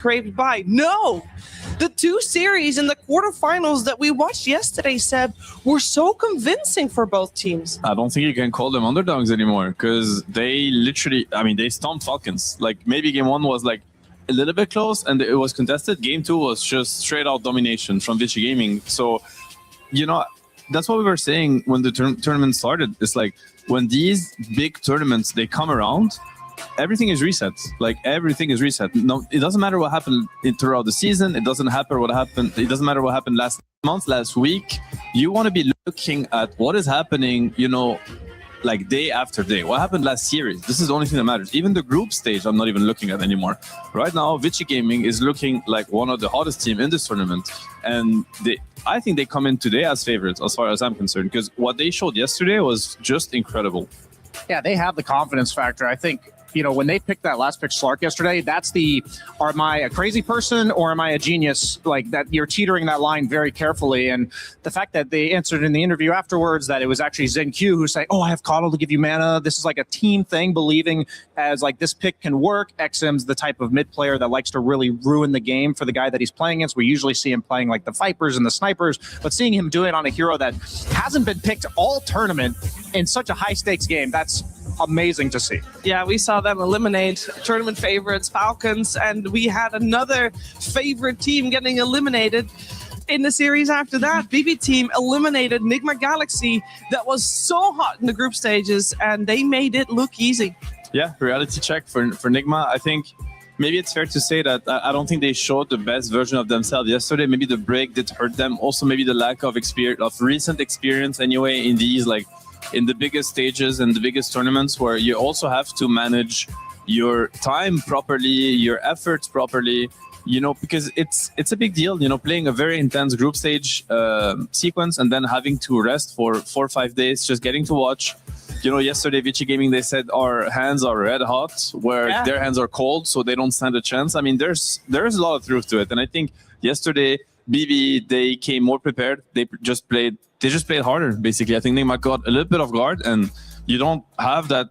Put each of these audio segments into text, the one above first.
scraped by. No! The two series in the quarterfinals that we watched yesterday, Seb, were so convincing for both teams. I don't think you can call them underdogs anymore because they literally, they stomped Falcons. Like, maybe game one was like a little bit close and it was contested. Game two was just straight out domination from Vichy Gaming. So, that's what we were saying when the tournament started. It's like when these big tournaments, they come around, everything is reset. Like, everything is reset. No, it doesn't matter what happened throughout the season. It doesn't matter what happened last month, last week. You want to be looking at what is happening, like day after day. What happened last series? This is the only thing that matters. Even the group stage, I'm not even looking at anymore. Right now, Vichy Gaming is looking like one of the hottest teams in this tournament. And I think they come in today as favorites, as far as I'm concerned, because what they showed yesterday was just incredible. Yeah, they have the confidence factor. I think, when they picked that last pick Slark yesterday, that's am I a crazy person or am I a genius? Like, that you're teetering that line very carefully. And the fact that they answered in the interview afterwards that it was actually Zen Q who's saying, I have Coddle to give you mana. This is like a team thing, believing as like this pick can work. XM's the type of mid player that likes to really ruin the game for the guy that he's playing against. We usually see him playing like the Vipers and the Snipers, but seeing him do it on a hero that hasn't been picked all tournament in such a high stakes game, that's amazing to see. Yeah, we saw them eliminate tournament favorites, Falcons, and we had another favorite team getting eliminated in the series after that. BB team eliminated Nigma Galaxy that was so hot in the group stages, and they made it look easy. Yeah, reality check for Nigma. I think maybe it's fair to say that I don't think they showed the best version of themselves yesterday. Maybe the break did hurt them. Also, maybe the lack of recent experience anyway in these, like, in the biggest stages and the biggest tournaments, where you also have to manage your time properly, your efforts properly, because it's a big deal, playing a very intense group stage sequence and then having to rest for 4 or 5 days, just getting to watch. Yesterday, Vichy Gaming, they said our hands are red hot, where their hands are cold, so they don't stand a chance. There's a lot of truth to it. And I think yesterday, BB, they came more prepared. They just played harder, basically. I think Nigma got a little bit off guard, and you don't have that,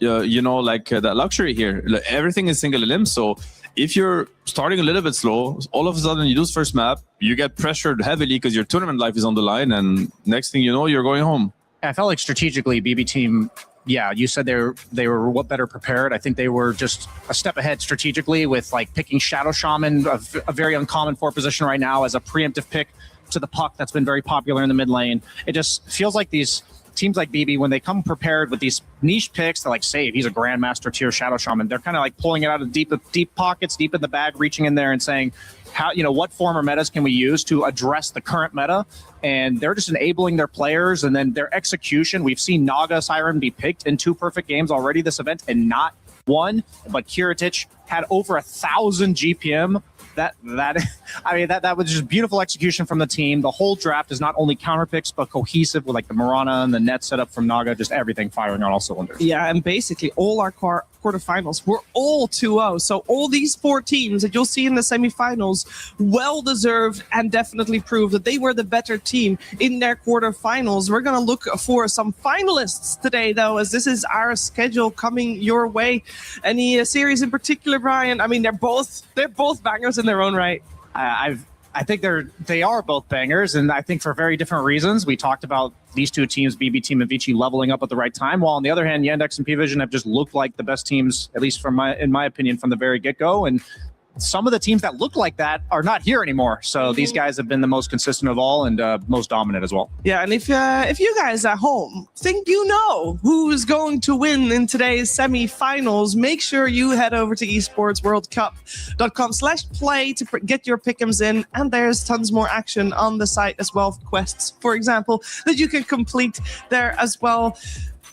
that luxury here. Like, everything is single elim. So if you're starting a little bit slow, all of a sudden you lose first map, you get pressured heavily because your tournament life is on the line, and next thing you know, you're going home. I felt like strategically, BB team, you said they were what better prepared. I think they were just a step ahead strategically with like picking Shadow Shaman, a very uncommon 4 position right now, as a preemptive pick to the puck that's been very popular in the mid lane. It just feels like these teams like BB, when they come prepared with these niche picks, they're like, Save, he's a Grandmaster tier Shadow Shaman. They're kind of like pulling it out of deep pockets, deep in the bag, reaching in there and saying, how, what form or metas can we use to address the current meta? And they're just enabling their players, and then their execution. We've seen Naga Siren be picked in 2 perfect games already this event and not one, but Kiritich had over 1,000 GPM. That was just beautiful execution from the team. The whole draft is not only counter picks, but cohesive with like the Mirana and the net setup from Naga, just everything firing on all cylinders. Yeah, and basically all our quarterfinals were all 2-0. So all these 4 teams that you'll see in the semifinals, well deserved and definitely proved that they were the better team in their quarterfinals. We're going to look for some finalists today, though, as this is our schedule coming your way. Any series in particular, Brian? They're both bangers in their own right. I think they are both bangers, and I think for very different reasons. We talked about these 2 teams, BB team and Vichy, leveling up at the right time, while on the other hand, Yandex and P-Vision have just looked like the best teams, at least in my opinion, from the very get-go. And some of the teams that look like that are not here anymore. So these guys have been the most consistent of all, and most dominant as well. Yeah, and if you guys at home think you know who's going to win in today's semifinals, make sure you head over to esportsworldcup.com/play to get your pick'ems in. And there's tons more action on the site as well. Quests, for example, that you can complete there as well.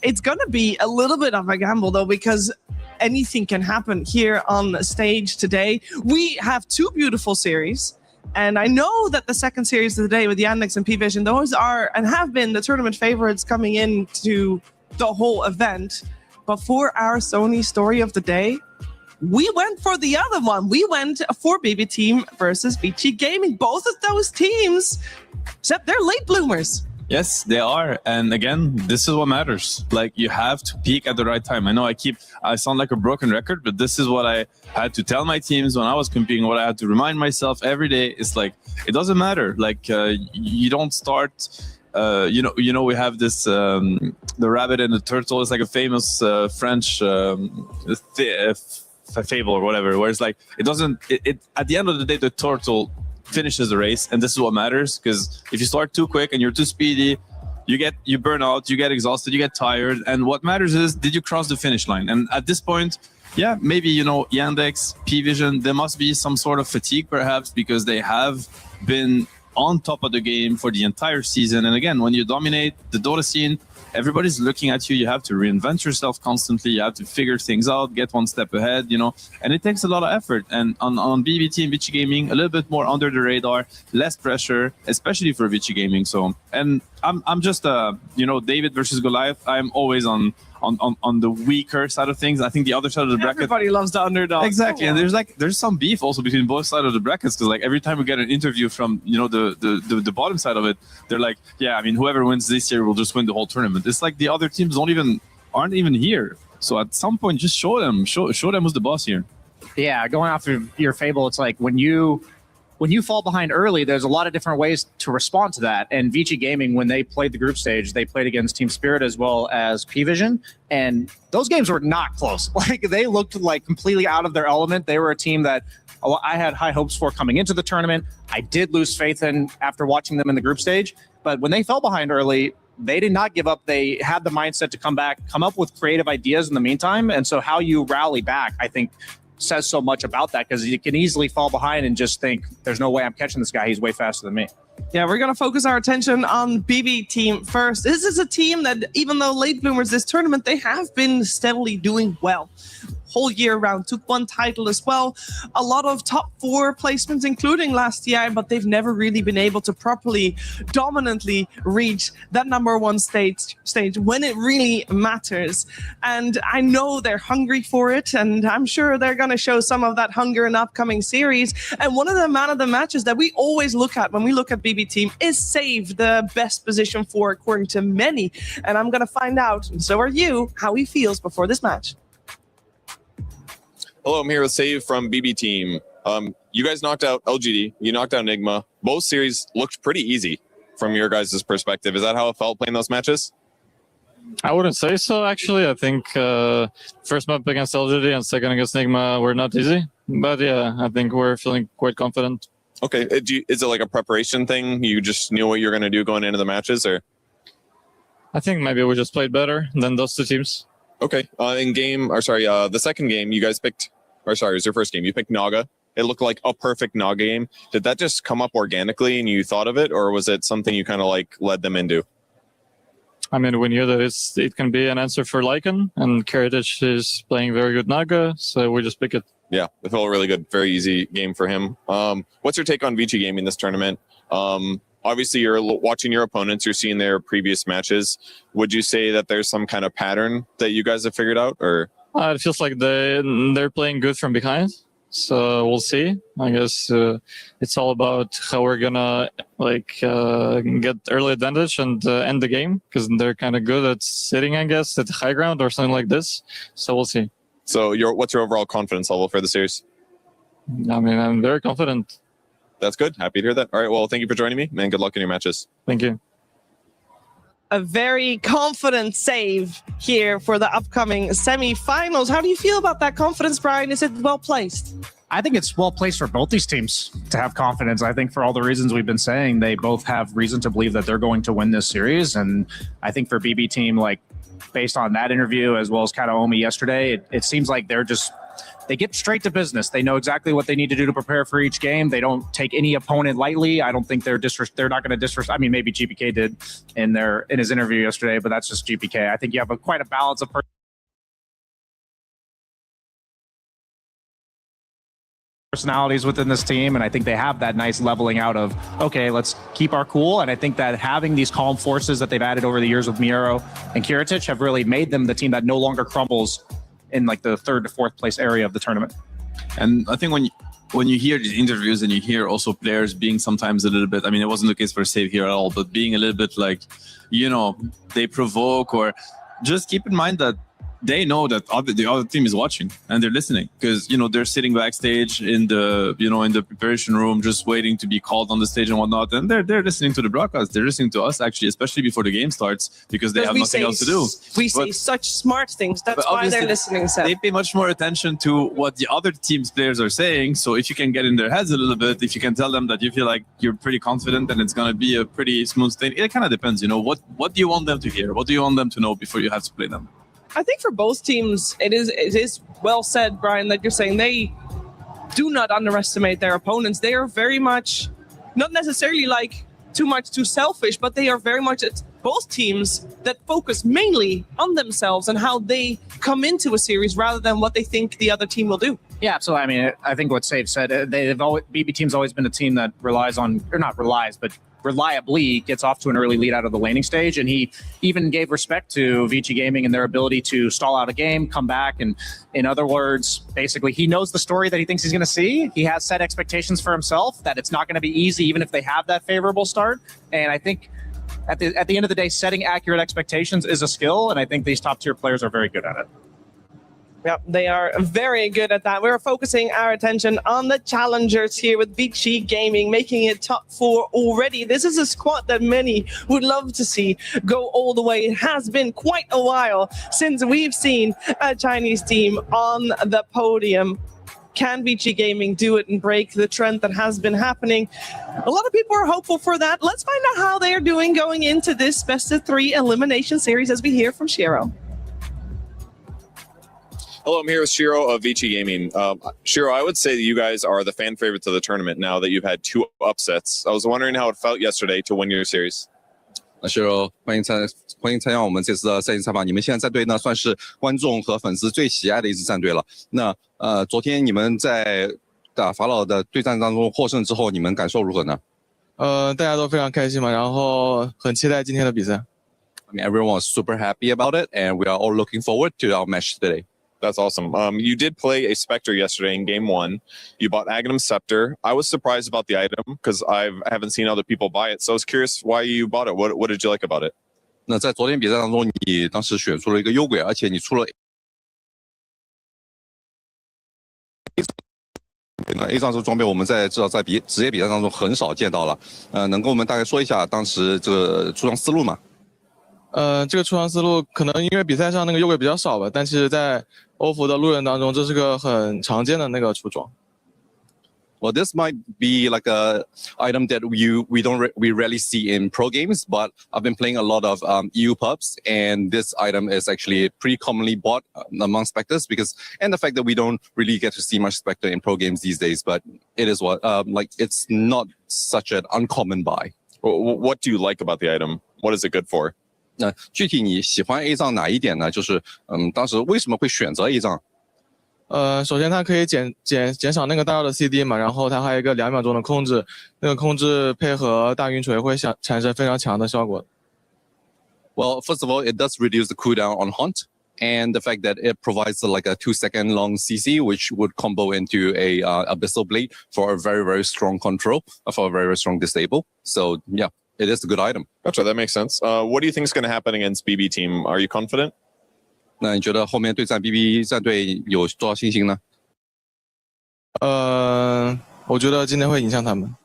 It's going to be a little bit of a gamble, though, because anything can happen here on the stage today. We have 2 beautiful series, and I know that the second series of the day with Yandex and P-Vision, those are and have been the tournament favorites coming into the whole event. But for our Sony story of the day, we went for the other one. We went for BB Team versus Vichy Gaming. Both of those teams, except they're late bloomers. Yes, they are. And again, this is what matters. Like, you have to peak at the right time. I know I sound like a broken record, but this is what I had to tell my teams when I was competing, what I had to remind myself every day. It's like, it doesn't matter. Like, you don't start, you know, we have this, the rabbit and the turtle is like a famous French fable or whatever, where it's like, it doesn't, at the end of the day, the turtle finishes the race, and this is what matters. Because if you start too quick and you're too speedy, you burn out, you get exhausted, you get tired, and what matters is, did you cross the finish line? And at this point, yeah, maybe, you know, Yandex, P-Vision, there must be some sort of fatigue perhaps, because they have been on top of the game for the entire season. And again, when you dominate the Dota scene, everybody's looking at you. You have to reinvent yourself constantly. You have to figure things out, get one step ahead, you know, and it takes a lot of effort. And on BBT and Vici Gaming, a little bit more under the radar, less pressure, especially for Vici Gaming. So, and I'm just, you know, David versus Goliath. I'm always on the weaker side of things. I think the other side of the bracket. Everybody loves the underdog. Exactly, and there's some beef also between both sides of the brackets, because like every time we get an interview from, you know, the bottom side of it, they're like, yeah, I mean, whoever wins this year will just win the whole tournament. It's like the other teams aren't even here. So at some point, just show them who's the boss here. Yeah, going off of your fable, it's like when you fall behind early, there's a lot of different ways to respond to that. And Vici Gaming, when they played the group stage, they played against Team Spirit as well as P-Vision, and those games were not close. Like, they looked like completely out of their element. They were a team that I had high hopes for coming into the tournament. I did lose faith in after watching them in the group stage, but when they fell behind early, they did not give up. They had the mindset to come back, come up with creative ideas in the meantime. And so how you rally back, I think, says so much about that, because you can easily fall behind and just think, there's no way I'm catching this guy. He's way faster than me. Yeah, we're going to focus our attention on BB Team first. This is a team that, even though late bloomers this tournament, they have been steadily doing well. Whole year round, took one title as well. A lot of top 4 placements, including last year, but they've never really been able to properly, dominantly reach that #1 stage when it really matters. And I know they're hungry for it, and I'm sure they're going to show some of that hunger in the upcoming series. And one of the man of the matches that we always look at when we look at BB Team is Save, the best position for, according to many. And I'm going to find out, and so are you, how he feels before this match. Hello, I'm here with Save from BB Team. You guys knocked out LGD, you knocked out Enigma. Both series looked pretty easy from your guys' perspective. Is that how it felt playing those matches? I wouldn't say so, actually. I think first map against LGD and second against Enigma were not easy. But yeah, I think we're feeling quite confident. Okay, is it like a preparation thing? You just knew what you're going to do going into the matches, or? I think maybe we just played better than those two teams. Okay, the second game, you guys picked, it was your first game, you picked Naga. It looked like a perfect Naga game. Did that just come up organically and you thought of it, or was it something you kind of like led them into? I mean, we knew that it can be an answer for Lycan, and Karatic is playing very good Naga, so we just pick it. Yeah, it felt really good. Very easy game for him. What's your take on Vici Gaming this tournament? Obviously, you're watching your opponents. You're seeing their previous matches. Would you say that there's some kind of pattern that you guys have figured out, or? It feels like they're playing good from behind. So we'll see. I guess it's all about how we're gonna get early advantage and end the game, because they're kind of good at sitting, I guess, at the high ground or something like this. So we'll see. So what's your overall confidence level for the series? I mean, I'm very confident. That's good. Happy to hear that. All right. Well, thank you for joining me, and good luck in your matches. Thank you. A very confident Save here for the upcoming semi-finals. How do you feel about that confidence, Brian? Is it well placed? I think it's well placed for both these teams to have confidence. I think for all the reasons we've been saying, they both have reason to believe that they're going to win this series. And I think for BB Team, like based on that interview as well as Kataomi yesterday, it seems like they get straight to business. They know exactly what they need to do to prepare for each game. They don't take any opponent lightly. I don't think they're not going to disrespect. I mean, maybe GPK did in his interview yesterday, but that's just GPK. I think you have quite a balance of personalities within this team, and I think they have that nice leveling out of, okay, let's keep our cool. And I think that having these calm forces that they've added over the years with Miero and Karatic have really made them the team that no longer crumbles in like the 3rd to 4th place area of the tournament. And I think when you hear these interviews and you hear also players being sometimes a little bit, I mean, it wasn't the case for Save here at all, but being a little bit like, they provoke, or just keep in mind that they know that the other team is watching and they're listening, because they're sitting backstage in the in the preparation room just waiting to be called on the stage and whatnot, and they're listening to the broadcast. They're listening to us, actually, especially before the game starts, because they have nothing else to do. We say such smart things. That's why they're listening. Seb. They pay much more attention to what the other team's players are saying. So if you can get in their heads a little bit, if you can tell them that you feel like you're pretty confident and it's going to be a pretty smooth thing, it kind of depends. What do you want them to hear? What do you want them to know before you have to play them? I think for both teams, it is well said, Brian, that you're saying they do not underestimate their opponents. They are very much, not necessarily like too selfish, but they are very much both teams that focus mainly on themselves and how they come into a series rather than what they think the other team will do. Yeah, absolutely. I mean, I think what Save said, BB team's always been a team that relies on, or not relies, but reliably gets off to an early lead out of the laning stage, and he even gave respect to VG Gaming and their ability to stall out a game, come back, and in other words, basically he knows the story that he thinks he's going to see. He has set expectations for himself that it's not going to be easy even if they have that favorable start, and I think at the end of the day, setting accurate expectations is a skill, and I think these top tier players are very good at it. Yeah, they are very good at that. We're focusing our attention on the challengers here with VG Gaming, making it top 4 already. This is a squad that many would love to see go all the way. It has been quite a while since we've seen a Chinese team on the podium. Can VG Gaming do it and break the trend that has been happening? A lot of people are hopeful for that. Let's find out how they are doing going into this best of 3 elimination series as we hear from Shiro. Hello, I'm here with Shiro of VG Gaming. Shiro, I would say that you guys are the fan favorites of the tournament now that you've had 2 upsets. I was wondering how it felt yesterday to win your series. Shiro, 欢迎参加我们这次的赛前采访。你们现在战队呢，算是观众和粉丝最喜爱的一支战队了。那昨天你们在打法老的对战当中获胜之后，你们感受如何呢？大家都非常开心嘛，然后很期待今天的比赛。I mean, everyone was super happy about it, and we are all looking forward to our match today. That's awesome. You did play a Spectre yesterday in game 1. You bought Aghanim Scepter. I was surprised about the item because I haven't seen other people buy it. So I was curious why you bought it. What did you like about it? 那在昨天比赛当中，你当时选出了一个幽鬼，而且你出了 A 藏这个装备，我们至少在职业比赛当中很少见到了。能跟我们大概说一下当时这个出装思路吗？这个出装思路可能因为比赛上那个幽鬼比较少吧，但其实在欧服的路人当中，这是个很常见的那个出装。Well, this might be like a item that we rarely see in pro games, but I've been playing a lot of EU pubs, and this item is actually pretty commonly bought among Spectres and the fact that we don't really get to see much Spectre in pro games these days, but it is it's not such an uncommon buy. What do you like about the item? What is it good for? 那具体你喜欢 A 藏哪一点呢？就是当时为什么会选择 A 藏？首先它可以减少那个大招的 CD 嘛，然后它还有一个2秒钟的控制，那个控制配合大晕锤会产生非常强的效果。Well, first of all, it does reduce the cooldown on Haunt, and the fact that it provides like a 2-second long CC, which would combo into a Abyssal Blade for a very, very strong control, for a very, very strong disable. So yeah, it is a good item. Gotcha, that makes sense. What do you think is going to happen against BB team? Are you confident? 那你觉得后面对战 BB 战队有多少信心呢？我觉得今天会赢下他们。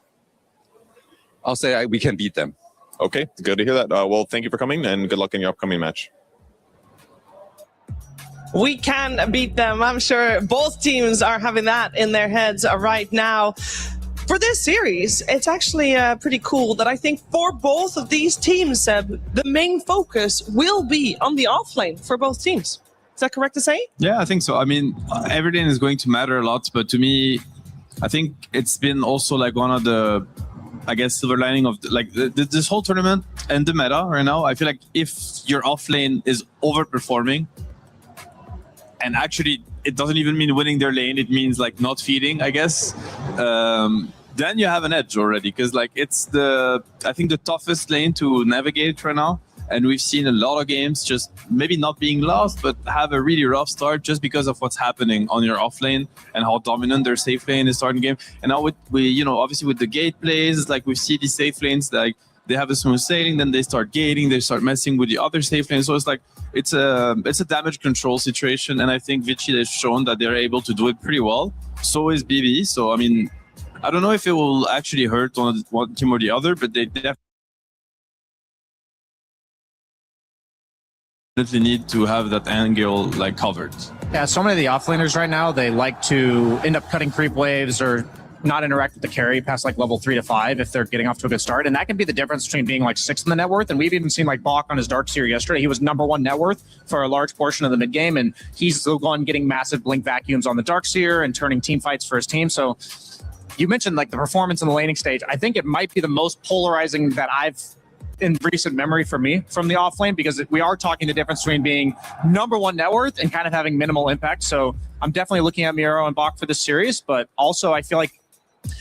I'll say we can beat them. Okay, good to hear that. Well, thank you for coming and good luck in your upcoming match. We can beat them. I'm sure both teams are having that in their heads right now. For this series, it's actually pretty cool that I think for both of these teams, Seb, the main focus will be on the offlane for both teams. Is that correct to say? Yeah, I think so. I mean, everything is going to matter a lot, but to me, I think it's been also like one of the, I guess, silver lining of this whole tournament and the meta right now. I feel like if your offlane is overperforming, and actually it doesn't even mean winning their lane, it means like not feeding, I guess. Then you have an edge already, because like it's I think the toughest lane to navigate right now. And we've seen a lot of games just maybe not being lost, but have a really rough start just because of what's happening on your off lane and how dominant their safe lane is starting the game. And now obviously with the gate plays, like we see these safe lanes, like they have a smooth sailing, then they start gating, they start messing with the other safe lanes. So it's like it's a damage control situation, and I think Vici has shown that they're able to do it pretty well. So is BB. So I mean, I don't know if it will actually hurt on one team or the other, but they definitely need to have that angle like covered. Yeah, so many of the offlaners right now, they like to end up cutting creep waves or not interact with the carry past like level 3 to 5 if they're getting off to a good start. And that can be the difference between being like 6th in the net worth. And we've even seen like Bach on his Darkseer yesterday. He was #1 net worth for a large portion of the mid game. And he's the one getting massive blink vacuums on the Darkseer and turning team fights for his team. So you mentioned like the performance in the laning stage. I think it might be the most polarizing that I've in recent memory for me from the offlane, because we are talking the difference between being #1 net worth and kind of having minimal impact. So I'm definitely looking at Miro and Bach for this series, but also I feel like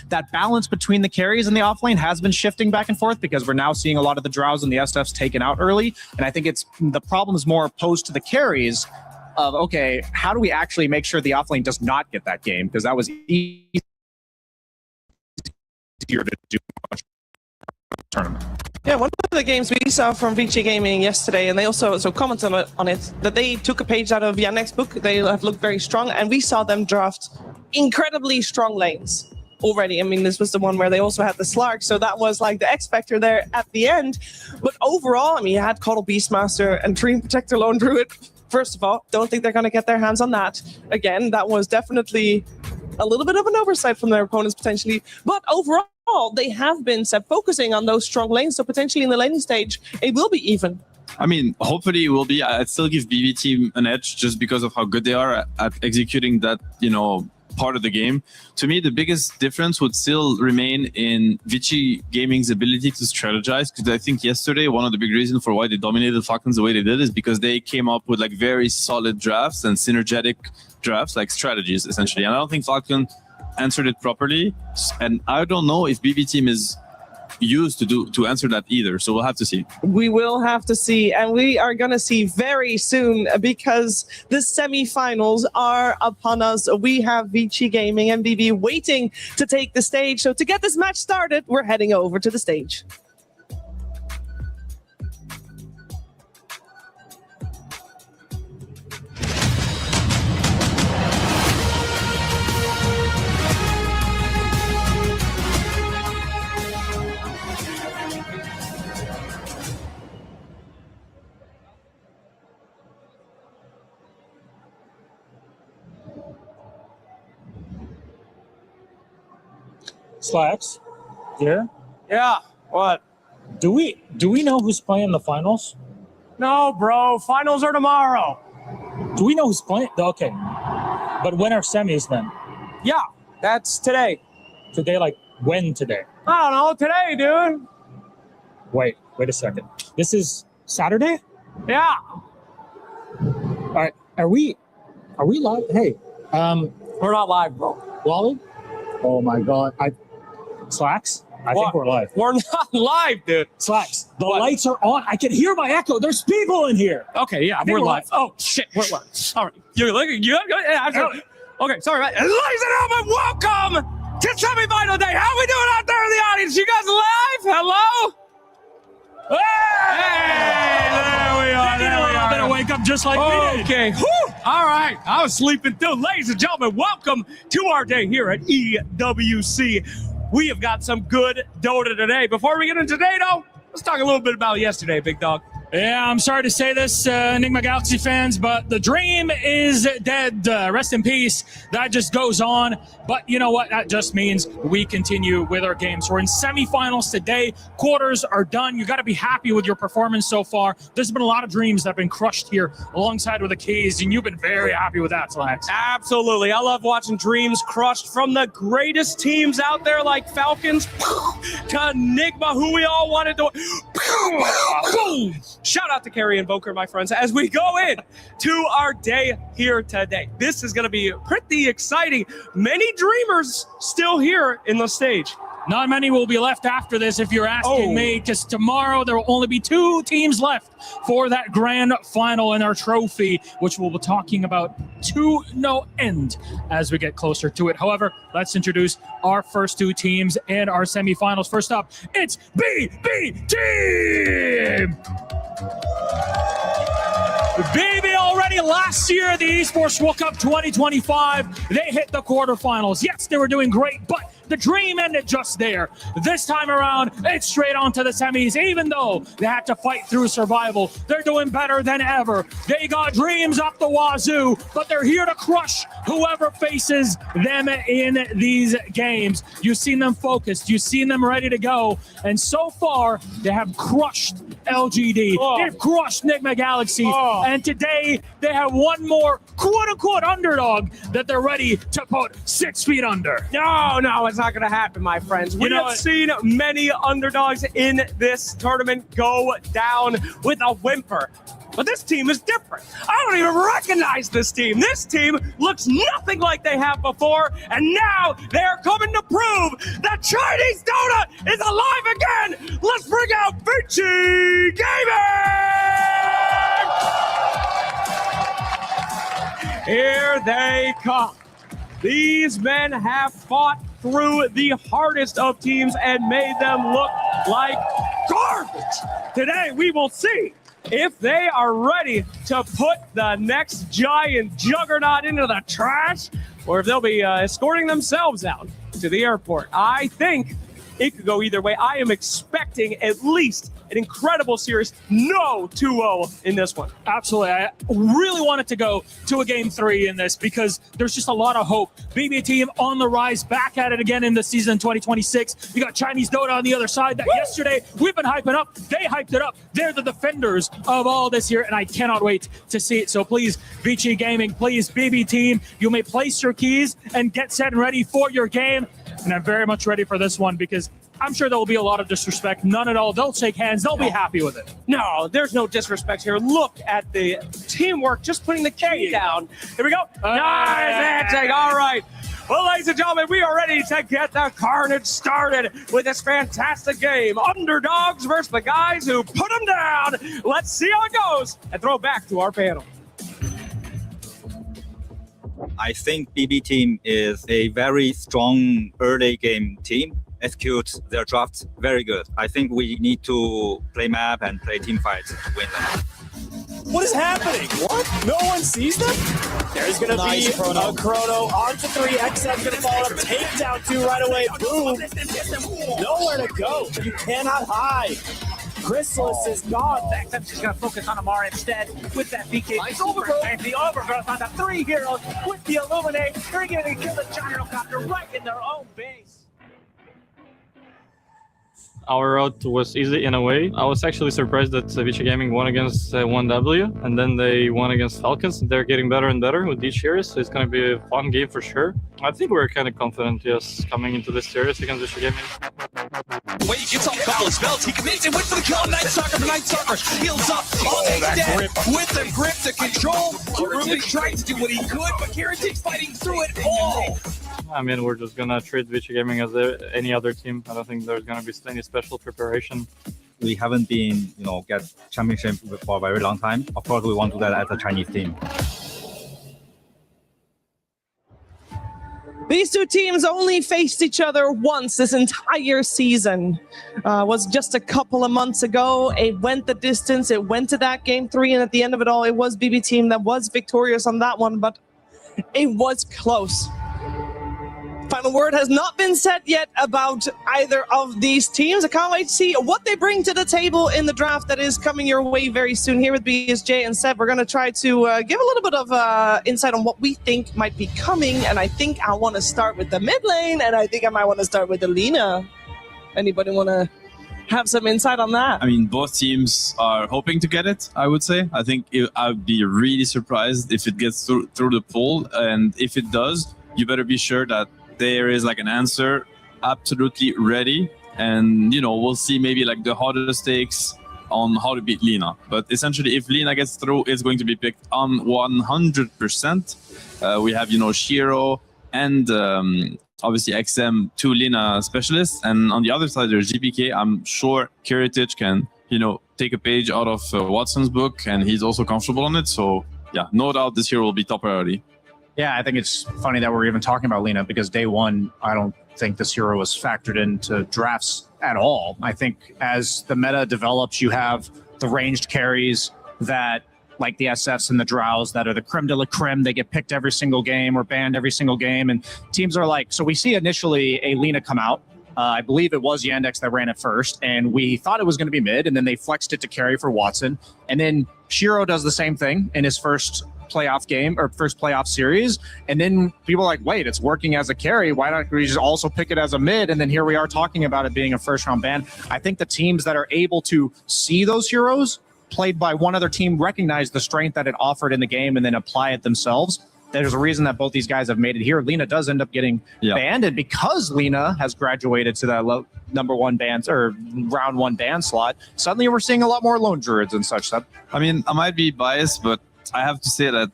that balance between the carries and the offlane has been shifting back and forth, because we're now seeing a lot of the Drows and the SFs taken out early. And I think the problem is more opposed to the carries of, okay, how do we actually make sure the offlane does not get that game? Because that was easier to do tournament. Yeah, one of the games we saw from Vici Gaming yesterday, and they also commented on it, that they took a page out of Yannick's book. They have looked very strong, and we saw them draft incredibly strong lanes already. I mean, this was the one where they also had the Slark, so that was like the X factor there at the end. But overall, I mean, you had Coddle Beastmaster and Dream Protector Lone Druid. First of all, don't think they're going to get their hands on that. Again, that was definitely a little bit of an oversight from their opponents potentially. But overall, they have been focusing on those strong lanes, so potentially in the laning stage, it will be even. I mean, hopefully it will be. I'd still give BB team an edge just because of how good they are at executing that, part of the game. To me, the biggest difference would still remain in Vici Gaming's ability to strategize, because I think yesterday one of the big reasons for why they dominated Falcons the way they did is because they came up with like very solid drafts and synergetic drafts, like strategies essentially. And I don't think Falcon answered it properly, and I don't know if BB team is used to answer that either, so we'll have to see. We will have to see, and we are going to see very soon, because the semi-finals are upon us. We have Vici Gaming and BB waiting to take the stage, so to get this match started, we're heading over to the stage. Slacks, here. Yeah, what? Do we know who's playing the finals? No, bro. Finals are tomorrow. Do we know who's playing? Okay. But when are semis then? Yeah, that's today. Today, like when today? I don't know. Today, dude. Wait a second. This is Saturday? Yeah. All right. Are we live? Hey, We're not live, bro. Wally? Oh my God. Slacks? I think we're live. We're not live, dude. Slacks, the lights are on. I can hear my echo. There's people in here. Okay, yeah, we're live. Oh, shit, we're live. All right. You're looking, okay, sorry, man. Ladies and gentlemen, welcome to semifinal day. How we doing out there in the audience? You guys live? Hello? Hey, there we are. There we are. Better wake up just like we did. Okay. Whew. All right. I was sleeping through. Ladies and gentlemen, welcome to our day here at EWC. We have got some good Dota today. Before we get into today, though, let's talk a little bit about yesterday, big dog. Yeah, I'm sorry to say this, Enigma Galaxy fans, but the dream is dead. Rest in peace. That just goes on. But you know what? That just means we continue with our games. We're in semifinals today. Quarters are done. You got to be happy with your performance so far. There's been a lot of dreams that have been crushed here alongside with the Keys, and you've been very happy with that, Slacks. Absolutely. I love watching dreams crushed from the greatest teams out there like Falcons to Enigma, who we all wanted to... Boom! Shout out to Carrie Invoker, my friends, as we go in to our day here today. This is going to be pretty exciting. Many dreamers still here in the stage. Not many will be left after this, if you're asking me, because tomorrow there will only be 2 teams left for that grand final in our trophy, which we'll be talking about to no end as we get closer to it. However, let's introduce our first 2 teams in our semifinals. First up, it's BB Team! BB already last year at the Esports World Cup 2025, they hit the quarterfinals. Yes, they were doing great, but the dream ended just there. This time around, it's straight on to the semis. Even though they had to fight through survival, they're doing better than ever. They got dreams up the wazoo, but they're here to crush whoever faces them in these games. You've seen them focused. You've seen them ready to go. And so far, they have crushed LGD. They've crushed Nigma Galaxy. And today, they have one more quote-unquote underdog that they're ready to put 6 feet under. No, it's not going to happen, my friends. We have seen many underdogs in this tournament go down with a whimper. But this team is different. I don't even recognize this team. This team looks nothing like they have before, and now they're coming to prove that Chinese Dota is alive again. Let's bring out Vici Gaming! Here they come. These men have fought through the hardest of teams and made them look like garbage. Today, we will see if they are ready to put the next giant juggernaut into the trash, or if they'll be escorting themselves out to the airport. I think it could go either way. I am expecting at least an incredible series. No 2-0 in this one. Absolutely. I really want it to go to a game 3 in this because there's just a lot of hope. BB Team on the rise, back at it again in the season 2026. You got Chinese Dota on the other side that yesterday we've been hyping up. They hyped it up. They're the defenders of all this here, and I cannot wait to see it. So please, Vici Gaming, please, BB Team, you may place your keys and get set and ready for your game. And I'm very much ready for this one because I'm sure there will be a lot of disrespect. None at all. They'll shake hands. They'll be happy with it. No, there's no disrespect here. Look at the teamwork, just putting the key down. Here we go. Nice handshake. All right. Well, ladies and gentlemen, we are ready to get the carnage started with this fantastic game. Underdogs versus the guys who put them down. Let's see how it goes and throw back to our panel. I think BB Team is a very strong early game team. Execute their drafts very good. I think we need to play map and play team fights to win them. What is happening? What? No one sees them? There's going to be a chrono onto 3. XM's going to follow up. Takedown 2 right away. Boom. Nowhere to go. You cannot hide. Chrysalis is gone. XM's just going to focus on Amar instead with that BK. And the overgrowth on the 3 heroes with the Illuminate. They're going to kill the gyrocopter right in their own base. Our route was easy in a way. I was actually surprised that Vici Gaming won against 1W, and then they won against Falcons. They're getting better and better with each series, so it's going to be a fun game for sure. I think we're kind of confident, yes, coming into this series against Vici Gaming. Wait, he gets off a couple of spells. He commits and went for the kill. Night Stalker for Night Stalker. Heals up. All day dead. With the grip to control. Ruben tried to do what he could, but Karatik's fighting through it all. I mean, we're just going to treat Vici Gaming as any other team. I don't think there's going to be any special preparation. We haven't been, get championship for a very long time. Of course, we want to do that as a Chinese team. These 2 teams only faced each other once this entire season. Was just a couple of months ago. It went the distance. It went to that game 3, and at the end of it all, it was BB Team that was victorious on that one, but it was close. Final word has not been said yet about either of these teams. I can't wait to see what they bring to the table in the draft that is coming your way very soon. Here with BSJ and Seb, we're going to try to give a little bit of insight on what we think might be coming. And I think I want to start with the mid lane, and I think I might want to start with Alina. Anybody want to have some insight on that? I mean, both teams are hoping to get it, I would say. I think I'd be really surprised if it gets through the pool. And if it does, you better be sure that there is like an answer absolutely ready, and we'll see maybe like the harder stakes on how to beat Lina. But essentially, if Lina gets through, it's going to be picked on 100%. We have Shiro and obviously XM, 2 Lina specialists, and on the other side there's GPK. I'm sure Kiritich can, take a page out of Watson's book, and he's also comfortable on it. So yeah, no doubt this hero will be top priority. Yeah, I think it's funny that we're even talking about Lina, because day one, I don't think this hero was factored into drafts at all. I think as the meta develops, you have the ranged carries that, like the SFs and the Drows, that are the creme de la creme. They get picked every single game or banned every single game. And teams are like, so we see initially a Lina come out. I believe it was Yandex that ran it first, and we thought it was going to be mid, and then they flexed it to carry for Watson. And then Shiro does the same thing in his first playoff game or first playoff series. And then people are like, wait, it's working as a carry. Why don't we just also pick it as a mid? And then here we are talking about it being a first round ban. I think the teams that are able to see those heroes played by one other team recognize the strength that it offered in the game and then apply it themselves. There's a reason that both these guys have made it here. Lina does end up getting banned, and because Lina has graduated to that number one ban or round one ban slot, suddenly we're seeing a lot more lone druids and such. I mean, I might be biased, but I have to say that,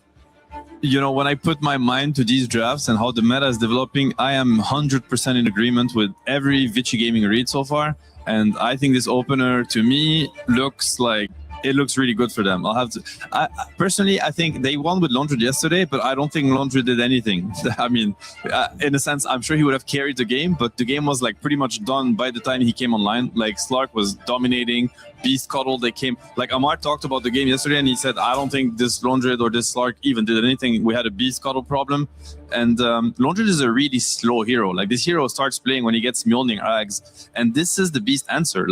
when I put my mind to these drafts and how the meta is developing, I am 100% in agreement with every Vici Gaming read so far. And I think this opener, to me, looks really good for them. Personally, I think they won with Laundry yesterday, but I don't think Laundry did anything. I mean, in a sense, I'm sure he would have carried the game, but the game was pretty much done by the time he came online. Slark was dominating. Beast Cuddle, they came. Amar talked about the game yesterday, and he said, I don't think this Laundry or this Slark even did anything. We had a Beast Cuddle problem. And Laundry is a really slow hero. This hero starts playing when he gets Mjolnir Ags. And this is the Beast answer.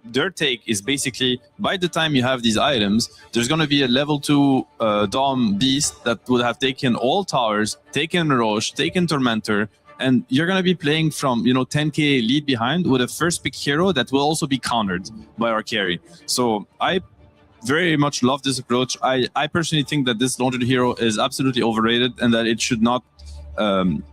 Their take is basically, by the time you have these items, there's going to be a level 2 Dom Beast that would have taken all towers, taken Roche, taken Tormentor, and you're going to be playing from 10k lead behind with a first pick hero that will also be countered by our carry. So I very much love this approach. I personally think that this launcher hero is absolutely overrated and that it should not. I'm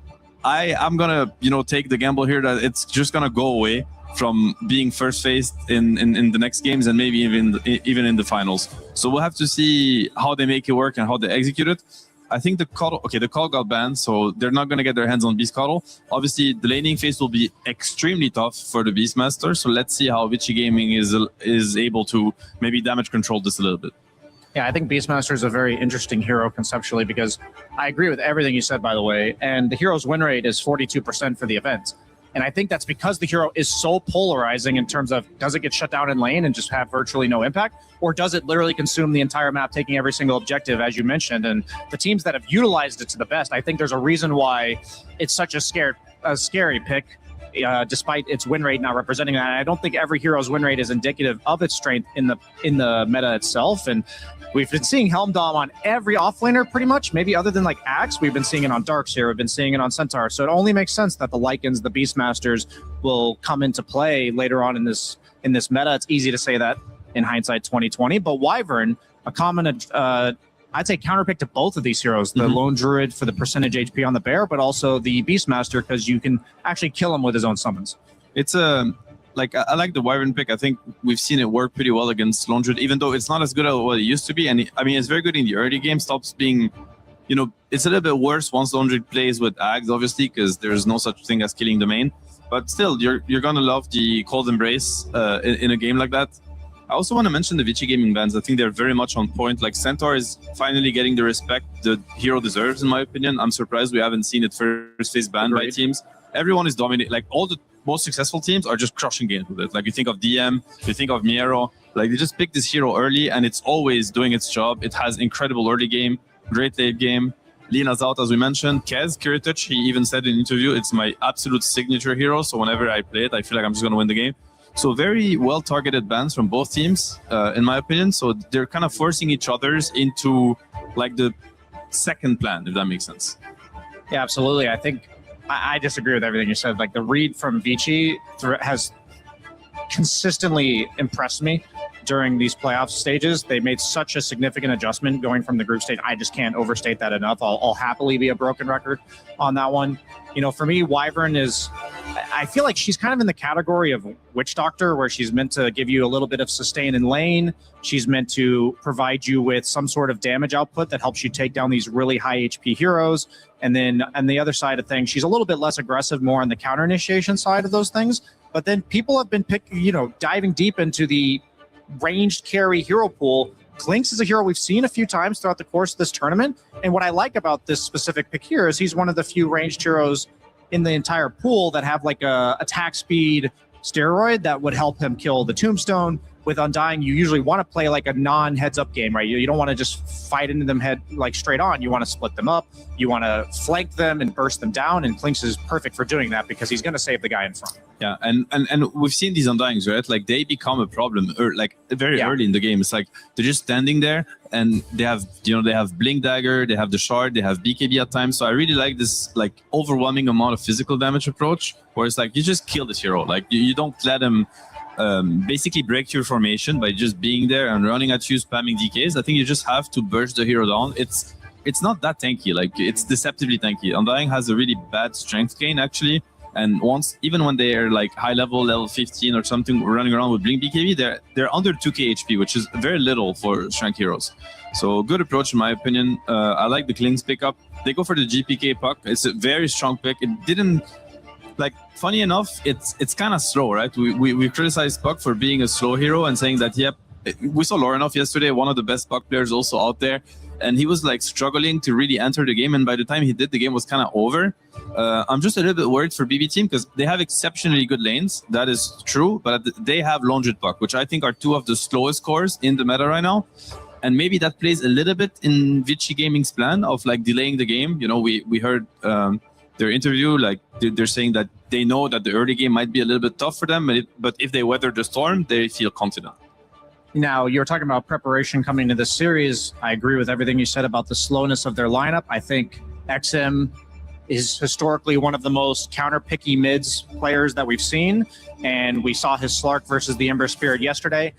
going to take the gamble here that it's just going to go away from being first faced in the next games and maybe even in the finals. So we'll have to see how they make it work and how they execute it. I think the Cuddle got banned, so they're not going to get their hands on Beast Cuddle. Obviously, the laning phase will be extremely tough for the Beastmaster, so let's see how Vici Gaming is able to maybe damage control this a little bit. Yeah, I think Beastmaster is a very interesting hero conceptually, because I agree with everything you said, by the way, and the hero's win rate is 42% for the event. And I think that's because the hero is so polarizing in terms of, does it get shut down in lane and just have virtually no impact? Or does it literally consume the entire map, taking every single objective, as you mentioned? And the teams that have utilized it to the best, I think there's a reason why it's such a scary pick, despite its win rate not representing that. And I don't think every hero's win rate is indicative of its strength in the meta itself. And we've been seeing Helmdom on every offlaner pretty much, maybe other than Axe. We've been seeing it on Darkseer, we've been seeing it on Centaur. So it only makes sense that the Lycans, the Beastmasters, will come into play later on in this meta. It's easy to say that in hindsight 2020, but Wyvern, a common I'd say counterpick to both of these heroes, the Lone Druid for the percentage HP on the bear, but also the Beastmaster because you can actually kill him with his own summons. It's I like the Wyvern pick. I think we've seen it work pretty well against Lone Druid, even though it's not as good as what it used to be. And it's very good in the early game. Stops being, it's a little bit worse once Lone Druid plays with Ags, obviously, because there's no such thing as killing the main. But still, you're gonna love the Cold Embrace in a game like that. I also want to mention the Vici Gaming bans. I think they're very much on point. Centaur is finally getting the respect the hero deserves, in my opinion. I'm surprised we haven't seen it first phase banned by teams. Everyone is dominating. All the most successful teams are just crushing games with it. You think of DM, you think of Miero. They just pick this hero early, and it's always doing its job. It has incredible early game, great late game. Lina's out, as we mentioned. Kez, Kiritich, he even said in an interview, it's my absolute signature hero. So whenever I play it, I feel like I'm just going to win the game. So very well-targeted bans from both teams, in my opinion. So they're kind of forcing each other's into the second plan, if that makes sense. Yeah, absolutely. I think I disagree with everything you said. The read from Vici has consistently impressed me during these playoff stages. They made such a significant adjustment going from the group stage. I just can't overstate that enough. I'll happily be a broken record on that one. For me, Wyvern is I feel like she's kind of in the category of Witch Doctor, where she's meant to give you a little bit of sustain in lane. She's meant to provide you with some sort of damage output that helps you take down these really high HP heroes. And then on the other side of things, she's a little bit less aggressive, more on the counter initiation side of those things. But then people have been diving deep into the ranged carry hero pool. Klinx is a hero we've seen a few times throughout the course of this tournament. And what I like about this specific pick here is he's one of the few ranged heroes in the entire pool that have like a attack speed steroid that would help him kill the tombstone. With Undying, you usually want to play like a non-heads-up game, right? You don't want to just fight into them like straight on. You want to split them up. You want to flank them and burst them down. And Klinx is perfect for doing that because he's going to save the guy in front. Yeah, and we've seen these Undyings, right? Like they become a problem, very early in the game. It's like they're just standing there, and they have Blink Dagger, they have the Shard, they have BKB at times. So I really like this like overwhelming amount of physical damage approach, where it's like you just kill this hero. Like you don't let him basically break your formation by just being there and running at you, spamming DKs. I think you just have to burst the hero down. It's not that tanky. Like it's deceptively tanky. Undying has a really bad strength gain actually. And even when they are like high level 15 or something, running around with Blink BKB, they're under 2k HP, which is very little for strength heroes. So good approach in my opinion. I like the Klinx pickup. They go for the GPK puck. It's a very strong pick. It didn't funny enough, it's kind of slow, right? We criticized Puck for being a slow hero and saying that we saw Lorenov yesterday, one of the best Puck players also out there, and he was like struggling to really enter the game, and by the time he did, the game was kind of over. I'm just a little bit worried for BB team because they have exceptionally good lanes, that is true, but they have Longed Puck, which I think are two of the slowest cores in the meta right now. And maybe that plays a little bit in Vici Gaming's plan of like delaying the game. We heard their interview, like they're saying that they know that the early game might be a little bit tough for them, but if they weather the storm, they feel confident. Now, you're talking about preparation coming into this series. I agree with everything you said about the slowness of their lineup. I think XM is historically one of the most counter-picky mids players that we've seen, and we saw his Slark versus the Ember Spirit yesterday.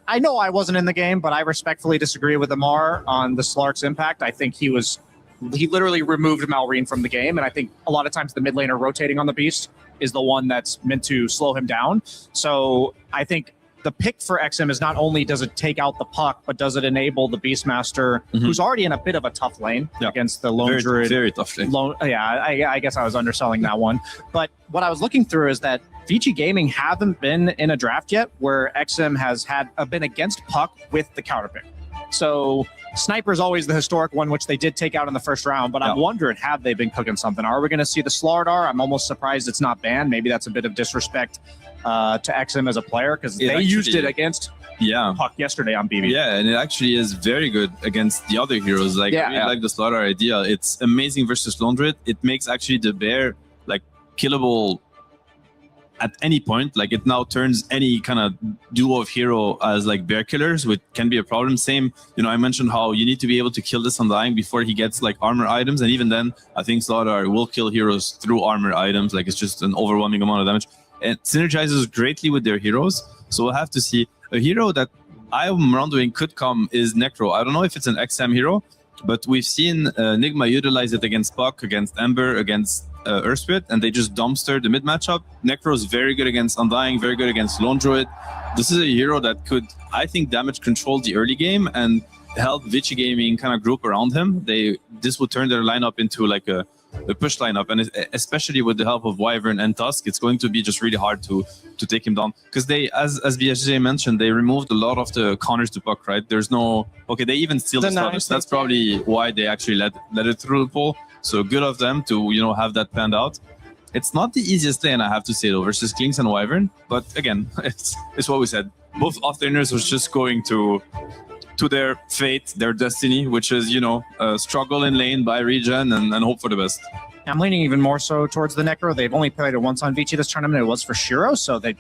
I know I wasn't in the game, but I respectfully disagree with Amar on the Slark's impact. I think he literally removed Malrine from the game, and I think a lot of times the mid laner rotating on the Beast is the one that's meant to slow him down. So I think the pick for XM is not only does it take out the puck, but does it enable the Beastmaster, who's already in a bit of a tough lane against the Lone Druid. Very tough lane. I guess I was underselling that one. But what I was looking through is that Vici Gaming haven't been in a draft yet where XM has been against puck with the counter pick. So Sniper is always the historic one, which they did take out in the first round, but I'm wondering, have they been cooking something? Are we going to see the Slardar? I'm almost surprised it's not banned. Maybe that's a bit of disrespect to XM as a player, because they used it against Puck yesterday on BB. Yeah, and it actually is very good against the other heroes. Like, I really like the Slardar idea. It's amazing versus Lone Druid. It makes actually the bear like killable at any point. Like it now turns any kind of duo of hero as like bear killers, which can be a problem. Same, I mentioned how you need to be able to kill this Undying before he gets like armor items, and even then I think Slardar will kill heroes through armor items. Like it's just an overwhelming amount of damage, and synergizes greatly with their heroes. So we'll have to see. A hero that I'm wondering could come is Necro. I don't know if it's an XM hero, but we've seen Nigma utilize it against Puck, against Ember, against Earthspit, and they just dumpster the mid matchup. Necro is very good against Undying, very good against Lone Druid. This is a hero that could, I think, damage control the early game and help Vici Gaming kind of group around him. This would turn their lineup into like a push lineup, and especially with the help of Wyvern and Tusk, it's going to be just really hard to take him down, because they, as BSJ mentioned, they removed a lot of the counters to Puck, right? There's no, they even steal the stutters. That's probably why they actually let it through the pool. So good of them to have that panned out. It's not the easiest lane, I have to say, though, versus Kings and Wyvern, but again, it's what we said. Both offlaners was just going to their fate, their destiny, which is, struggle in lane, buy regen, and hope for the best. I'm leaning even more so towards the Necro. They've only played it once on Vici this tournament. It was for Shiro, so they,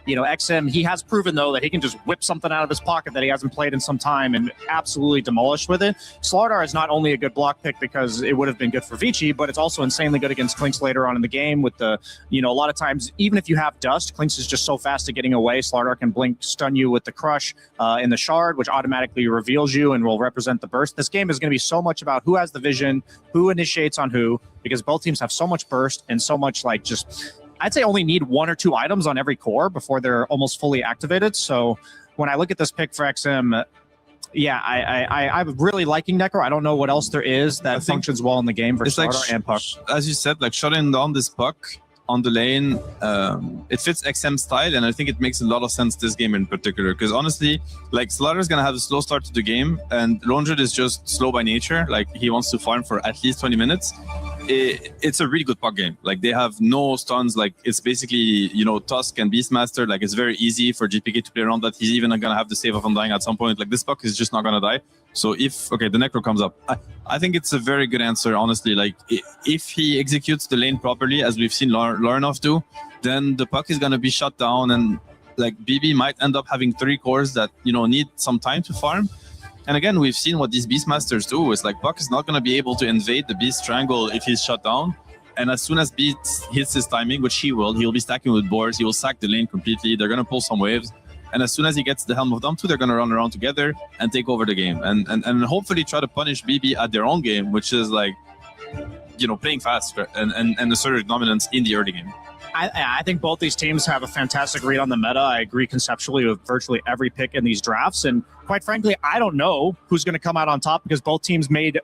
XM, he has proven, though, that he can just whip something out of his pocket that he hasn't played in some time and absolutely demolish with it. Slardar is not only a good block pick because it would have been good for Vici, but it's also insanely good against Klinx later on in the game with the, a lot of times, even if you have Dust, Klinx is just so fast at getting away. Slardar can blink, stun you with the Crush in the Shard, which automatically reveals you and will represent the burst. This game is going to be so much about who has the vision, who initiates on who, because both teams have so much burst and so much I'd say only need 1 or 2 items on every core before they're almost fully activated. So when I look at this pick for XM, yeah, I'm really liking Necro. I don't know what else there is that functions well in the game for starter and puck. As you said, like shutting down this puck on the lane, it fits XM style, and I think it makes a lot of sense this game in particular. Because honestly, like Slaughter's gonna have a slow start to the game, and Londred is just slow by nature. Like he wants to farm for at least 20 minutes. It's a really good puck game. Like they have no stuns. Like it's basically, you know, Tusk and Beastmaster. Like it's very easy for GPK to play around that. He's even gonna have the save of Undying at some point. Like this puck is just not gonna die. So if, okay, the Necro comes up, I think it's a very good answer, honestly. Like if he executes the lane properly, as we've seen Larnov do, then the puck is gonna be shut down, and like BB might end up having 3 cores that, you know, need some time to farm. And again, we've seen what these Beastmasters do. It's like Puck is not going to be able to invade the Beast Triangle if he's shut down. And as soon as Beast hits his timing, which he'll be stacking with boards. He will sack the lane completely. They're going to pull some waves. And as soon as he gets the Helm of Doom 2, they're going to run around together and take over the game. And hopefully try to punish BB at their own game, which is like, you know, playing fast and assertive dominance in the early game. I think both these teams have a fantastic read on the meta. I agree conceptually with virtually every pick in these drafts. And quite frankly, I don't know who's going to come out on top because both teams made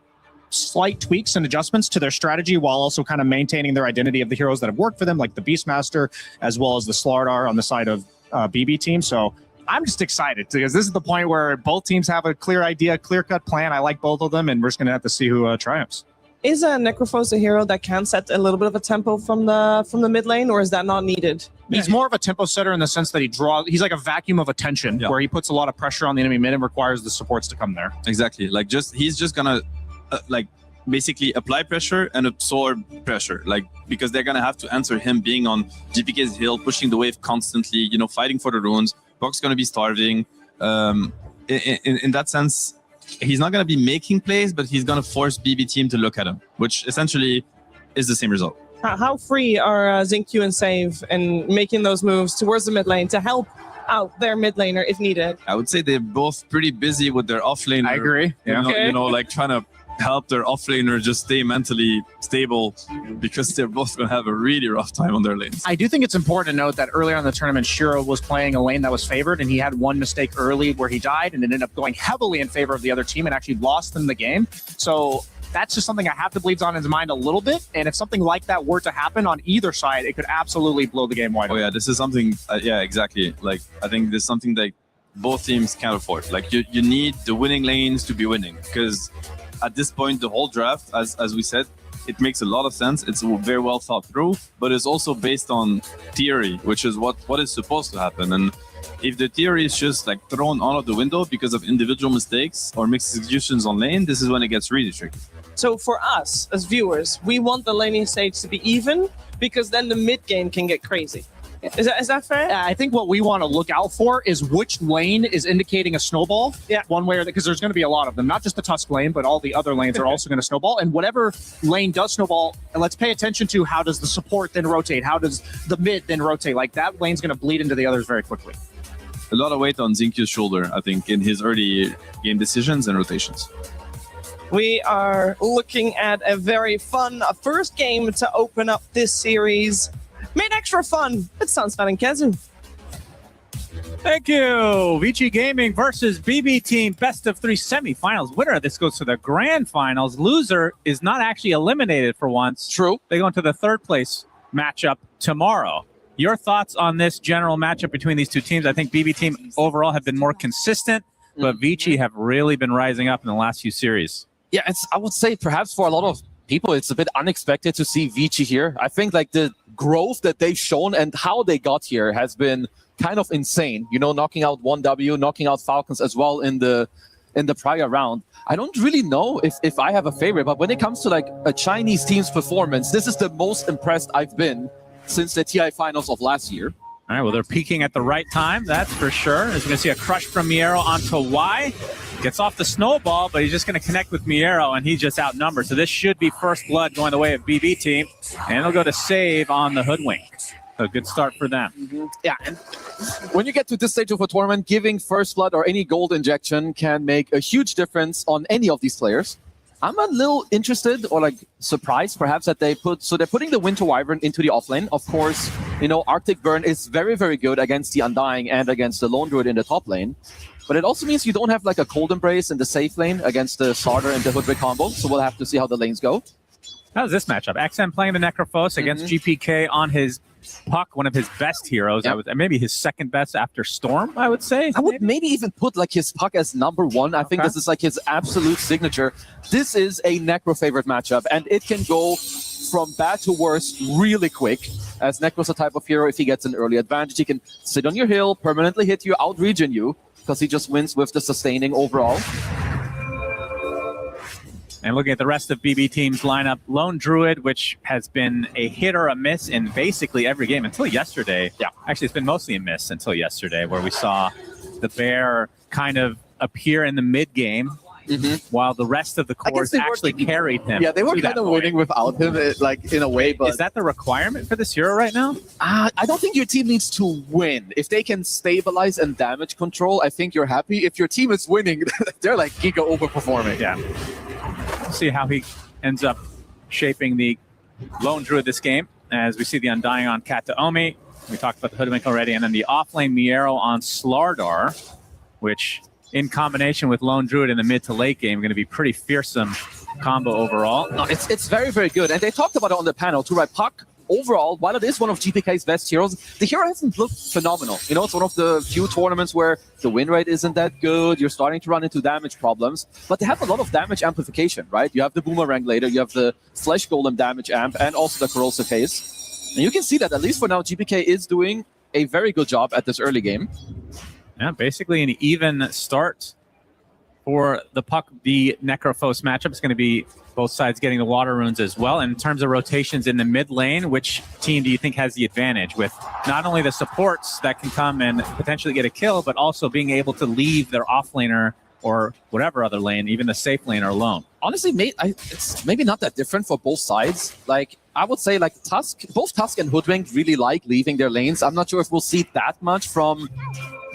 slight tweaks and adjustments to their strategy while also kind of maintaining their identity of the heroes that have worked for them, like the Beastmaster, as well as the Slardar on the side of BB team. So I'm just excited because this is the point where both teams have a clear idea, clear-cut plan. I like both of them, and we're just going to have to see who triumphs. Is Necrophos a hero that can set a little bit of a tempo from the mid lane, or is that not needed? He's more of a tempo setter in the sense that he's like a vacuum of attention, where he puts a lot of pressure on the enemy mid and requires the supports to come there. Exactly. Like he's just gonna like basically apply pressure and absorb pressure, like because they're gonna have to answer him being on GPK's hill, pushing the wave constantly, you know, fighting for the runes. Buck's gonna be starving. In that sense, he's not going to be making plays, but he's going to force BB team to look at him, which essentially is the same result. How free are Zinq and Save in making those moves towards the mid lane to help out their mid laner if needed? I would say they're both pretty busy with their off laner. I agree. Yeah. You know, like trying to help their off laner just stay mentally stable because they're both going to have a really rough time on their lanes. I do think it's important to note that earlier in the tournament, Shiro was playing a lane that was favored, and he had one mistake early where he died, and it ended up going heavily in favor of the other team and actually lost them the game. So that's just something I have to believe on his mind a little bit. And if something like that were to happen on either side, it could absolutely blow the game wide open. Oh yeah, this is something, yeah, exactly. Like, I think this is something that both teams can't afford. Like, you need the winning lanes to be winning, because at this point, the whole draft, as we said, it makes a lot of sense. It's very well thought through, but it's also based on theory, which is what is supposed to happen. And if the theory is just like thrown out of the window because of individual mistakes or mixed executions on lane, this is when it gets really tricky. So for us as viewers, we want the laning stage to be even, because then the mid game can get crazy. Is that fair? I think what we want to look out for is which lane is indicating a snowball. Yeah. One way or because there's going to be a lot of them, not just the Tusk lane, but all the other lanes are also going to snowball. And whatever lane does snowball, let's pay attention to how does the support then rotate? How does the mid then rotate? Like that lane's going to bleed into the others very quickly. A lot of weight on Zinq's shoulder, I think, in his early game decisions and rotations. We are looking at a very fun first game to open up this series. Made extra fun. It's Sunsfed and Kezu. Thank you. Vici Gaming versus BB Team best of 3 semifinals. Winner, this goes to the grand finals. Loser is not actually eliminated for once. True. They go into the third place matchup tomorrow. Your thoughts on this general matchup between these two teams? I think BB Team overall have been more consistent, but Vici have really been rising up in the last few series. Yeah, I would say perhaps for a lot of people, it's a bit unexpected to see Vici here. I think like the growth that they've shown and how they got here has been kind of insane. You know, knocking out 1W, knocking out Falcons as well in the prior round. I don't really know if I have a favorite, but when it comes to like a Chinese team's performance, this is the most impressed I've been since the TI finals of last year. All right, well, they're peaking at the right time, that's for sure. As we're going to see a crush from Miero onto Y. Gets off the snowball, but he's just going to connect with Miero, and he's just outnumbered. So this should be first blood going the way of BB Team, and they'll go to save on the Hoodwink. So good start for them. Yeah, and when you get to this stage of a tournament, giving first blood or any gold injection can make a huge difference on any of these players. I'm a little interested or like surprised perhaps that they're putting the Winter Wyvern into the offlane. Of course, you know, Arctic Burn is very, very good against the Undying and against the Lone Druid in the top lane. But it also means you don't have like a Cold Embrace in the safe lane against the Starter and the Hoodwick combo. So we'll have to see how the lanes go. How's this matchup? XM playing the Necrophos against GPK on his Puck, one of his best heroes. Yep. Maybe his second best after Storm, I would say. I would maybe even put like his Puck as #1. I think this is like his absolute signature. This is a Necro favorite matchup, and it can go from bad to worse really quick. As Necro's a type of hero, if he gets an early advantage, he can sit on your hill, permanently hit you, out-regen you, because he just wins with the sustaining overall. And looking at the rest of BB Team's lineup, Lone Druid, which has been a hit or a miss in basically every game until yesterday. Yeah. Actually, it's been mostly a miss until yesterday, where we saw the Bear kind of appear in the mid-game, while the rest of the cores actually carried him. Yeah, they were kind of winning without him, like in a way. But is that the requirement for this hero right now? I don't think your team needs to win. If they can stabilize and damage control, I think you're happy. If your team is winning, they're like giga overperforming. Yeah. We'll see how he ends up shaping the Lone Druid this game, as we see the Undying on Kataomi. We talked about the Hoodwink already, and then the offlane Miero on Slardar, which in combination with Lone Druid in the mid to late game, going to be pretty fearsome combo overall. No, it's very, very good. And they talked about it on the panel too, right? Puck, overall, while it is one of GPK's best heroes, the hero hasn't looked phenomenal. You know, it's one of the few tournaments where the win rate isn't that good. You're starting to run into damage problems, but they have a lot of damage amplification, right? You have the Boomerang later, you have the Flesh Golem damage amp, and also the Corrosive Haze. And you can see that, at least for now, GPK is doing a very good job at this early game. Yeah, basically an even start for the Puck v Necrophos matchup. It's going to be both sides getting the water runes as well. And in terms of rotations in the mid lane, which team do you think has the advantage with not only the supports that can come and potentially get a kill, but also being able to leave their offlaner or whatever other lane, even the safe laner alone? Honestly, it's maybe not that different for both sides. Like, I would say like both Tusk and Hoodwink really like leaving their lanes. I'm not sure if we'll see that much from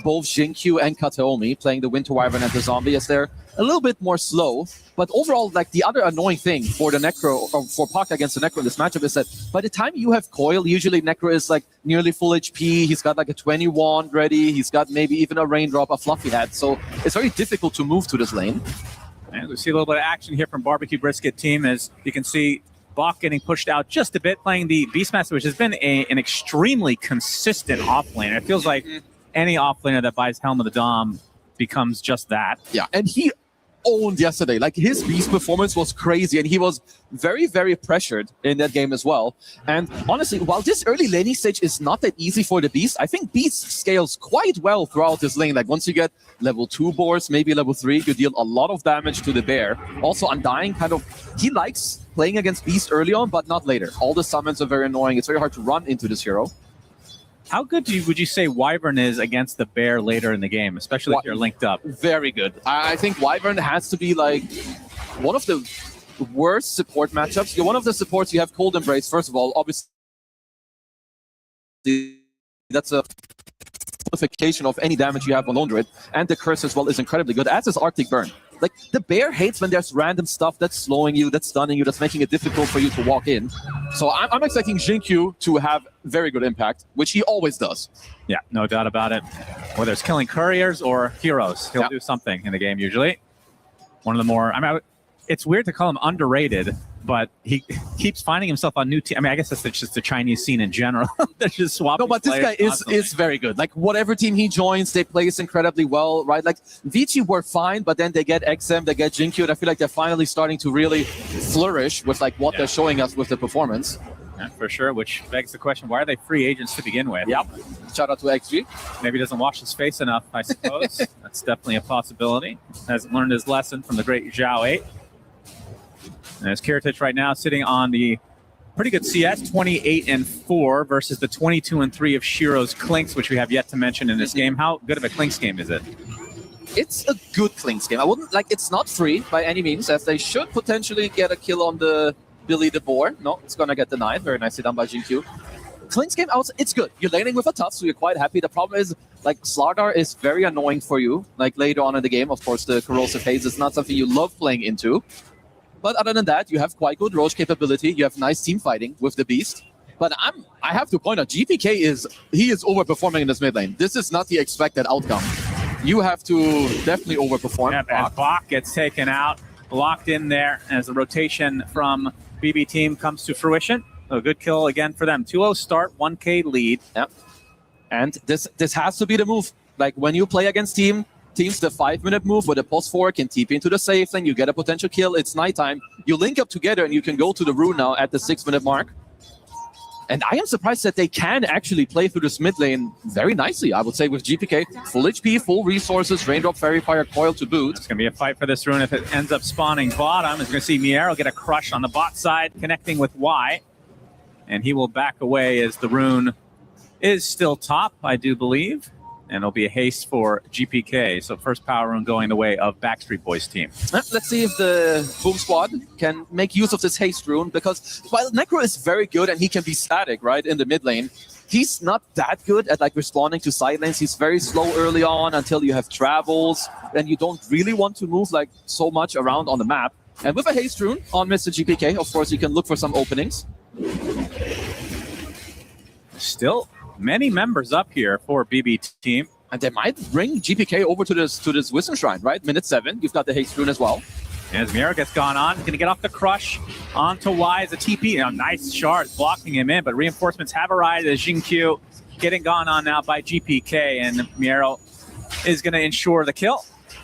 both Jinkyu and Kataomi playing the Winter Wyvern and the Zombie, as they're a little bit more slow. But overall, like, the other annoying thing for the Necro, or for Puck against the Necro in this matchup, is that by the time you have Coil, usually Necro is like nearly full HP. He's got like a 20 wand ready. He's got maybe even a Raindrop, a Fluffy Hat. So it's very difficult to move to this lane. And we see a little bit of action here from Barbecue Brisket team, as you can see Bach getting pushed out just a bit, playing the Beastmaster, which has been an extremely consistent offlaner. It feels like any offlaner that buys Helm of the Dom becomes just that. Yeah, and he owned yesterday. Like, his Beast performance was crazy, and he was very, very pressured in that game as well. And honestly, while this early laning stage is not that easy for the Beast, I think Beast scales quite well throughout this lane. Like, once you get level 2 boards, maybe level 3, you deal a lot of damage to the Bear. Also, Undying he likes playing against Beast early on, but not later. All the summons are very annoying. It's very hard to run into this hero. How good would you say Wyvern is against the Bear later in the game, especially if you're linked up? Very good. I think Wyvern has to be like one of the worst support matchups. You're one of the supports. You have Cold Embrace, first of all. Obviously, that's a simplification of any damage you have on Lone Druid. And the Curse as well is incredibly good, as is Arctic Burn. Like, the Bear hates when there's random stuff that's slowing you, that's stunning you, that's making it difficult for you to walk in. So I'm expecting Jinkyu to have very good impact, which he always does. Yeah, no doubt about it. Whether it's killing couriers or heroes, he'll do something in the game usually. One of the more, it's weird to call him underrated, but he keeps finding himself on new teams. I guess that's just the Chinese scene in general. They're just swapping. No, but this guy is very good. Like, whatever team he joins, they place incredibly well, right? Like, Vici were fine, but then they get XM, they get Jinkyu, and I feel like they're finally starting to really flourish with like what they're showing us with the performance. Yeah, for sure, which begs the question, why are they free agents to begin with? Yep. Shout out to XG. Maybe he doesn't wash his face enough, I suppose. That's definitely a possibility. Hasn't learned his lesson from the great Zhao 8. And there's Kiritich right now sitting on the pretty good CS, 28-4 versus the 22-3 of Shiro's Clinks, which we have yet to mention in this game. How good of a Clinks game is it? It's a good Clinks game. I wouldn't, like, it's not free by any means, as they should potentially get a kill on the Billy the Boar. No, it's gonna get denied. Very nicely done by Jinkyu. Clinks game, it's good. You're laning with a Tusk, so you're quite happy. The problem is, like, Slardar is very annoying for you. Like, later on in the game, of course, the Corrosive Haze is not something you love playing into. But other than that, you have quite good Roche capability. You have nice team fighting with the Beast. But I have to point out, GPK is overperforming in this mid lane. This is not the expected outcome. You have to definitely overperform. Yep, and Bach gets taken out, locked in there as the rotation from BB team comes to fruition. A good kill again for them. 2-0 start, 1K lead. Yep. And this has to be the move. Like when you play against teams, the 5-minute move with a pulse forward can TP into the safe lane, you get a potential kill, it's nighttime. You link up together and you can go to the rune now at the 6-minute mark. And I am surprised that they can actually play through this mid lane very nicely, I would say, with GPK. Full HP, full resources, Raindrop, Fairy Fire, Coil to boot. It's going to be a fight for this rune if it ends up spawning bottom. It's going to see Miero get a crush on the bot side, connecting with Y. And he will back away as the rune is still top, I do believe. And it'll be a haste for GPK. So first power rune going the way of Backstreet Boys team. Let's see if the Boom Squad can make use of this haste rune, because while Necro is very good and he can be static, right, in the mid lane, he's not that good at like responding to side lanes. He's very slow early on until you have travels, and you don't really want to move like so much around on the map. And with a haste rune on Mr. GPK, of course, you can look for some openings. Still many members up here for BB team. And they might bring GPK over to this Wisdom Shrine, right? Minute 7, you've got the haste rune as well. As Miero gets gone on, going to get off the crush onto Y as a TP. Nice shards blocking him in, but reinforcements have arrived as Jinkyu getting gone on now by GPK, and Miero is going to ensure the kill.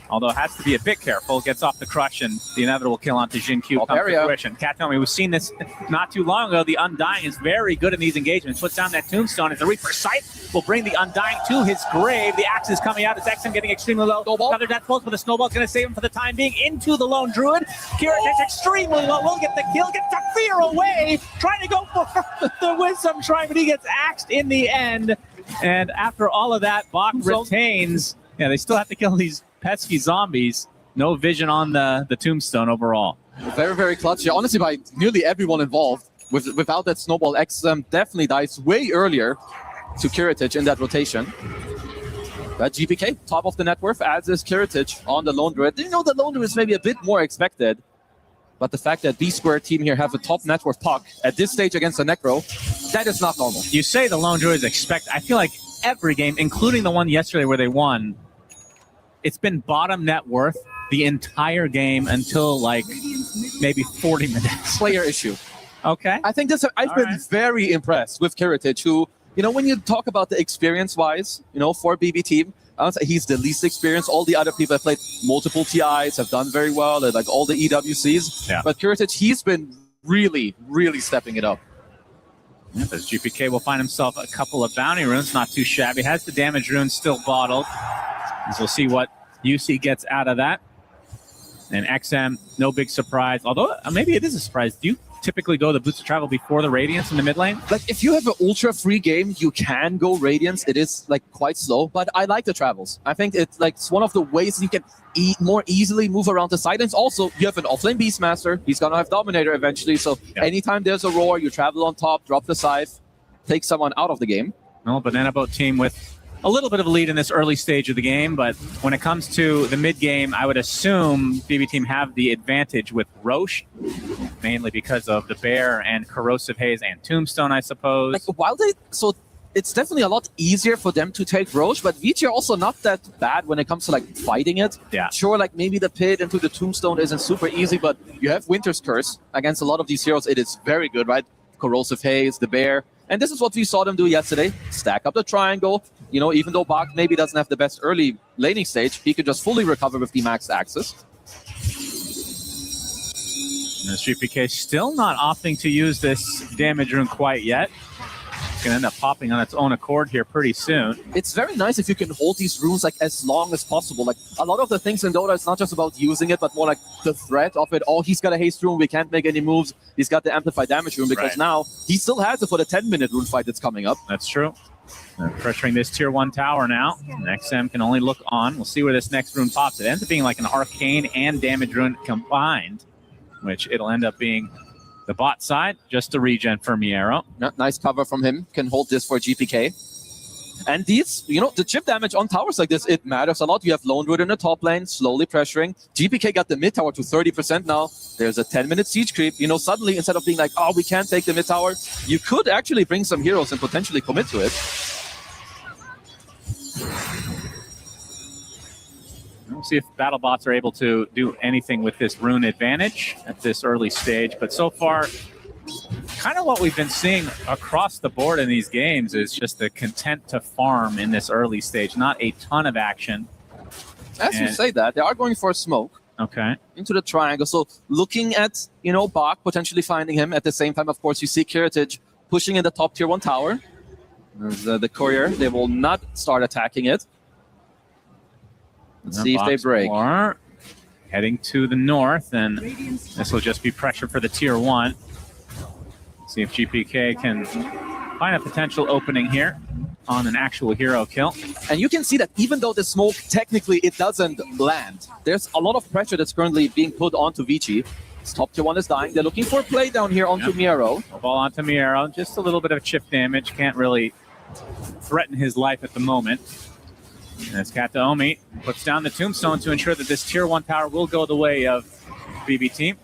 Although has to be a bit careful, gets off the crush, and the inevitable kill onto Jinkyu comes to fruition. Katomi, we've seen this not too long ago. The Undying is very good in these engagements. Puts down that tombstone as the Reaper Sight will bring the Undying to his grave. The axe is coming out. It's XM getting extremely low. Another death pulse, but the snowball is going to save him for the time being into the lone druid. Kira takes extremely low. Will get the kill, gets the fear away. Trying to go for the Wisdom Shrine, but he gets axed in the end. And after all of that, Bach retains. Yeah, they still have to kill these pesky zombies. No vision on the tombstone overall. Very, very clutch. Yeah, honestly, by nearly everyone involved. Without that snowball, XM definitely dies way earlier to Kiritich in that rotation. But GPK, top of the net worth, adds his Kiritich on the Lone Druid. You know, the Lone Druid is maybe a bit more expected. But the fact that B-Square team here have a top net worth puck at this stage against a Necro, that is not normal. You say the Lone Druid is expect. I feel like every game, including the one yesterday where they won, it's been bottom net worth the entire game until like maybe 40 minutes. Player issue. Okay. I think I've been very impressed with Kiritich, who, you know, when you talk about the experience-wise, you know, for BB team, I would say he's the least experienced. All the other people have played multiple TIs, have done very well, like all the EWCs. Yeah. But Kiritich, he's been really, really stepping it up. Yeah, as GPK will find himself a couple of bounty runes, not too shabby. Has the damage rune still bottled. As we'll see what UC gets out of that. And XM, no big surprise. Although maybe it is a surprise. Do you typically go the Boots of Travel before the Radiance in the mid lane? Like, if you have an ultra free game, you can go Radiance. It is like quite slow, but I like the travels. I think it's like one of the ways you can more easily move around the sidelines. Also, you have an offlane Beastmaster. He's gonna have Dominator eventually. So anytime there's a roar, you travel on top, drop the scythe, take someone out of the game. No, Banana Boat team with a little bit of a lead in this early stage of the game, but when it comes to the mid game, I would assume BB team have the advantage with Roche, mainly because of the Bear and Corrosive Haze and Tombstone, I suppose. Like, so it's definitely a lot easier for them to take Roche, but VG are also not that bad when it comes to like fighting it. Yeah. Sure, like maybe the pit into the Tombstone isn't super easy, but you have Winter's Curse against a lot of these heroes. It is very good, right? Corrosive Haze, the Bear. And this is what we saw them do yesterday. Stack up the triangle. You know, even though Bach maybe doesn't have the best early laning stage, he can just fully recover with the maxed access. And GPK still not opting to use this damage rune quite yet. It's going to end up popping on its own accord here pretty soon. It's very nice if you can hold these runes like as long as possible. Like a lot of the things in Dota, it's not just about using it, but more like the threat of it. Oh, he's got a haste rune, we can't make any moves. He's got the amplified damage rune because now he still has it for the 10-minute rune fight that's coming up. That's true. They're pressuring this tier 1 tower now. And XM can only look on. We'll see where this next rune pops. It ends up being like an arcane and damage rune combined, which it'll end up being the bot side, just a regen for Miero. Nice cover from him. Can hold this for GPK. And these, the chip damage on towers like this, it matters a lot. You have Lone Druid in the top lane, slowly pressuring. GPK got the mid tower to 30% now. There's a 10-minute siege creep. Suddenly, instead of being like, oh, we can't take the mid tower, you could actually bring some heroes and potentially commit to it. We'll see if BattleBots are able to do anything with this rune advantage at this early stage. But so far, kind of what we've been seeing across the board in these games is just the content to farm in this early stage. Not a ton of action. As you say that, they are going for a smoke. Okay. Into the triangle. So looking at, Bach, potentially finding him. At the same time, of course, you see Kiritage pushing in the top tier 1 tower. There's the courier. They will not start attacking it. Let's see if they break. Heading to the north, and this will just be pressure for the tier 1. See if GPK can find a potential opening here on an actual hero kill. And you can see that even though the smoke, technically, it doesn't land. There's a lot of pressure that's currently being put onto Vici. This top tier 1 is dying. They're looking for a play down here onto Miero. Ball onto Miero. Just a little bit of chip damage. Can't really threaten his life at the moment. And as Kataomi puts down the tombstone to ensure that this tier 1 tower will go the way of BB Team.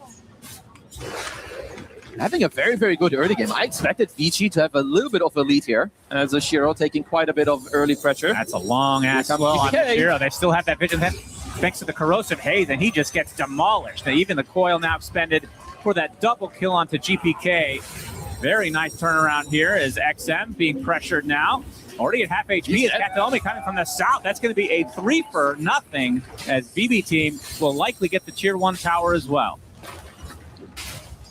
Having a very, very good early game. I expected Vici to have a little bit of a lead here, as a Shiro taking quite a bit of early pressure. That's a long-ass blow on the Shiro. They still have that vision thanks to the corrosive haze, and he just gets demolished. Now, even the coil now expended for that double kill onto GPK. Very nice turnaround here as XM being pressured now. Already at half HP is Kataomi coming from the south. That's going to be a 3-for-0 as BB Team will likely get the tier 1 tower as well.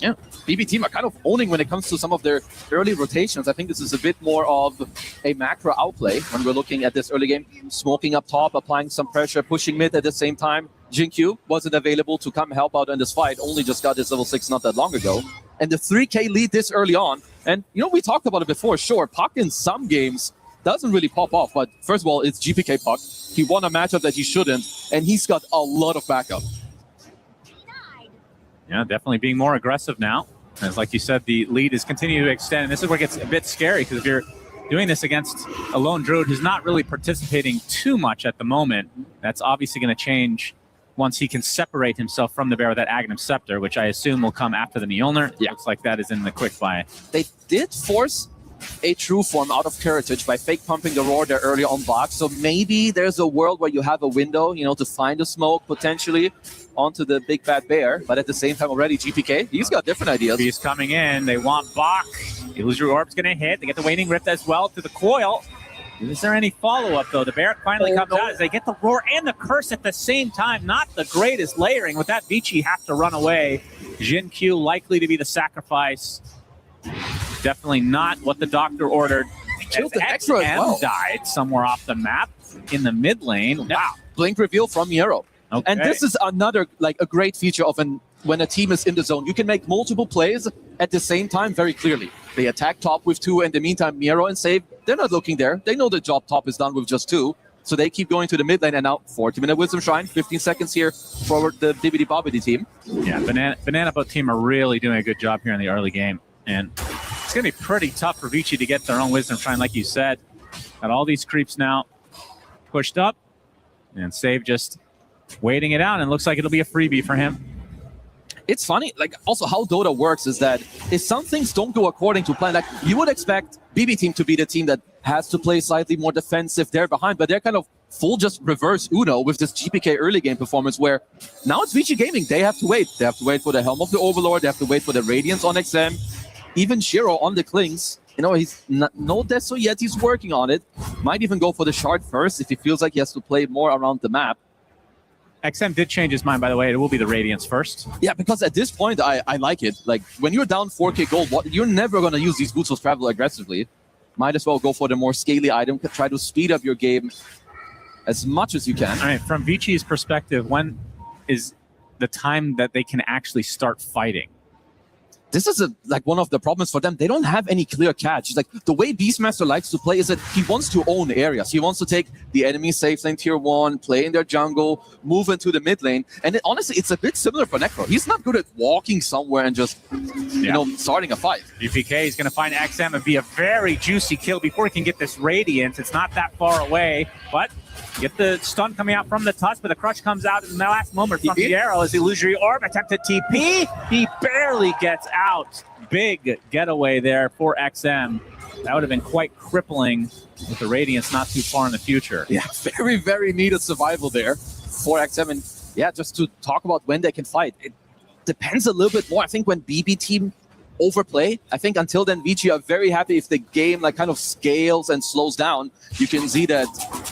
Yeah, BB Team are kind of owning when it comes to some of their early rotations. I think this is a bit more of a macro outplay when we're looking at this early game. Smoking up top, applying some pressure, pushing mid at the same time. Jinkyu wasn't available to come help out in this fight, only just got his level 6 not that long ago. And the 3K lead this early on. And, we talked about it before. Sure, Puck in some games doesn't really pop off, but first of all, it's GPK Puck. He won a matchup that he shouldn't, and he's got a lot of backup. Yeah, definitely being more aggressive now. As like you said, the lead is continuing to extend, and this is where it gets a bit scary, because if you're doing this against a lone druid who's not really participating too much at the moment, that's obviously going to change once he can separate himself from the bear with that Aghanim Scepter, which I assume will come after the Mjolnir. Yeah. Looks like that is in the quick buy. They did force a true form out of Kiritage by fake pumping the roar there early on box. So maybe there's a world where you have a window, to find a smoke potentially onto the big bad bear. But at the same time already, GPK, he's got different ideas. He's coming in. They want Bach. Illusory Orb's going to hit. They get the Waning Rift as well to the coil. Is there any follow-up, though? The Barrack finally comes out as they get the roar and the curse at the same time. Not the greatest layering. With that, Vici have to run away. Jin Q likely to be the sacrifice. Definitely not what the doctor ordered. Killed the extra as well. Died somewhere off the map in the mid lane. Wow. Blink reveal from Miero. Okay. And this is another, a great feature of when a team is in the zone. You can make multiple plays at the same time very clearly. They attack top with 2. In the meantime, Miero and Save, they're not looking there. They know the job top is done with just 2. So they keep going to the mid lane, and now 40-minute Wisdom Shrine, 15 seconds here for the Bibbidi Bobbidi team. Yeah, Banana Boat team are really doing a good job here in the early game. And it's going to be pretty tough for Vici to get their own Wisdom Shrine, like you said. Got all these creeps now pushed up, and Save just waiting it out, and looks like it'll be a freebie for him. It's funny, also how Dota works is that if some things don't go according to plan, you would expect BB Team to be the team that has to play slightly more defensive there behind, but they're kind of full just reverse Uno with this GPK early game performance where now it's Vici Gaming. They have to wait. They have to wait for the Helm of the Overlord. They have to wait for the Radiance on XM. Even Shiro on the Klings. He's no Deso yet. He's working on it. Might even go for the Shard first if he feels like he has to play more around the map. XM did change his mind, by the way. It will be the Radiance first. Yeah, because at this point, I like it. When you're down 4k gold, you're never going to use these Boots of Travel aggressively. Might as well go for the more scaly item. Try to speed up your game as much as you can. All right, from Vici's perspective, when is the time that they can actually start fighting? this is like one of the problems for them. They don't have any clear catch. Like the way Beastmaster likes to play is that he wants to own areas. He wants to take the enemy safe lane tier 1, play in their jungle, move into the mid lane. And honestly, it's a bit similar for Necro. He's not good at walking somewhere and just, you know, starting a fight. GPK is going to find XM and be a very juicy kill before he can get this Radiance. It's not that far away, but get the stun coming out from the Tusk, but the crush comes out in the last moment from the arrow as Illusory Orb attempted TP. He barely gets out. Big getaway there for XM. That would have been quite crippling with the Radiance not too far in the future. Yeah, very, very needed survival there for XM. And yeah, just to talk about when they can fight, it depends a little bit more. I think when BB team overplay, I think until then VG are very happy if the game like kind of scales and slows down. You can see that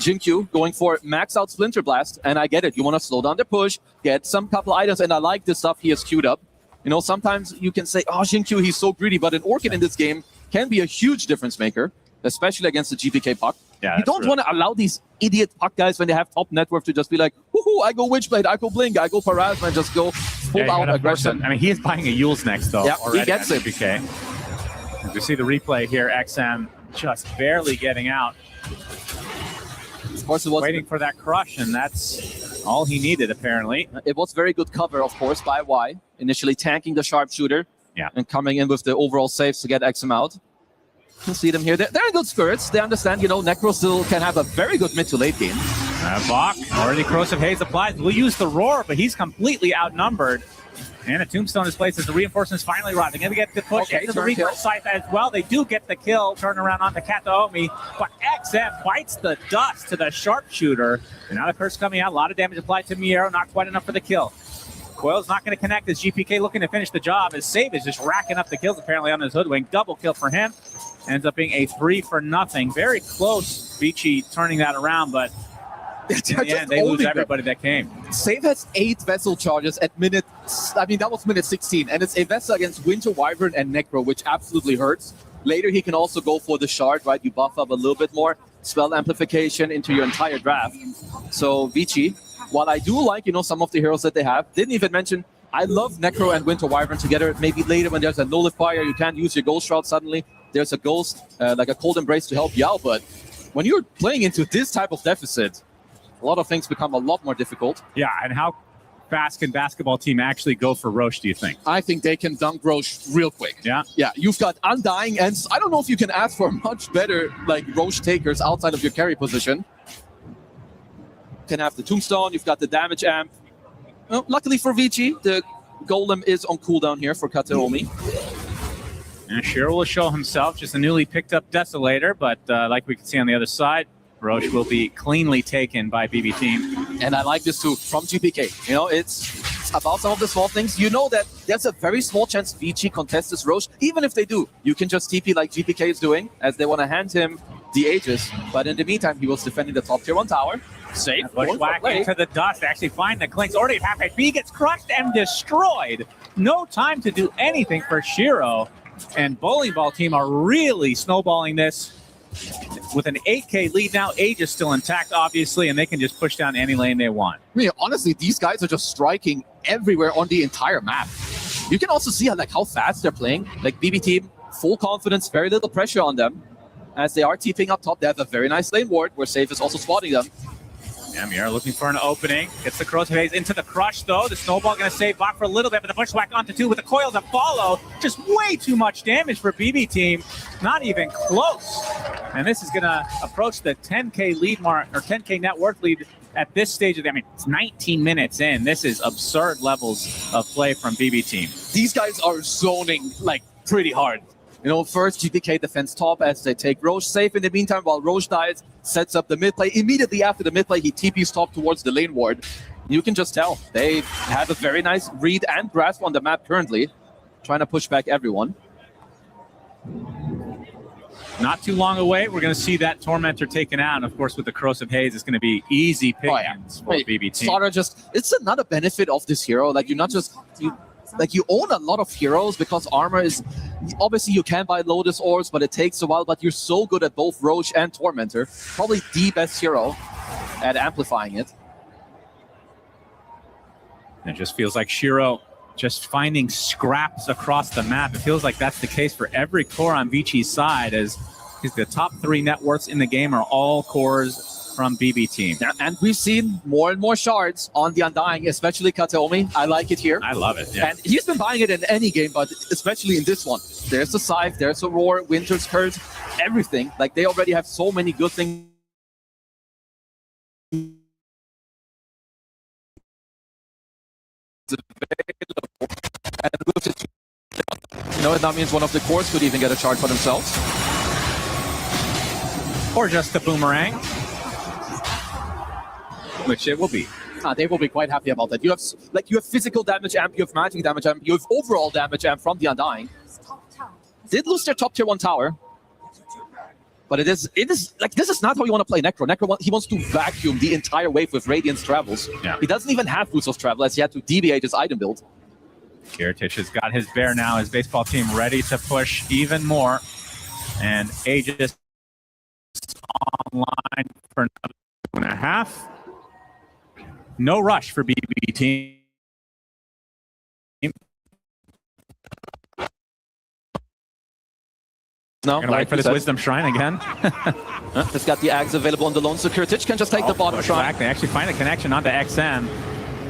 Jinkyu going for max out Splinter Blast, and I get it. You want to slow down the push, get some couple items, and I like the stuff he has queued up. You know, sometimes you can say, oh, Jinkyu, he's so greedy, but an Orchid in this game can be a huge difference maker, especially against the GPK puck. Yeah, you don't want to allow these idiot puck guys when they have top net worth to just be like, woohoo, I go Witchblade, I go Blink, I go Parasma, and just go full out aggression. I mean, he is buying a Yule's next, though. Yeah, already he gets it. GPK. As we see the replay here, XM just barely getting out. Of course, it was waiting for that crush, and that's all he needed, apparently. It was very good cover, of course, by Y. Initially tanking the sharpshooter, and coming in with the overall saves to get XM out. You can see them here. They're in good spirits. They understand, you know, Necro still can have a very good mid to late game. Bach, already Corrosive Haze applies. We'll use the Roar, but he's completely outnumbered. And a Tombstone is placed as the reinforcements finally arrive. They're going to get the push into the Reaper site as well. They do get the kill, turn around onto Kataomi, but XM bites the dust to the sharpshooter. And now the curse coming out. A lot of damage applied to Miero, not quite enough for the kill. Coil's not going to connect as GPK looking to finish the job. His save is just racking up the kills apparently on his Hoodwink. Double kill for him. Ends up being a 3-0. Very close, Vici turning that around, but in the end, they lose everybody that came. Save has 8 Vessel charges at minute, I mean, that was minute 16, and it's a Vessel against Winter Wyvern and Necro, which absolutely hurts. Later, he can also go for the shard, right? You buff up a little bit more, spell amplification into your entire draft. So, Vici, while I do like, you know, some of the heroes that they have, didn't even mention, I love Necro and Winter Wyvern together. Maybe later when there's a Nullifier, you can't use your Ghost Shroud suddenly. There's a Ghost, like a Cold Embrace to help you out, but when you're playing into this type of deficit, a lot of things become a lot more difficult. Yeah, and how fast can basketball team actually go for Roche, do you think? I think they can dunk Roche real quick. Yeah? Yeah, you've got Undying, and I don't know if you can ask for much better like Roche takers outside of your carry position. You can have the Tombstone, you've got the damage amp. Well, luckily for Vici, the Golem is on cooldown here for Kataomi. And Shiro will show himself, just a newly picked up Desolator, but like we can see on the other side, Roche will be cleanly taken by BB team. And I like this too, from GPK. You know, it's about some of the small things. You know that there's a very small chance Vici contests this Roche. Even if they do, you can just TP like GPK is doing, as they want to hand him the Aegis. But in the meantime, he was defending the top tier 1 tower. Safe. Bushwhack into the dust. They actually find the Clinks. Already half HP gets crushed and destroyed. No time to do anything for Shiro. And Bowling Ball team are really snowballing this with an 8K lead now. Age is still intact, obviously, and they can just push down any lane they want. I mean, honestly, these guys are just striking everywhere on the entire map. You can also see how fast they're playing. Like BB team, full confidence, very little pressure on them. As they are TPing up top, they have a very nice lane ward where Safe is also spotting them. Yeah, Miera looking for an opening. Gets the Corrosive Haze into the crush, though. The Snowball going to save Bach for a little bit, but the Bushwhack onto 2 with the coil to follow. Just way too much damage for BB team. Not even close. And this is going to approach the 10K lead mark, or 10K net worth lead at this stage of the, I mean, it's 19 minutes in. This is absurd levels of play from BB team. These guys are zoning, like, pretty hard. You know, first GPK defends top as they take Roche safe. In the meantime, while Roche dies, sets up the mid play. Immediately after the mid play, he TPs top towards the lane ward. You can just tell they have a very nice read and grasp on the map currently, trying to push back everyone. Not too long away, we're going to see that Tormentor taken out. And of course, with the Corrosive Haze, it's going to be easy pickings for BB team. Slaughter it's another benefit of this hero. Like, you're not just... you own a lot of heroes because armor is... Obviously, you can buy Lotus Orbs, but it takes a while. But you're so good at both Roche and Tormentor. Probably the best hero at amplifying it. It just feels like Shiro just finding scraps across the map. It feels like that's the case for every core on Vichi's side, as the top 3 net worths in the game are all cores from BB Team. And we've seen more and more shards on the Undying, especially Kateomi. I like it here. I love it, yeah. And he's been buying it in any game, but especially in this one. There's the Scythe, there's a Roar, Winter's Curse, everything. Like, they already have so many good things. And with it, that means one of the cores could even get a shard for themselves. Or just a boomerang, which it will be. They will be quite happy about that. You have physical damage amp, you have magic damage amp, you have overall damage amp from the Undying. Did lose their top tier 1 tower, but it is like, this is not how you want to play Necro. Necro, he wants to vacuum the entire wave with Radiance travels. Yeah. He doesn't even have boots of travel, as he had to deviate his item build. Kiritich has got his bear now, his baseball team ready to push even more. And Aegis online for another 2.5. No rush for BB Team. No, gonna wait for this Wisdom Shrine again. It's got the Ags available on the lone, so Kiritich can just take the bottom shrine. Back. They actually find a connection onto XM.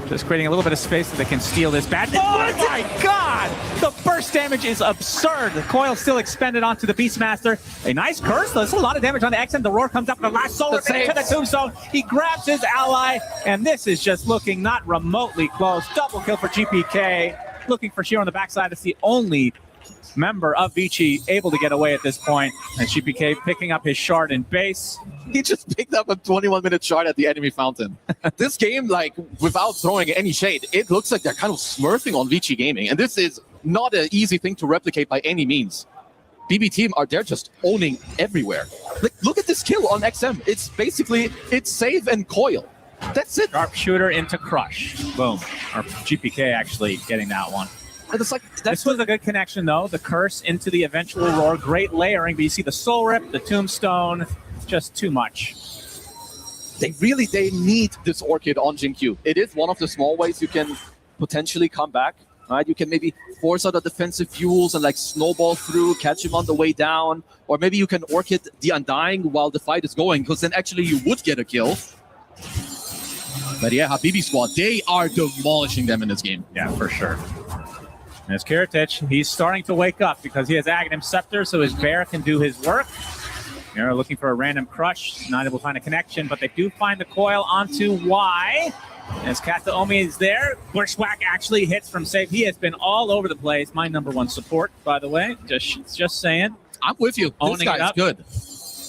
Just creating a little bit of space so they can steal this bad. Oh my god! The burst damage is absurd. The coil still expended onto the Beastmaster. A nice curse. There's a lot of damage on the XM. The Roar comes up with the last solar into the tombstone. He grabs his ally, and this is just looking not remotely close. Double kill for GPK. Looking for Shiro on the backside. It's the only member of Vici able to get away at this point, and GPK picking up his shard in base. He just picked up a 21-minute shard at the enemy fountain. This game, like, without throwing any shade, it looks like they're kind of smurfing on Vici Gaming, and this is not an easy thing to replicate by any means. BB Team they're just owning everywhere. Like, look at this kill on XM. It's basically, it's save and coil. That's it. Sharpshooter into Crush. Boom. Or GPK actually getting that one. It's like, this was a good connection, though. The curse into the eventual Roar. Great layering, but you see the Soul Rip, the Tombstone, just too much. They need this Orchid on Jinkyu. It is one of the small ways you can potentially come back. Right? You can maybe force out a defensive fuels and like snowball through, catch him on the way down. Or maybe you can Orchid the Undying while the fight is going, because then actually you would get a kill. But yeah, Habibi squad, they are demolishing them in this game. Yeah, for sure. As Kiritich, he's starting to wake up because he has Aghanim Scepter, so his bear can do his work. They're looking for a random crush, not able to find a connection, but they do find the coil onto Y. As Kateomi is there, Bushwhack actually hits from safe. He has been all over the place. My #1 support, by the way. Just saying. I'm with you. Owning this guy's good.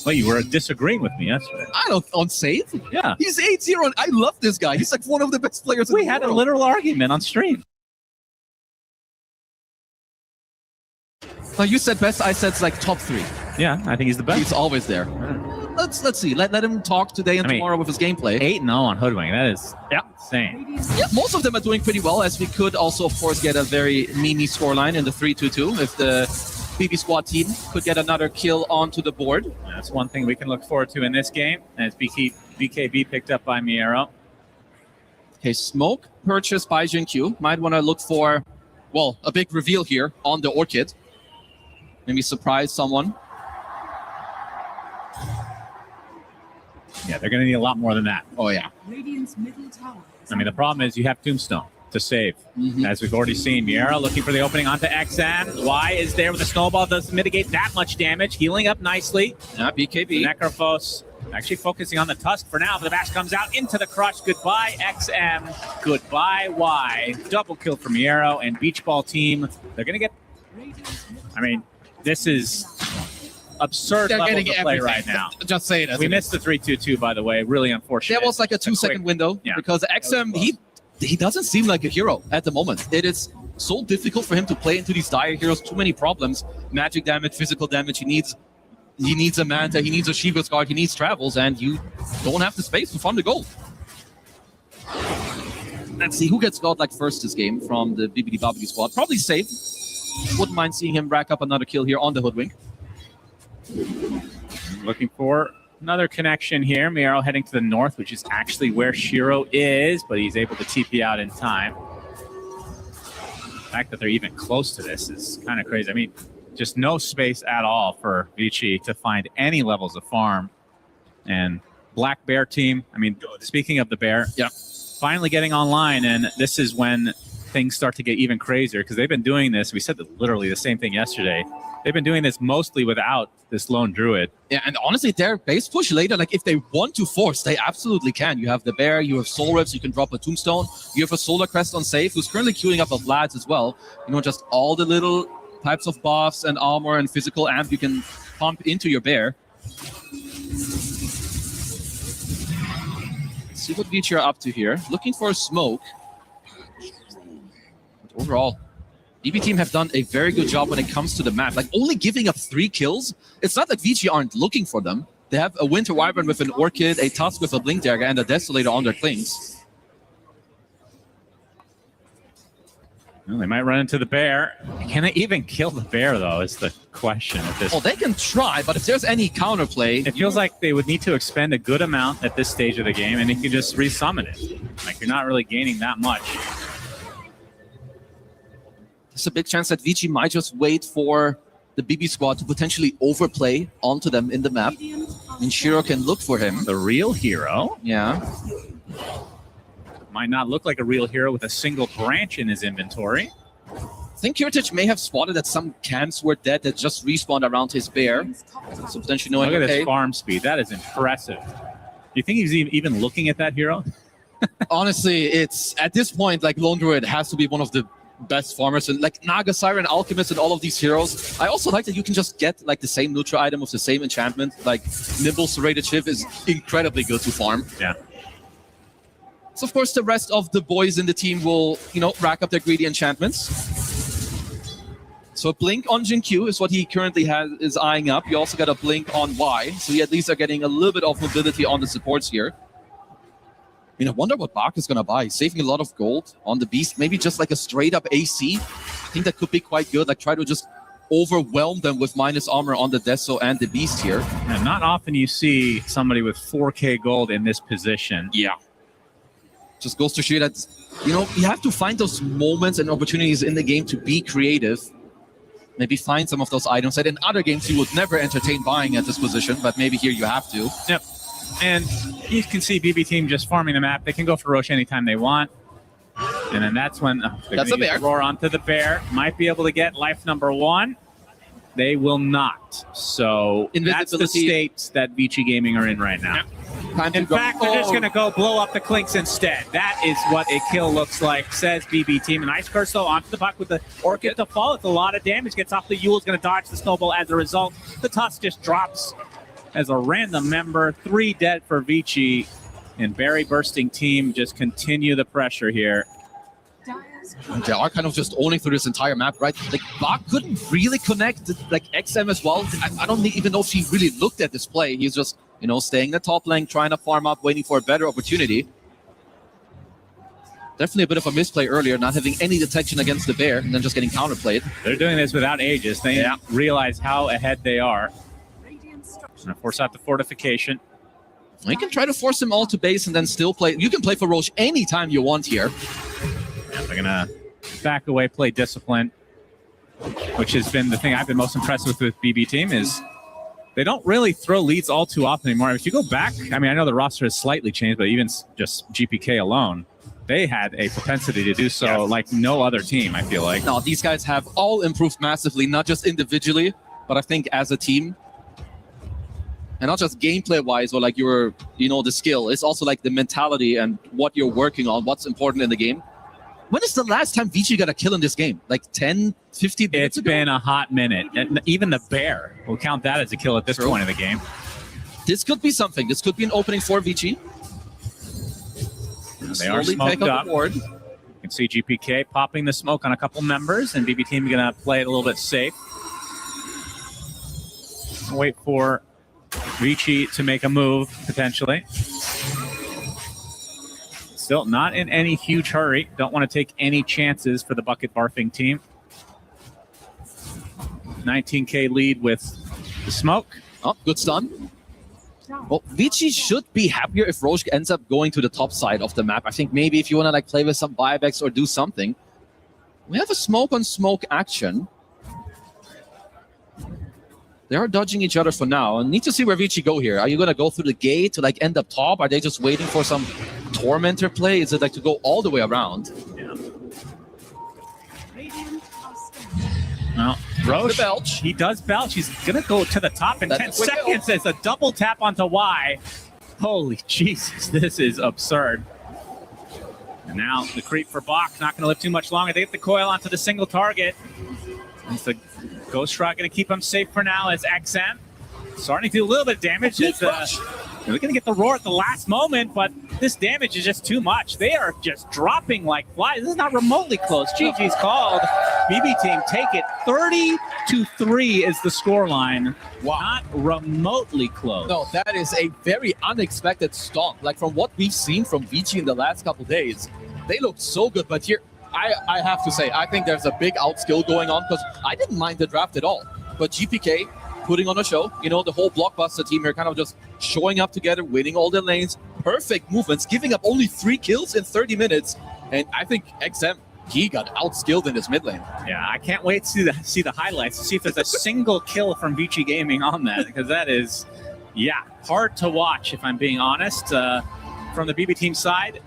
Well, you were disagreeing with me yesterday. I don't on save. Yeah. He's 8-0. I love this guy. He's like one of the best players in the world. We had a literal argument on stream. No, you said best. I said it's like top 3. Yeah, I think he's the best. He's always there. Let's see. Let him talk today and tomorrow with his gameplay. 8-0 on Hoodwing. That is insane. Yeah, most of them are doing pretty well, as we could also, of course, get a very memey scoreline in the 3-2-2 if the BB squad team could get another kill onto the board. That's one thing we can look forward to in this game, as BKB picked up by Miero. Okay, smoke purchased by Jinkyu. Might want to look for, well, a big reveal here on the Orchid. Maybe surprise someone. Yeah, they're going to need a lot more than that. Oh, yeah. Radiant's middle tower. I mean, the problem is you have Tombstone to save. As we've already seen, Miera looking for the opening onto XM. Y is there with the snowball, doesn't mitigate that much damage. Healing up nicely. Yeah, BKB. The Necrophos actually focusing on the Tusk for now, but the bash comes out into the Crush. Goodbye, XM. Goodbye, Y. Double kill for Miero and Beach Ball team. They're going to get... I mean, this is absurd level to play right now. Just say it. We missed the 3-2-2, by the way. Really unfortunate. That was like a 2-second window, because XM, he doesn't seem like a hero at the moment. It is so difficult for him to play into these dire heroes. Too many problems. Magic damage, physical damage. He needs a Manta, he needs a Shiva's Guard, he needs travels, and you don't have the space to fund the gold. Let's see who gets godlike first this game from the BBD Babidi squad. Probably safe. Wouldn't mind seeing him rack up another kill here on the Hoodwink. Looking for another connection here. Miero heading to the north, which is actually where Shiro is, but he's able to TP out in time. fact that they're even close to this is kind of crazy. I mean, just no space at all for Vici to find any levels of farm. And Black Bear team, I mean, speaking of the Bear, finally getting online, and this is when things start to get even crazier because they've been doing this. We said literally the same thing yesterday. They've been doing this mostly without this lone druid. Yeah, and honestly, their base push later, like if they want to force, they absolutely can. You have the Bear, you have Soul Rifts, you can drop a Tombstone, you have a Solar Crest on safe, who's currently queuing up a Vlad's as well. You know, just all the little types of buffs and armor and physical amp you can pump into your Bear. Let's see what Vici are up to here. Looking for a smoke. But overall, BB team have done a very good job when it comes to the map. Like, only giving up 3 kills. It's not that Vici aren't looking for them. They have a Winter Wyvern with an Orchid, a Tusk with a Blink Dagger, and a Desolator on their Klings. Well, they might run into the Bear. Can they even kill the Bear, though, is the question at this point. Well, they can try, but if there's any counterplay... It feels like they would need to expend a good amount at this stage of the game, and you can just resummon it. Like, you're not really gaining that much. There's a big chance that Vici might just wait for the BB squad to potentially overplay onto them in the map. And Shiro can look for him. The real hero? Yeah. Might not look like a real hero with a single branch in his inventory. I think Kiritich may have spotted that some camps were dead that just respawned around his Bear. So potentially knowing, look at his farm speed. That is impressive. Do you think he's even looking at that hero? Honestly, it's at this point, like, Lone Druid has to be one of the best farmers, and like Naga, Siren, Alchemist, and all of these heroes. I also like that you can just get like the same neutral item with the same enchantment. Like Nimble Serrated Shiv is incredibly good to farm. Yeah. So of course the rest of the boys in the team will, you know, rack up their greedy enchantments. So a Blink on Jin-Q is what he currently is eyeing up. You also got a Blink on Y, so you at least are getting a little bit of mobility on the supports here. I mean, I wonder what Bach is going to buy. He's saving a lot of gold on the Beast. Maybe just like a straight-up AC. I think that could be quite good. Like, try to just overwhelm them with minus armor on the Deso and the Beast here. And not often you see somebody with 4k gold in this position. Yeah. Just goes to show that, you know, you have to find those moments and opportunities in the game to be creative. Maybe find some of those items that in other games you would never entertain buying at this position, but maybe here you have to. Yep. And you can see BB team just farming the map. They can go for Roche anytime they want. And then that's when that's a Bear. Roar onto the Bear. Might be able to get life number 1. They will not. So that's the state that Vici Gaming are in right now. In fact, they're just going to go blow up the Clinks instead. That is what a kill looks like, says BB team. An Ice Curse, though, onto the puck with the Orchid to fall. It's a lot of damage. Gets off the Yule's going to dodge the Snowball as a result. The Tusk just drops as a random member. 3 dead for Vici. And Berry Bursting team just continue the pressure here. They are kind of just owning through this entire map, right? Like, Bach couldn't really connect, like, XM as well. I don't even know if he really looked at this play. He's just, you know, staying in the top lane, trying to farm up, waiting for a better opportunity. Definitely a bit of a misplay earlier, not having any detection against the Bear, and then just getting counterplayed. They're doing this without Aegis. They realize how ahead they are. Gonna force out the fortification. Well, you can try to force them all to base and then still play. You can play for Roche anytime you want here. Yeah, they're gonna back away, play discipline, which has been the thing I've been most impressed with BB team is they don't really throw leads all too often anymore. If you go back, I mean, I know the roster has slightly changed, but even just GPK alone, they had a propensity to do so like no other team, I feel like. No, these guys have all improved massively, not just individually, but I think as a team. And not just gameplay-wise or like your, you know, the skill. It's also like the mentality and what you're working on, what's important in the game. When is the last time Vici got a kill in this game? Like 10, 15 minutes ago? It's been a hot minute. And even the Bear will count that as a kill at this point in the game. This could be something. This could be an opening for Vici. They are smoked up. You can see GPK popping the smoke on a couple members, and BB team going to play it a little bit safe. Wait for Vici to make a move, potentially. Still not in any huge hurry. Don't want to take any chances for the bucket barfing team. 19k lead with the smoke. Oh, good stun. Well, Vici should be happier if Roche ends up going to the top side of the map. I think maybe if you want to like play with some buybacks or do something. We have a smoke on smoke action. They are dodging each other for now. I need to see where Vici go here. Are you going to go through the gate to like end up top? Are they just waiting for some Tormentor play? Is it like to go all the way around? Yeah. Well, Roche, belch. He does belch. He's going to go to the top in 10 seconds. It's a double tap onto Y. Holy Jesus, this is absurd. And now the creep for Bach, not going to live too much longer. They get the coil onto the single target. It's the Ghost Rock going to keep him safe for now as XM. Starting to do a little bit of damage. They're going to get the roar at the last moment, but this damage is just too much. They are just dropping like flies. This is not remotely close. GG's called. BB team take it. 30-3 is the scoreline. Wow. Not remotely close. No, that is a very unexpected stomp. Like from what we've seen from Vici in the last couple days, they look so good. But here, I have to say, I think there's a big outskill going on because I didn't mind the draft at all. But GPK putting on a show, you know, the whole Blockbuster team here kind of just showing up together, winning all the lanes, perfect movements, giving up only 3 kills in 30 minutes. And I think XM, he got outskilled in his mid lane. Yeah, I can't wait to see the highlights to see if there's a single kill from Vici Gaming on that, because that is, yeah, hard to watch if I'm being honest. From the BB team side,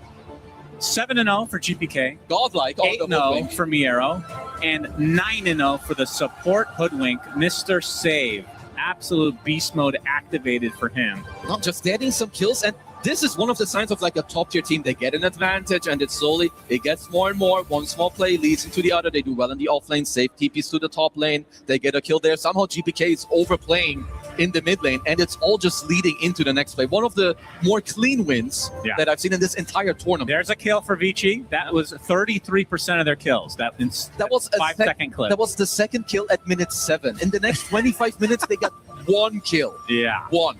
7-0 for GPK, godlike, 8-0 for Miero, and 9-0 for the support Hoodwink, Mr. Save. Absolute beast mode activated for him. Not just getting some kills, and this is one of the signs of like a top tier team. They get an advantage and it slowly, it gets more and more. One small play leads into the other. They do well in the off lane, save TPs to the top lane. They get a kill there. Somehow GPK is overplaying in the mid lane, and it's all just leading into the next play. One of the more clean wins that I've seen in this entire tournament. There's a kill for Vici. That was 33% of their kills. That was a 5-second clip. That was the second kill at minute 7. In the next 25 minutes, they got 1 kill. Yeah. 1.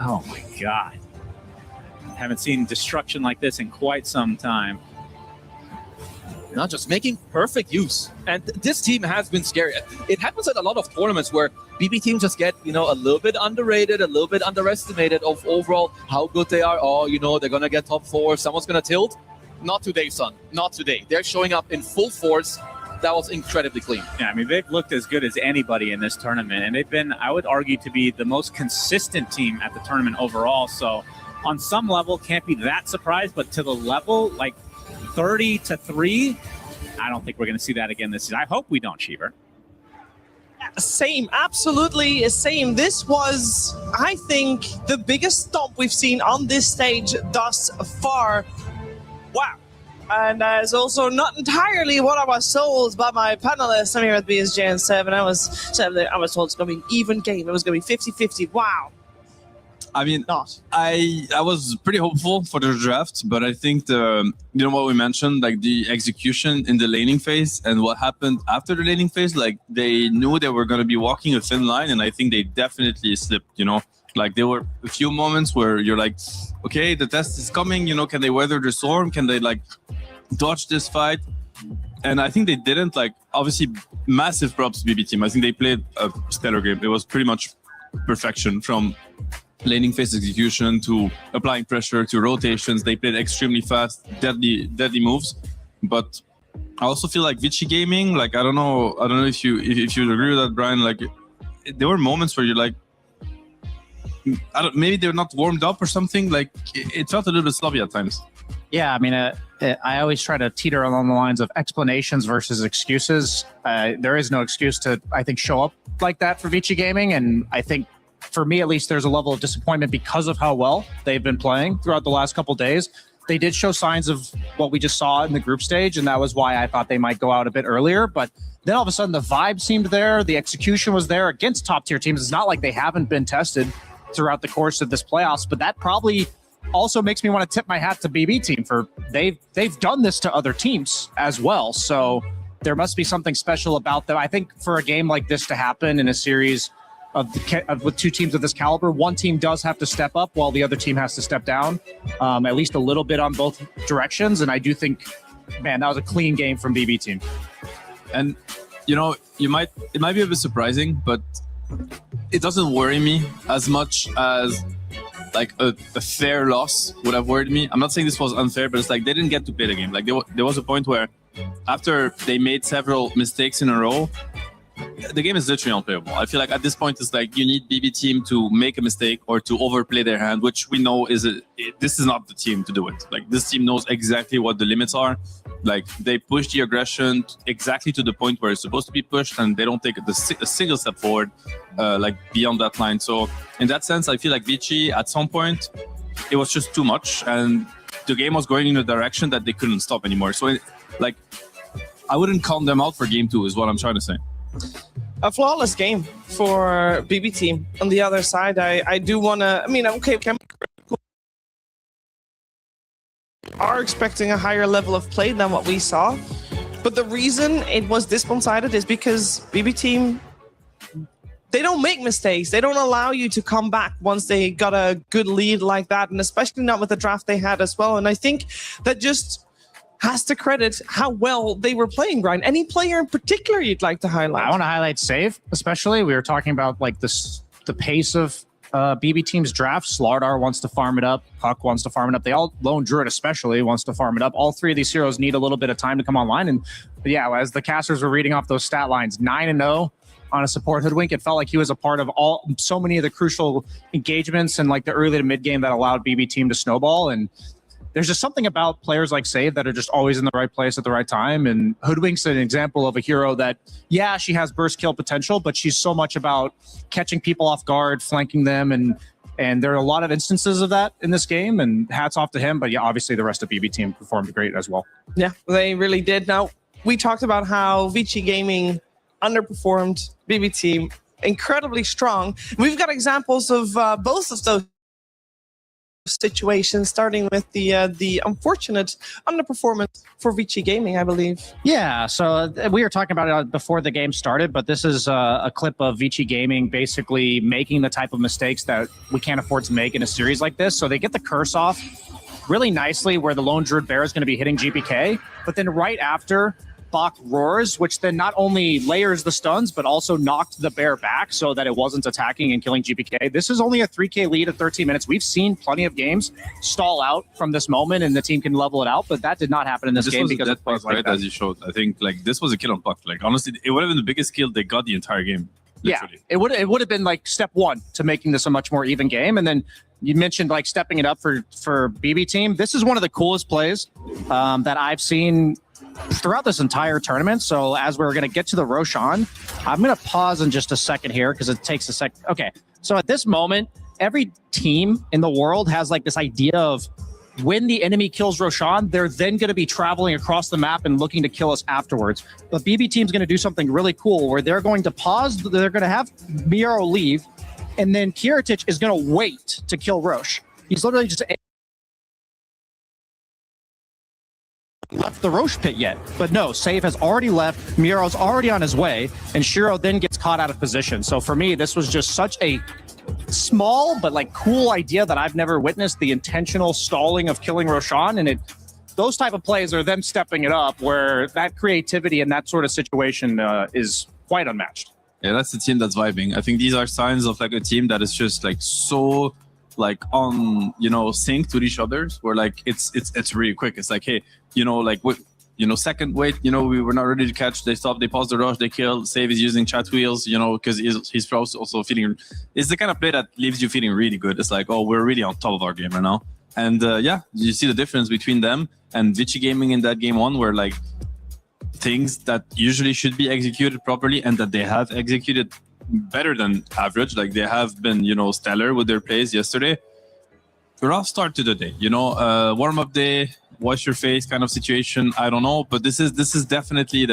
Oh my God. Haven't seen destruction like this in quite some time. Not just making perfect use. And this team has been scary. It happens at a lot of tournaments where BB teams just get, you know, a little bit underrated, a little bit underestimated of overall how good they are. Oh, you know, they're going to get top 4. Someone's going to tilt. Not today, son. Not today. They're showing up in full force. That was incredibly clean. Yeah, I mean, they've looked as good as anybody in this tournament. And they've been, I would argue, to be the most consistent team at the tournament overall. So on some level, can't be that surprised. But to the level, like 30-3, I don't think we're going to see that again this season. I hope we don't, Cheever. Same, absolutely same. This was, I think, the biggest stomp we've seen on this stage thus far. Wow. And it's also not entirely what I was sold by my panelists. I'm here at BSJ and 7. I was told it's going to be an even game. It was going to be 50-50. Wow. I mean, I was pretty hopeful for the draft, but I think you know what we mentioned, like the execution in the laning phase and what happened after the laning phase, like they knew they were going to be walking a thin line, and I think they definitely slipped, you know. Like there were a few moments where you're like, okay, the test is coming, you know, can they weather the storm? Can they like dodge this fight? And I think they didn't. Like, obviously, massive props to BB team. I think they played a stellar game. It was pretty much perfection from laning phase execution to applying pressure to rotations. They played extremely fast, deadly moves. But I also feel like Vici Gaming, like I don't know if you agree with that, Brian. Like there were moments where you're like, maybe they're not warmed up or something. Like it felt a little bit sloppy at times. Yeah, I mean, I always try to teeter along the lines of explanations versus excuses. There is no excuse to, I think, show up like that for Vici Gaming, and I think, for me at least, there's a level of disappointment because of how well they've been playing throughout the last couple of days. They did show signs of what we just saw in the group stage, and that was why I thought they might go out a bit earlier. But then all of a sudden, the vibe seemed there. The execution was there against top-tier teams. It's not like they haven't been tested throughout the course of this playoffs, but that probably also makes me want to tip my hat to BB team for they've done this to other teams as well. So there must be something special about them. I think for a game like this to happen in a series with 2 teams of this caliber, one team does have to step up while the other team has to step down, at least a little bit on both directions. And I do think, man, that was a clean game from BB team. And you know, it might be a bit surprising, but it doesn't worry me as much as like a fair loss would have worried me. I'm not saying this was unfair, but it's like they didn't get to play the game. Like there was a point where after they made several mistakes in a row, the game is literally unplayable. I feel like at this point, it's like you need BB team to make a mistake or to overplay their hand, which we know this is not the team to do it. Like, this team knows exactly what the limits are. Like, they push the aggression exactly to the point where it's supposed to be pushed, and they don't take a single step forward, like beyond that line. So in that sense, I feel like Vici at some point, it was just too much, and the game was going in a direction that they couldn't stop anymore. So I wouldn't count them out for game 2 is what I'm trying to say. A flawless game for BB team. On the other side, I do want to, I mean, okay, are expecting a higher level of play than what we saw. But the reason it was this one-sided is because BB team, they don't make mistakes. They don't allow you to come back once they got a good lead like that, and especially not with the draft they had as well. And I think that just has to credit how well they were playing, Brian. Any player in particular you'd like to highlight? I want to highlight Save, especially. We were talking about like the pace of BB team's draft. Slardar wants to farm it up. Puck wants to farm it up. They all, Lone Druid especially, wants to farm it up. All three of these heroes need a little bit of time to come online. And yeah, as the casters were reading off those stat lines, 9-0 on a support Hoodwink, it felt like he was a part of so many of the crucial engagements and like the early to mid game that allowed BB team to snowball. And there's just something about players like Save that are just always in the right place at the right time. And Hoodwink's an example of a hero that, yeah, she has burst kill potential, but she's so much about catching people off guard, flanking them. And there are a lot of instances of that in this game, and hats off to him. But yeah, obviously the rest of BB team performed great as well. Yeah, they really did. Now, we talked about how Vici Gaming underperformed BB team, incredibly strong. We've got examples of both of those situation, starting with the unfortunate underperformance for Vici Gaming, I believe. Yeah, so we were talking about it before the game started, but this is a clip of Vici Gaming basically making the type of mistakes that we can't afford to make in a series like this. So they get the curse off really nicely where the Lone Druid Bear is going to be hitting GPK, but then right after, Bach roars, which then not only layers the stuns, but also knocked the bear back so that it wasn't attacking and killing GPK. This is only a 3K lead at 13 minutes. We've seen plenty of games stall out from this moment and the team can level it out, but that did not happen in this game because it plays like right, that. as you showed. I think like this was a kill on Puck. Like honestly, it would have been the biggest kill they got the entire game. Literally. Yeah, it would have been like step one to making this a much more even game. And then you mentioned like stepping it up for BB team. This is one of the coolest plays that I've seen throughout this entire tournament. So as we're going to get to the Roshan, I'm going to pause in just a second here because it takes a sec. Okay, so at this moment, every team in the world has like this idea of when the enemy kills Roshan, they're then going to be traveling across the map and looking to kill us afterwards. But BB team's going to do something really cool where they're going to pause, they're going to have Miro leave, and then Kiritich is going to wait to kill Rosh. He's literally just left the Roche pit yet, but no, Save has already left, Miro's already on his way, and Shiro then gets caught out of position. So for me, this was just such a small but like cool idea that I've never witnessed, the intentional stalling of killing Roshan, and those type of plays are them stepping it up where that creativity in that sort of situation is quite unmatched. Yeah, that's the team that's vibing. I think these are signs of like a team that is just like so like on, you know, synced with each other, where like it's really quick. It's like, hey, you know, like what, you know, second wait, you know, we were not ready to catch, they stop, they pause the rush, they kill. Save is using chat wheels, you know, because he's also feeling, it's the kind of play that leaves you feeling really good. It's like, oh, we're really on top of our game right now. And yeah, you see the difference between them and Vici Gaming in that game one, where like things that usually should be executed properly and that they have executed better than average, like they have been, you know, stellar with their plays yesterday. Rough start to the day, you know, warm-up day, wash your face kind of situation. I don't know, but this is definitely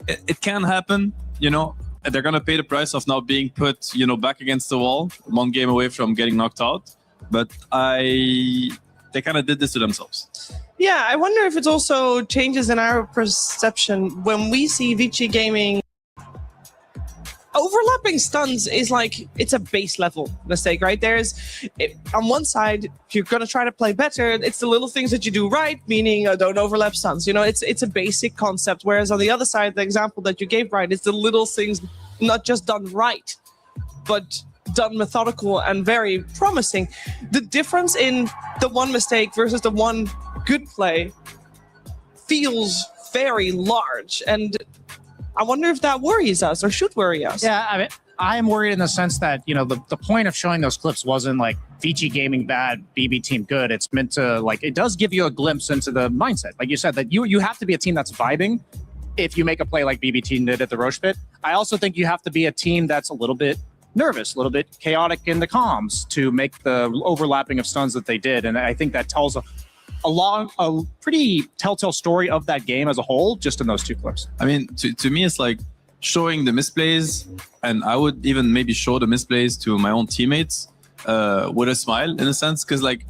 it can happen, you know. They're gonna pay the price of now being put, you know, back against the wall, one game away from getting knocked out. But they kind of did this to themselves. Yeah, I wonder if it also changes in our perception when we see Vici Gaming. Overlapping stuns is like, it's a base level mistake, right? On one side, if you're going to try to play better, it's the little things that you do right, meaning don't overlap stuns. You know, it's a basic concept. Whereas on the other side, the example that you gave, Brian, is the little things not just done right, but done methodical and very promising. The difference in the one mistake versus the one good play feels very large. And I wonder if that worries us or should worry us. Yeah, I mean, I am worried in the sense that, the point of showing those clips wasn't like Vici Gaming bad, BB team good. It's meant to, like, it does give you a glimpse into the mindset. Like you said, that you have to be a team that's vibing if you make a play like BB team did at the Roche pit. I also think you have to be a team that's a little bit nervous, a little bit chaotic in the comms to make the overlapping of stuns that they did. And I think that tells a pretty telltale story of that game as a whole, just in those two clips. I mean, to me, it's like showing the misplays, and I would even maybe show the misplays to my own teammates with a smile, in a sense, because like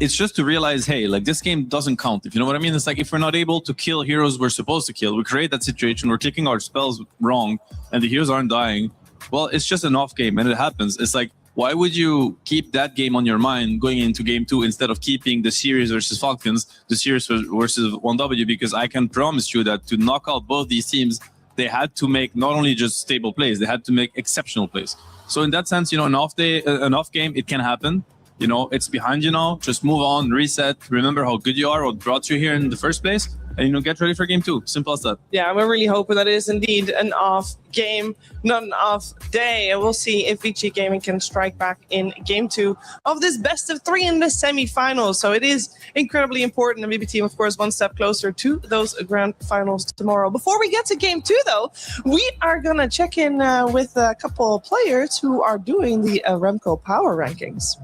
it's just to realize, hey, like this game doesn't count. If you know what I mean? It's like if we're not able to kill heroes we're supposed to kill, we create that situation, we're clicking our spells wrong, and the heroes aren't dying. Well, it's just an off game, and it happens. It's like, why would you keep that game on your mind going into game 2 instead of keeping the series versus Falcons, the series versus 1W? Because I can promise you that to knock out both these teams, they had to make not only just stable plays, they had to make exceptional plays. So in that sense, an off game, it can happen. It's behind you now. Just move on, reset. Remember how good you are, what brought you here in the first place, and get ready for game 2. Simple as that. Yeah, we're really hoping that it is indeed an off game, not an off day. And we'll see if Vici Gaming can strike back in game 2 of this best of 3 in the semifinals. So it is incredibly important. The BB team, of course, one step closer to those grand finals tomorrow. Before we get to game 2, though, we are going to check in with a couple of players who are doing the Remco Power Rankings.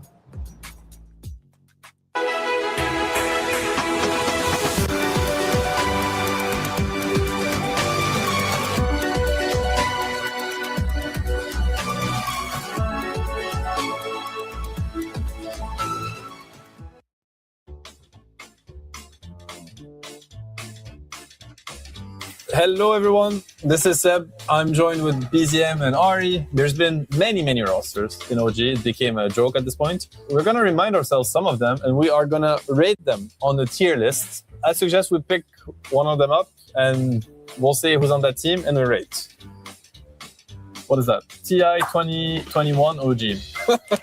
Hello everyone, this is Seb. I'm joined with BZM and Ari. There's been many rosters in OG. It became a joke at this point. We're going to remind ourselves some of them, and we are going to rate them on the tier list. I suggest we pick one of them up, and we'll say who's on that team, and we rate. What is that? TI 2021 OG.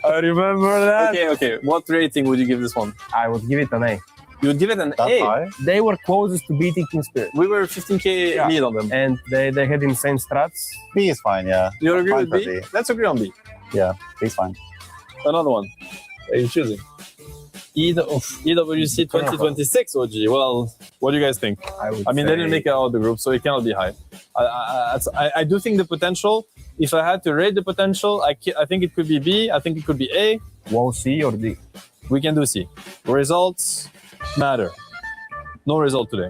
I remember that. Okay. What rating would you give this one? I would give it an A. You would give it an A? High? They were closest to beating Team Spirit. We were 15k lead on them. And they had insane strats. B is fine, yeah. You agree with B? B? Let's agree on B. Yeah, B's fine. Another one. What are you choosing? EWC 2026 OG. Well, what do you guys think? I mean, they didn't make it out of the group, so it cannot be high. I do think the potential, if I had to rate the potential, I think it could be B. I think it could be A. Well, C or D? We can do C. Results matter. No result today.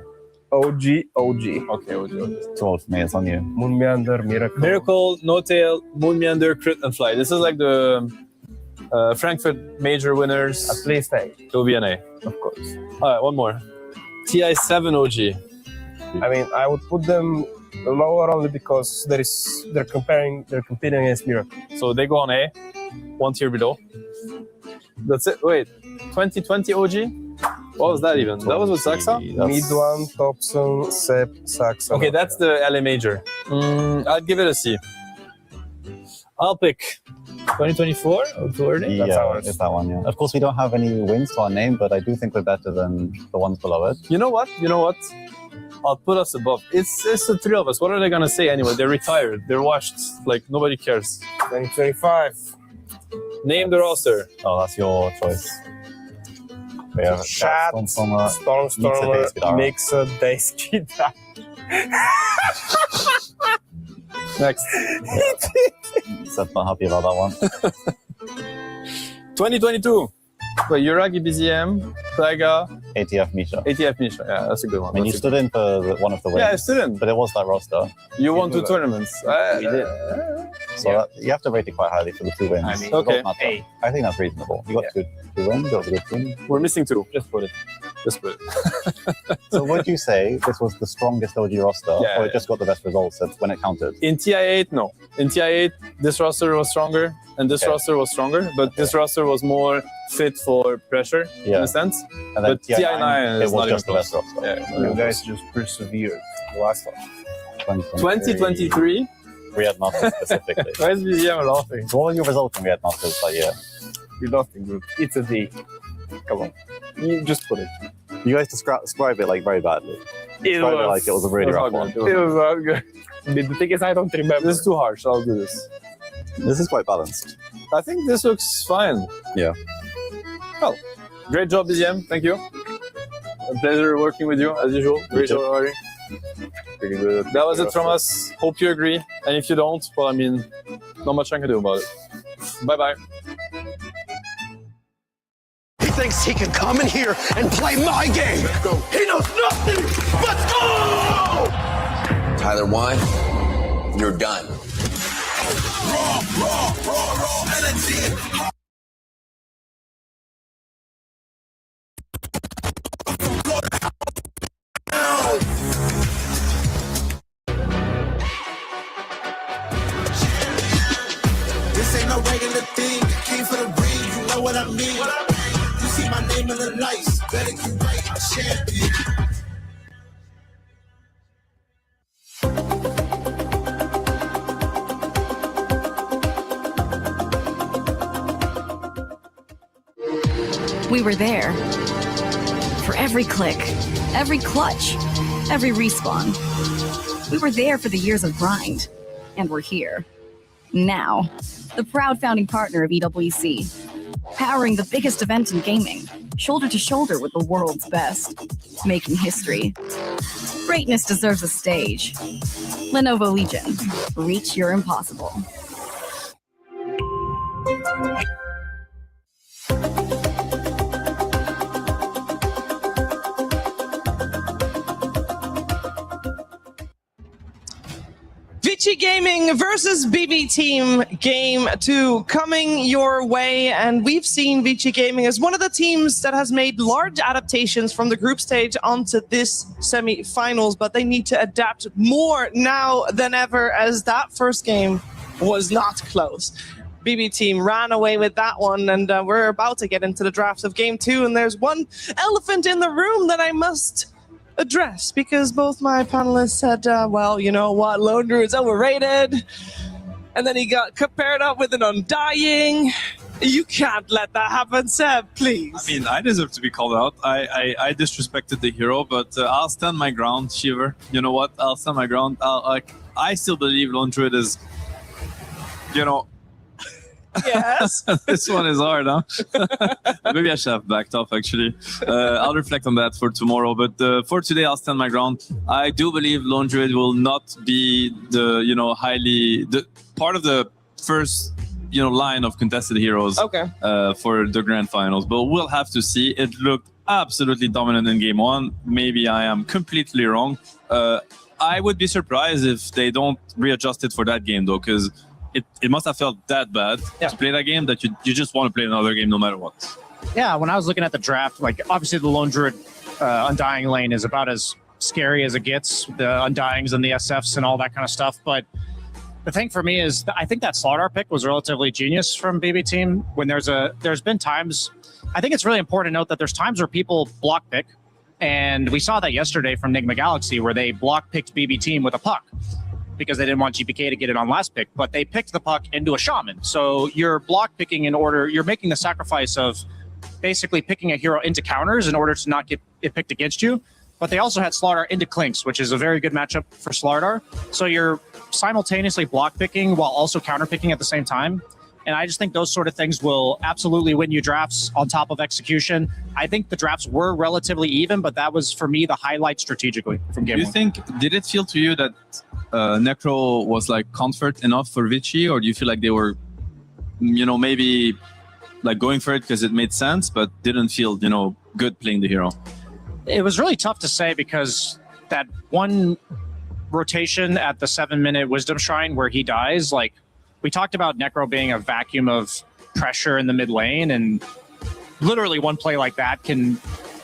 OG. Okay, OG. It's all for me, it's on you. Moon Meander, Miracle, No Tail, Moon Meander, Crit, and Fly. This is like the Frankfurt major winners. At least A. It will be an A. Of course. All right, one more. TI7 OG. I mean, I would put them lower only because they're competing against Miracle. So they go on A, one tier below. That's it. Wait, 2020 OG? What was that even? That was with Saxa? Mid one, Thompson, Sep, Saxa. Okay, that's the LA major. I'd give it a C. I'll pick 2024 or too early. Yeah, it's that one, yeah. Of course, we don't have any wins to our name, but I do think we're better than the ones below it. You know what? I'll put us above. It's the three of us. What are they going to say anyway? They're retired. They're washed. Like, nobody cares. 2025. Name the roster. Oh, that's your choice. We have Chat, Stormstormer, Mixer, Daiskita. Next. Seb's not happy about that one. 2022. Wait, Yuragi BZM, Plaga, ATF Misha. Yeah, that's a good one. I mean, you stood in for one of the wins. Yeah, I stood in. But it was that roster. You won 2 tournaments. We did. So you have to rate it quite highly for the 2 wins. I mean, okay. I think that's reasonable. You got 2 wins, got a good team. We're missing 2. Just put it. So would you say this was the strongest OG roster, or it just got the best results when it counted? In TI8, no. In TI8, this roster was stronger, and this roster was stronger, but this roster was more fit for pressure, in a sense. And then but TI9 is it was not just the even best roster. Yeah, you guys just persevered. Last one. 2023. We had nothing specifically. Why is BZM laughing? So what was your result when we had nothing that year? We lost in group. It's a D. Come on. You just put it. You guys describe it like very badly. It Friday, was, like, it was a really rough one. It was not good. The thing is, I don't remember. This is too harsh. I'll do this. This is quite balanced. I think this looks fine. Yeah. Well, great job, BZM. Thank you. A pleasure working with you, as usual. Great job, Ari. Pretty good. That was it from us. Hope you agree. And if you don't, well, I mean, not much I can do about it. Bye-bye. He thinks he can come in here and play my game. Let's go. He knows nothing. Let's go! Tyler Wine, you're done. Raw energy. This ain't no regular thing. Came for the ring, you know what I mean. You see my name in the lights. Better get right, I'm champion. We were there for every click, every clutch, every respawn. We were there for the years of grind, and we're here. Now, the proud founding partner of EWC, powering the biggest event in gaming, shoulder to shoulder with the world's best, making history. Greatness deserves a stage. Lenovo Legion, reach your impossible. Vici Gaming versus BB Team Game 2 coming your way, and we've seen Vici Gaming as one of the teams that has made large adaptations from the group stage onto this semi-finals, but they need to adapt more now than ever, as that first game was not close. BB Team ran away with that one, and we're about to get into the draft of Game 2, and there's one elephant in the room that I must address, because both my panelists said, well, you know what, Lone Druid's overrated, and then he got compared up with an Undying. You can't let that happen, Seb, please. I mean, I deserve to be called out. I disrespected the hero, but I'll stand my ground, Shiver. You know what? I'll stand my ground. I still believe Lone Druid is, you know, yes. This one is hard, huh? Maybe I should have backed off, actually. I'll reflect on that for tomorrow. But for today, I'll stand my ground. I do believe Lone Druid will not be the, you know, the part of the first, you know, line of contested heroes for the grand finals. But we'll have to see. It looked absolutely dominant in game 1. Maybe I am completely wrong. I would be surprised if they don't readjust it for that game, though, because it must have felt that bad to play that game that you just want to play another game no matter what. Yeah, when I was looking at the draft, like obviously the Lone Druid Undying lane is about as scary as it gets, the Undyings and the SFs and all that kind of stuff. But the thing for me is I think that Slardar pick was relatively genius from BB Team. When there's been times, I think it's really important to note that there's times where people block pick, and we saw that yesterday from Enigma Galaxy where they block picked BB Team with a puck, because they didn't want GPK to get it on last pick, but they picked the puck into a shaman. So you're block picking you're making the sacrifice of basically picking a hero into counters in order to not get it picked against you. But they also had Slardar into Clinks, which is a very good matchup for Slardar. So you're simultaneously block picking while also counter picking at the same time. And I just think those sort of things will absolutely win you drafts on top of execution. I think the drafts were relatively even, but that was, for me, the highlight strategically from game 1. Did it feel to you that Necro was like comfort enough for Vici, or do you feel like they were, you know, maybe like going for it because it made sense, but didn't feel, you know, good playing the hero? It was really tough to say, because that one rotation at the 7-minute Wisdom Shrine where he dies, like, we talked about Necro being a vacuum of pressure in the mid lane, and literally one play like that can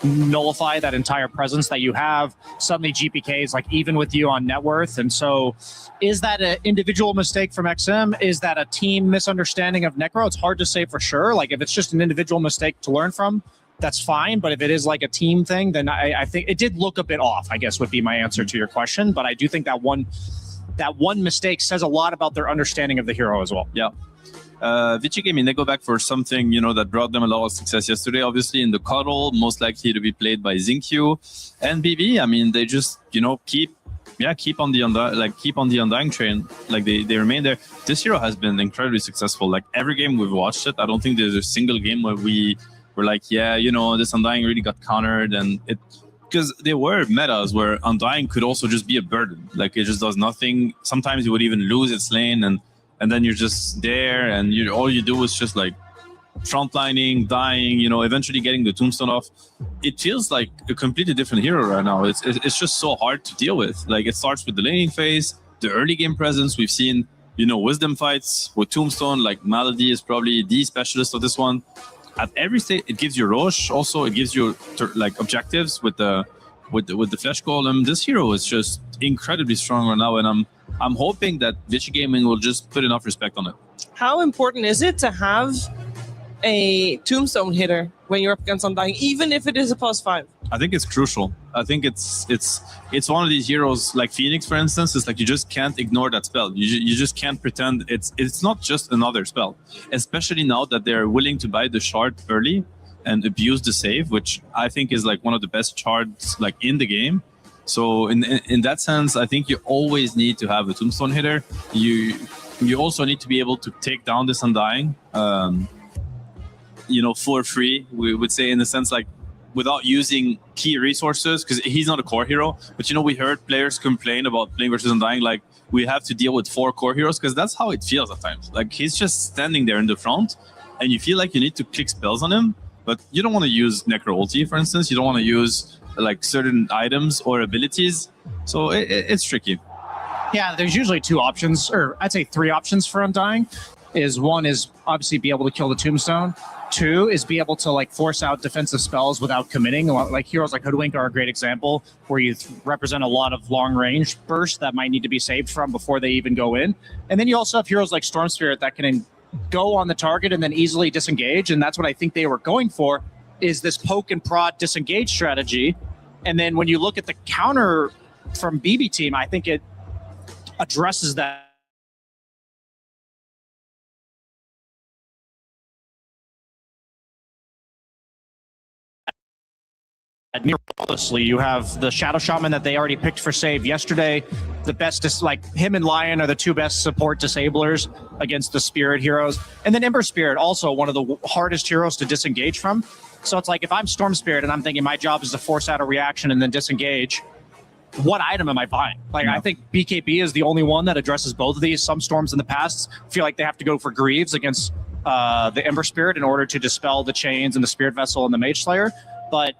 nullify that entire presence that you have. Suddenly GPK is like even with you on net worth. And so is that an individual mistake from XM? Is that a team misunderstanding of Necro? It's hard to say for sure. Like, if it's just an individual mistake to learn from, that's fine. But if it is like a team thing, then I think it did look a bit off, I guess would be my answer to your question. But I do think that one mistake says a lot about their understanding of the hero as well. Yeah. Vici Gaming, they go back for something, you know, that brought them a lot of success yesterday. Obviously, in the cuddle, most likely to be played by Xinkyu and BB. I mean, they just, you know, keep on the Undying train. Like they remain there. This hero has been incredibly successful. Like every game we've watched it, I don't think there's a single game where we were like, yeah, you know, this Undying really got countered, and it, because there were metas where Undying could also just be a burden. Like it just does nothing. Sometimes you would even lose its lane, and then you're just there, and all you do is just like frontlining, dying, you know, eventually getting the tombstone off. It feels like a completely different hero right now. It's just so hard to deal with. Like it starts with the laning phase, the early game presence. We've seen, you know, wisdom fights with tombstone. Like Malady is probably the specialist of this one. At every stage, it gives you Roche. Also, it gives you like objectives with the flesh golem. This hero is just incredibly strong right now, and I'm hoping that Vici Gaming will just put enough respect on it. How important is it to have a tombstone hitter when you're up against Undying, even if it is a +5? I think it's crucial. I think it's one of these heroes like Phoenix, for instance. It's like you just can't ignore that spell. You just can't pretend it's not just another spell. Especially now that they're willing to buy the shard early and abuse the save, which I think is like one of the best shards like in the game. So in that sense, I think you always need to have a tombstone hitter. You also need to be able to take down this Undying. You know, for free, we would say, in the sense like without using key resources, because he's not a core hero. But you know, we heard players complain about playing versus Undying, like we have to deal with 4 core heroes, because that's how it feels at times. Like he's just standing there in the front, and you feel like you need to click spells on him, but you don't want to use Necro ulti, for instance. You don't want to use like certain items or abilities, so it's tricky. Yeah, there's usually 2 options, or I'd say 3 options for Undying. One is obviously be able to kill the tombstone. 2 is be able to like force out defensive spells without committing. Like heroes like Hoodwink are a great example, where you represent a lot of long range bursts that might need to be saved from before they even go in. And then you also have heroes like Storm Spirit that can go on the target and then easily disengage. And that's what I think they were going for, is this poke and prod disengage strategy. And then when you look at the counter from BB Team, I think it addresses that. Nearly, you have the Shadow Shaman that they already picked for save yesterday. The best is like him and Lion are the 2 best support disablers against the Spirit heroes. And then Ember Spirit, also one of the hardest heroes to disengage from. So it's like if I'm Storm Spirit and I'm thinking my job is to force out a reaction and then disengage, what item am I buying? Like, I think BKB is the only one that addresses both of these. Some Storms in the past feel like they have to go for Greaves against the Ember Spirit in order to dispel the chains and the Spirit Vessel and the Mage Slayer. But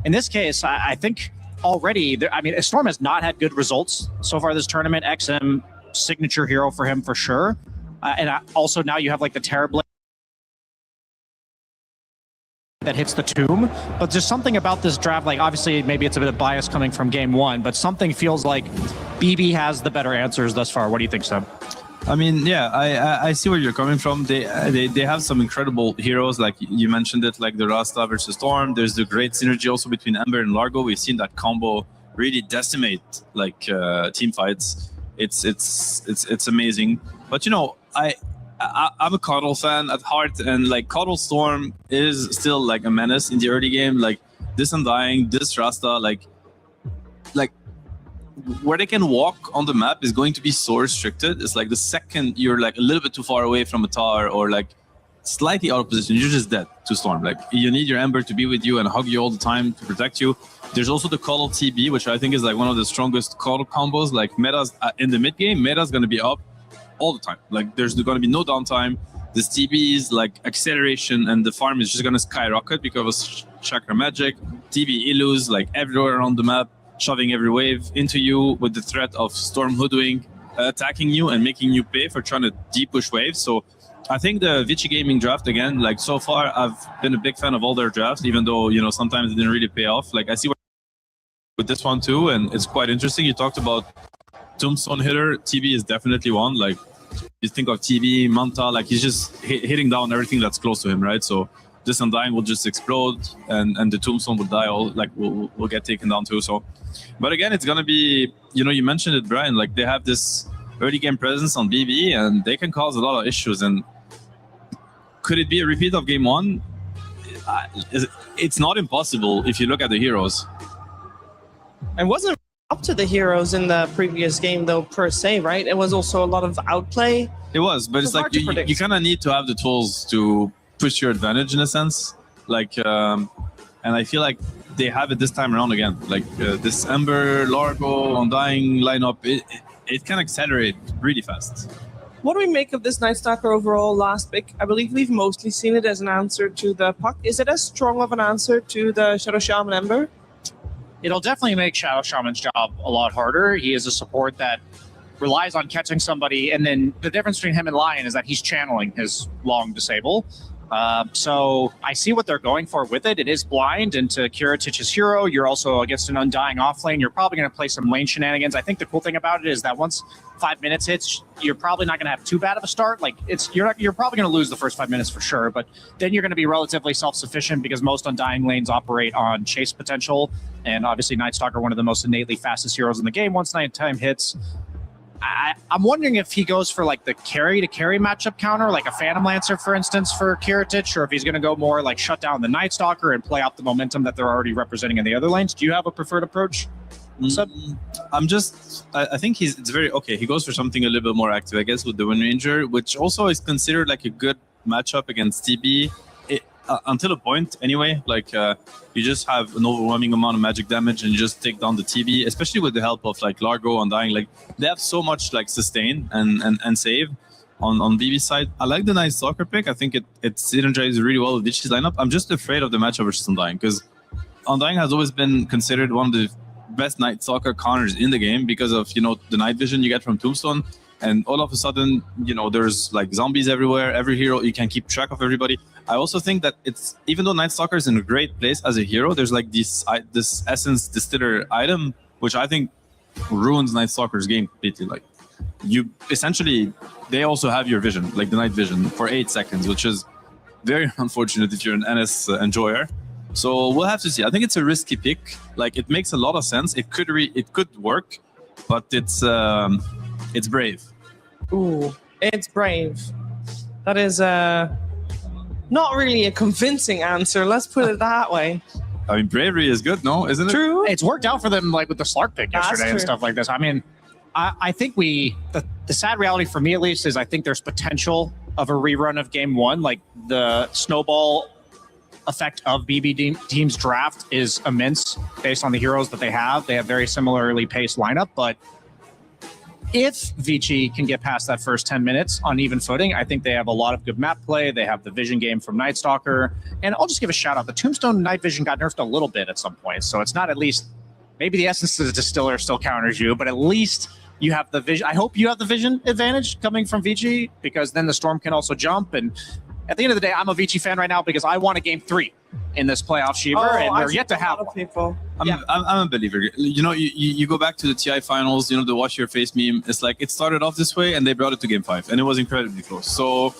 in this case, I think already, I mean, Storm has not had good results so far this tournament. XM, signature hero for him for sure. And also now you have like the Terrorblade that hits the tomb. But there's something about this draft, like obviously maybe it's a bit of bias coming from game 1, but something feels like BB has the better answers thus far. What do you think, Seb? I mean, yeah, I see where you're coming from. They have some incredible heroes, like you mentioned it, like the Rasta versus Storm. There's the great synergy also between Ember and Largo. We've seen that combo really decimate like team fights. It's amazing. But you know, I'm a Cuddle fan at heart, and like Cuddle Storm is still like a menace in the early game. Like this Undying, this Rasta, like where they can walk on the map is going to be so restricted. It's like the second you're like a little bit too far away from a tower or like slightly out of position, you're just dead to Storm. Like you need your Ember to be with you and hug you all the time to protect you. There's also the Cuddle TB, which I think is like one of the strongest Cuddle combos. Like metas in the mid game, meta's going to be up all the time. Like there's going to be no downtime. This TB is like acceleration, and the farm is just going to skyrocket because of Chakra Magic. TB Illus like everywhere around the map, shoving every wave into you with the threat of Storm Hoodwink attacking you and making you pay for trying to deep push waves. So I think the Vici Gaming draft, again, like so far, I've been a big fan of all their drafts, even though, you know, sometimes it didn't really pay off. Like I see what with this one too, and it's quite interesting. You talked about Tombstone hitter. TB is definitely one. Like you think of TB, Manta, like he's just hitting down everything that's close to him, right? So this Undying will just explode, and the Tombstone will die. All like will get taken down too. So, but again, it's gonna be, you know, you mentioned it, Brian. Like they have this early game presence on BB, and they can cause a lot of issues. And could it be a repeat of game one? It's not impossible if you look at the heroes. And wasn't up to the heroes in the previous game though per se, right? It was also a lot of outplay. It was, but it's like you kind of need to have the tools to push your advantage in a sense. Like, and I feel like they have it this time around again. Like this Ember, Largo, Undying lineup, it can accelerate really fast. What do we make of this Night Stalker overall last pick? I believe we've mostly seen it as an answer to the Puck. Is it as strong of an answer to the Shadow Shaman Ember? It'll definitely make Shadow Shaman's job a lot harder. He is a support that relies on catching somebody, and then the difference between him and Lion is that he's channeling his long disable. So I see what they're going for with it. It is blind into Kiritich's hero. You're also against an Undying off lane. You're probably going to play some lane shenanigans. I think the cool thing about it is that once 5 minutes hits, you're probably not going to have too bad of a start. Like you're probably going to lose the first 5 minutes for sure, but then you're going to be relatively self-sufficient because most Undying lanes operate on chase potential, and obviously Night Stalker, one of the most innately fastest heroes in the game. Once nighttime hits, I'm wondering if he goes for like the carry-to-carry matchup counter, like a Phantom Lancer, for instance, for Kiritich, or if he's going to go more like shut down the Night Stalker and play out the momentum that they're already representing in the other lanes. Do you have a preferred approach? I think it's very okay. He goes for something a little bit more active, I guess, with the Wind Ranger, which also is considered like a good matchup against TB. Until a point, anyway. Like you just have an overwhelming amount of magic damage and you just take down the TB, especially with the help of like Largo, Undying. Like they have so much like sustain and save on BB's side. I like the Night Stalker pick. I think it synergizes really well with Vichi's lineup. I'm just afraid of the matchup versus Undying because Undying has always been considered one of the best Night Stalker counters in the game because of, you know, the night vision you get from Tombstone. And all of a sudden, you know, there's like zombies everywhere. Every hero, you can keep track of everybody. I also think that it's, even though Night Stalker is in a great place as a hero, there's like this Essence Distiller item, which I think ruins Night Stalker's game completely. Like you essentially, they also have your vision, like the night vision for 8 seconds, which is very unfortunate if you're an NS enjoyer. So we'll have to see. I think it's a risky pick. Like it makes a lot of sense. It could work, but it's brave. Ooh, it's brave. That is not really a convincing answer. Let's put it that way. I mean, bravery is good, no? Isn't it? True. It's worked out for them, like with the Slark pick yesterday and stuff like this. I mean, I think the sad reality for me, at least, is I think there's potential of a rerun of game one. Like the snowball effect of BB team's draft is immense based on the heroes that they have. They have very similarly paced lineup, but if Vici can get past that first 10 minutes on even footing, I think they have a lot of good map play. They have the vision game from Night Stalker. And I'll just give a shout out. The Tombstone night vision got nerfed a little bit at some point. So it's not at least, maybe the Essence of the Distiller still counters you, but at least you have the vision. I hope you have the vision advantage coming from Vici, because then the Storm can also jump. And at the end of the day, I'm a Vici fan right now because I want a game 3 in this playoff, Shiver, and we're yet to have one. People. I'm a believer. You know, you go back to the TI finals, you know, the wash your face meme. It's like it started off this way and they brought it to game 5 and it was incredibly close. So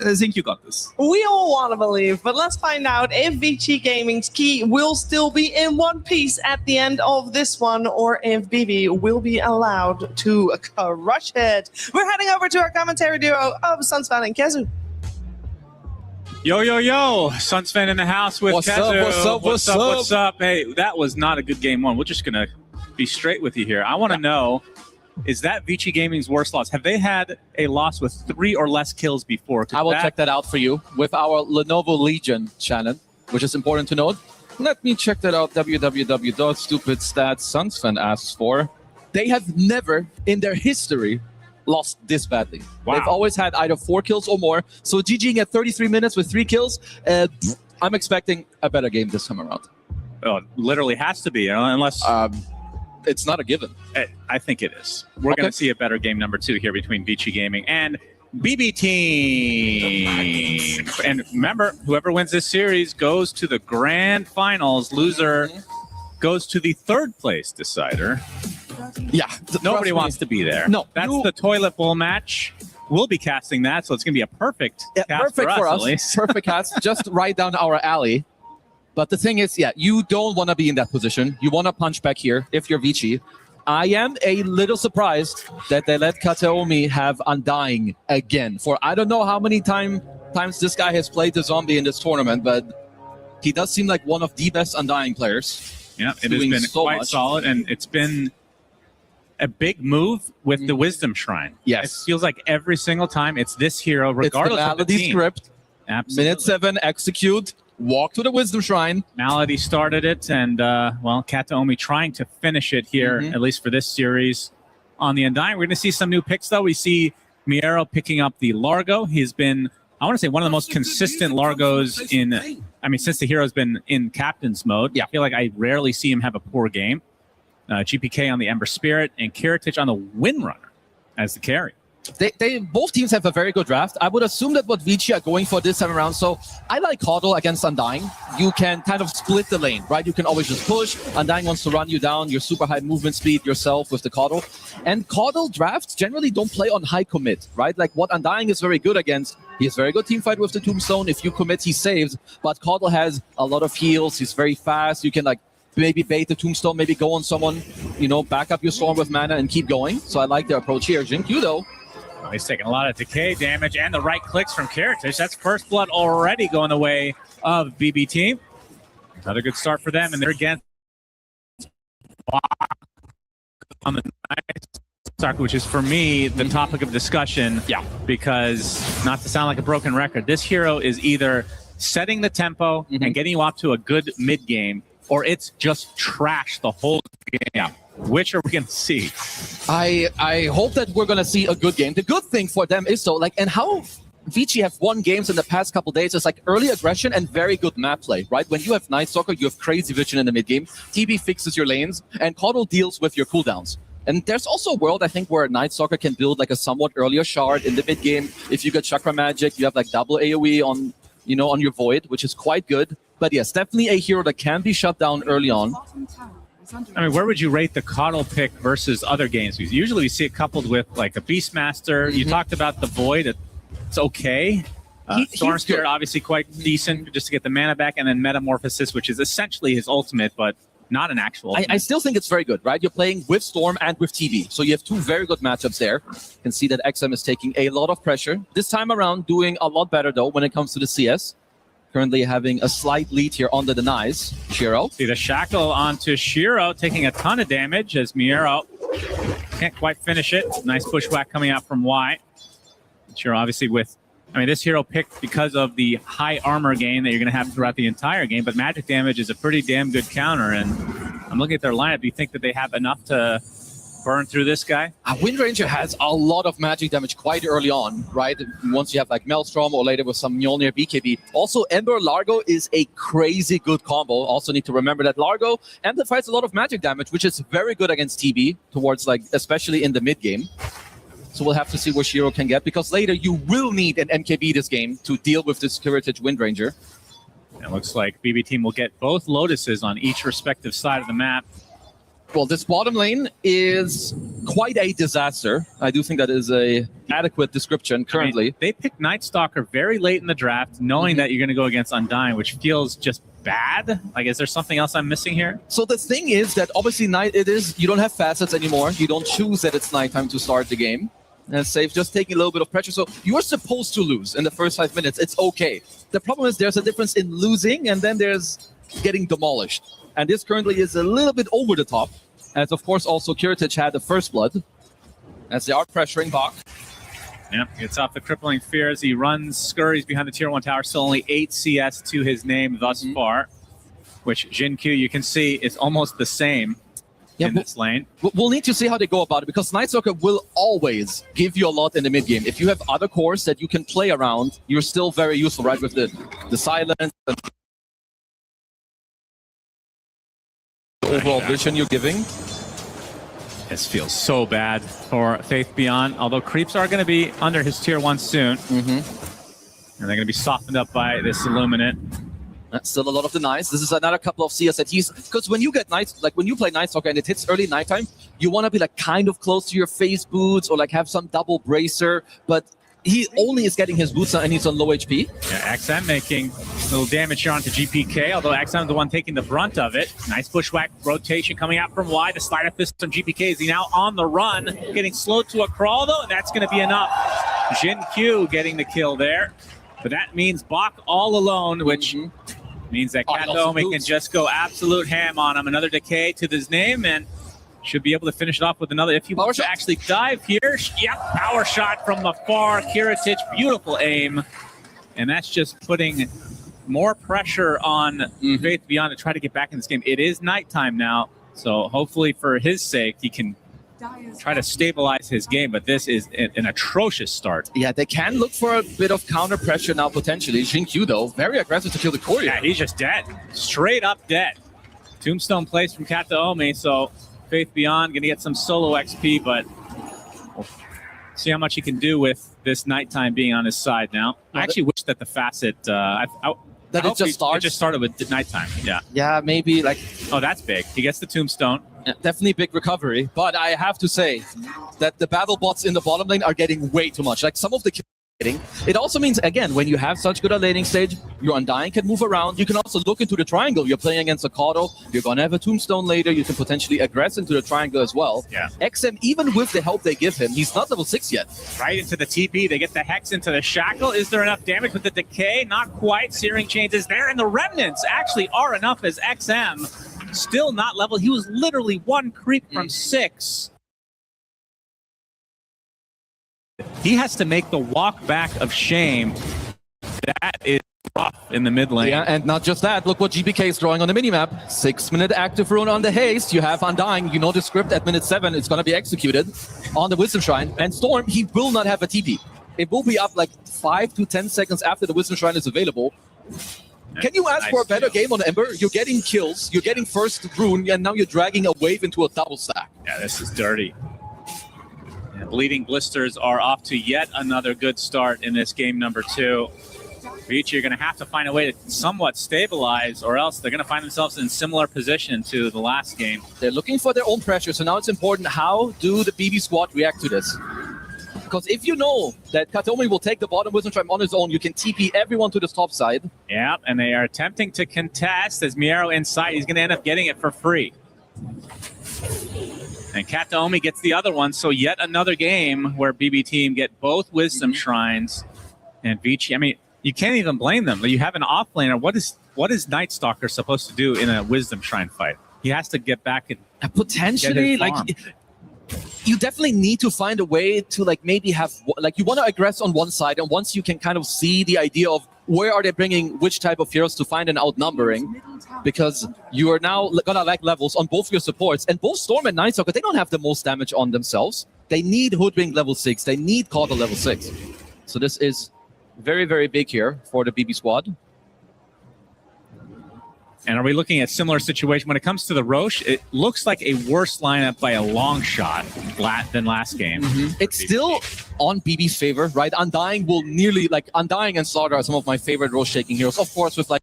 I think you got this. We all want to believe, but let's find out if Vici Gaming's key will still be in one piece at the end of this one, or if BB will be allowed to rush it. We're heading over to our commentary duo of Sunsfan and Kezu. Yo, Sunsfan in the house with Kezu. What's up? What's up? Hey, that was not a good game one. We're just going to be straight with you here. I want to know, is that Vici Gaming's worst loss? Have they had a loss with 3 or less kills before? I will check that out for you with our Lenovo Legion, Shannon, which is important to note. Let me check that out. www.stupidstats.sunsfan asks for. They have never in their history lost this badly. Wow. They've always had either 4 kills or more. So GGing at 33 minutes with 3 kills, I'm expecting a better game this time around. Oh, it literally has to be, unless... it's not a given. I think it is. We're going to see a better game number 2 here between Vici Gaming and BB Team. And remember, whoever wins this series goes to the grand finals. Loser goes to the 3rd place decider. Yeah. Nobody wants to be there. No. That's the toilet bowl match. We'll be casting that, so it's going to be a perfect cast perfect for us. at least. Perfect cast. Just right down our alley. But the thing is, you don't want to be in that position. You want to punch back here if you're Vici. I am a little surprised that they let Kateomi have Undying again for I don't know how many time times this guy has played the zombie in this tournament, but he does seem like one of the best Undying players. Yeah, it has been quite solid, and it's been a big move with the Wisdom Shrine. Yes. It feels like every single time it's this hero, regardless it's the of the Malady team. script. Absolutely. Minute 7, execute, walk to the Wisdom Shrine. Malady started it, and, well, Kataomi trying to finish it here, at least for this series. On the Undying, we're going to see some new picks, though. We see Miero picking up the Largo. He's been, I want to say, one of the most consistent Largos in, I mean, since the hero's been in Captain's mode. Yeah. I feel like I rarely see him have a poor game. GPK on the Ember Spirit, and Kiritich on the Windrunner as the carry. They both teams have a very good draft. I would assume that what Vici are going for this time around. So I like Caudle against Undying. You can kind of split the lane, right? You can always just push. Undying wants to run you down, your super high movement speed yourself with the Caudle. And Caudle drafts generally don't play on high commit, right? Like what Undying is very good against. He has very good team fight with the Tombstone. If you commit, he saves. But Caudle has a lot of heals. He's very fast. You can like maybe bait the Tombstone, maybe go on someone, you know, back up your Storm with mana and keep going. So I like their approach here. Jinkyu, though. Oh, he's taking a lot of decay damage and the right clicks from Kiritich. That's first blood already going the way of BB Team. Another good start for them, and they're against on the Night Stalker, which is for me the topic of discussion. Yeah. Because, not to sound like a broken record, this hero is either setting the tempo and getting you off to a good mid game, or it's just trash the whole game. Yeah. Which are we going to see? I hope that we're going to see a good game. The good thing for them is, though, like, and how Vici have won games in the past couple days is like early aggression and very good map play, right? When you have Night Stalker, you have crazy vision in the mid game. TB fixes your lanes, and Caudle deals with your cooldowns. And there's also a world, I think, where Night Stalker can build like a somewhat earlier shard in the mid game. If you get Chakra Magic, you have like double AoE on, you know, on your Void, which is quite good. But yes, definitely a hero that can be shut down early on. I mean, where would you rate the Caudle pick versus other games? Because usually we see it coupled with like a Beastmaster. You talked about the Void. It's okay. Storm Spirit, obviously quite decent just to get the mana back. And then Metamorphosis, which is essentially his ultimate, but not an actual ultimate. I still think it's very good, right? You're playing with Storm and with TB. So you have two very good matchups there. You can see that XM is taking a lot of pressure. This time around, doing a lot better, though, when it comes to the CS. Currently having a slight lead here on the denies. Shiro. See the shackle onto Shiro, taking a ton of damage as Miero can't quite finish it. Nice bushwhack coming out from Y. Shiro obviously with, I mean, this hero picked because of the high armor gain that you're going to have throughout the entire game, but magic damage is a pretty damn good counter, and I'm looking at their lineup. Do you think that they have enough to burn through this guy? Windranger has a lot of magic damage quite early on, right? Once you have like Maelstrom or later with some Mjolnir BKB. Also, Ember Largo is a crazy good combo. Also need to remember that Largo amplifies a lot of magic damage, which is very good against TB towards like, especially in the mid game. So we'll have to see where Shiro can get, because later you will need an MKB this game to deal with this Kiritich Windranger. It looks like BB Team will get both Lotuses on each respective side of the map. Well, this bottom lane is quite a disaster. I do think that is a adequate description currently. I mean, they picked Night Stalker very late in the draft, knowing that you're going to go against Undying, which feels just bad. Like, is there something else I'm missing here? So the thing is that obviously you don't have facets anymore. You don't choose that it's nighttime to start the game. And safe, just taking a little bit of pressure. So you're supposed to lose in the first 5 minutes. It's okay. The problem is there's a difference in losing and then there's getting demolished. And this currently is a little bit over the top. As of course also Kiritich had the first blood. As they are pressuring Bach. Yeah, gets off the crippling fear as he runs, scurries behind the tier 1 tower. Still only 8 CS to his name thus far. Which Jinkyu, you can see, is almost the same in this lane. We'll need to see how they go about it, because Night Stalker will always give you a lot in the mid game. If you have other cores that you can play around, you're still very useful, right? With the silence and overall vision you're giving. This feels so bad for Faith Beyond, although creeps are going to be under his tier 1 soon. And they're going to be softened up by this Illuminate. That's still a lot of denies. This is another couple of CS that he's... Because when you get when you play Night Stalker and it hits early nighttime, you want to be like kind of close to your phase boots or like have some double bracer, but he only is getting his boots and he's on low HP. Yeah, XM making a little damage here onto GPK, although XM is the one taking the brunt of it. Nice bushwhack rotation coming out from Y. The slider fist from GPK. Is he now on the run? Getting slowed to a crawl, though, and that's going to be enough. Jin Q getting the kill there. But that means Bach all alone, which means that Kataomi can just go absolute ham on him. Another decay to his name, and should be able to finish it off with another. If he wants to actually dive here, yep, power shot from afar. Kiritich, beautiful aim. And that's just putting more pressure on Faith Beyond to try to get back in this game. It is nighttime now, so hopefully for his sake, he can try to stabilize his game, but this is an atrocious start. Yeah, they can look for a bit of counter pressure now, potentially. Xingqiu, though, very aggressive to kill the courier. Yeah, he's just dead. Straight up dead. Tombstone plays from Kataomi, so Faith Beyond going to get some solo XP, but we'll see how much he can do with this nighttime being on his side now. I actually wish that the facet... That it just starts? It just started with nighttime, yeah. Yeah, maybe like... Oh, that's big. He gets the Tombstone. Yeah, definitely big recovery, but I have to say that the battle bots in the bottom lane are getting way too much. Like some of the killing. It also means, again, when you have such good a laning stage, your Undying can move around. You can also look into the triangle. You're playing against a Kato. You're going to have a Tombstone later. You can potentially aggress into the triangle as well. Yeah. XM, even with the help they give him, he's not level 6 yet. Right into the TP. They get the Hex into the Shackle. Is there enough damage with the Decay? Not quite. Searing Chains is there, and the Remnants actually are enough as XM. Still not level. He was literally one creep from 6. He has to make the walk back of shame. That is rough in the mid lane. Yeah, and not just that. Look what GBK is drawing on the minimap. 6-minute active rune on the haste. You have Undying. You know the script at minute 7. It's going to be executed on the Wisdom Shrine. And Storm, he will not have a TP. It will be up like 5 to 10 seconds after the Wisdom Shrine is available. Can you ask for a better game on Ember? You're getting kills, you're getting first rune, and now you're dragging a wave into a double stack. Yeah, this is dirty. And Bleeding Blisters are off to yet another good start in this game number 2. Vici are going to have to find a way to somewhat stabilize, or else they're going to find themselves in similar position to the last game. They're looking for their own pressure, so now it's important, how do the BB squad react to this? Because if you know that Kataomi will take the bottom Wisdom Shrine on his own, you can TP everyone to the top side. Yeah, and they are attempting to contest as Miero inside. He's going to end up getting it for free. And Kataomi gets the other one, so yet another game where BB team get both Wisdom Shrines. And Vici, I mean, you can't even blame them. You have an offlaner. What is Night Stalker supposed to do in a Wisdom Shrine fight? He has to get back and potentially, like... You definitely need to find a way to like maybe have like you want to aggress on one side, and once you can kind of see the idea of where are they bringing which type of heroes to find an outnumbering, because you are now gonna lack levels on both your supports, and both Storm and Night Stalker, they don't have the most damage on themselves. They need Hoodwink level 6, they need Caudal level 6. So this is very, very big here for the BB squad. And are we looking at similar situation? When it comes to the Roche, it looks like a worse lineup by a long shot than last game. It's still on BB's favor, right? Undying will nearly, like, Undying and Slaughter are some of my favorite Roche-shaking heroes. Of course, with, like,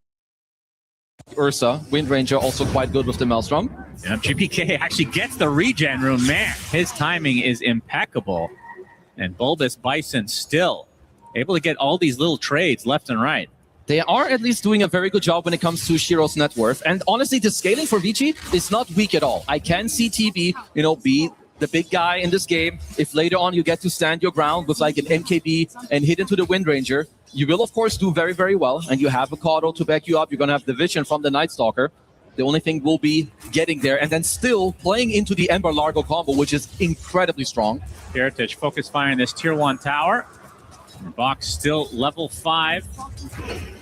Ursa, Wind Ranger also quite good with the Maelstrom. Yeah, GPK actually gets the regen room. Man, his timing is impeccable. And Bulbous Bison still able to get all these little trades left and right. They are at least doing a very good job when it comes to Shiro's net worth. And honestly, the scaling for Vici is not weak at all. I can see TB, you know, be the big guy in this game. If later on you get to stand your ground with like an MKB and hit into the Wind Ranger, you will of course do very, very well. And you have a Caudal to back you up. You're going to have the vision from the Night Stalker. The only thing will be getting there and then still playing into the Ember Largo combo, which is incredibly strong. Heritage focus firing this tier 1 tower. Box still level 5.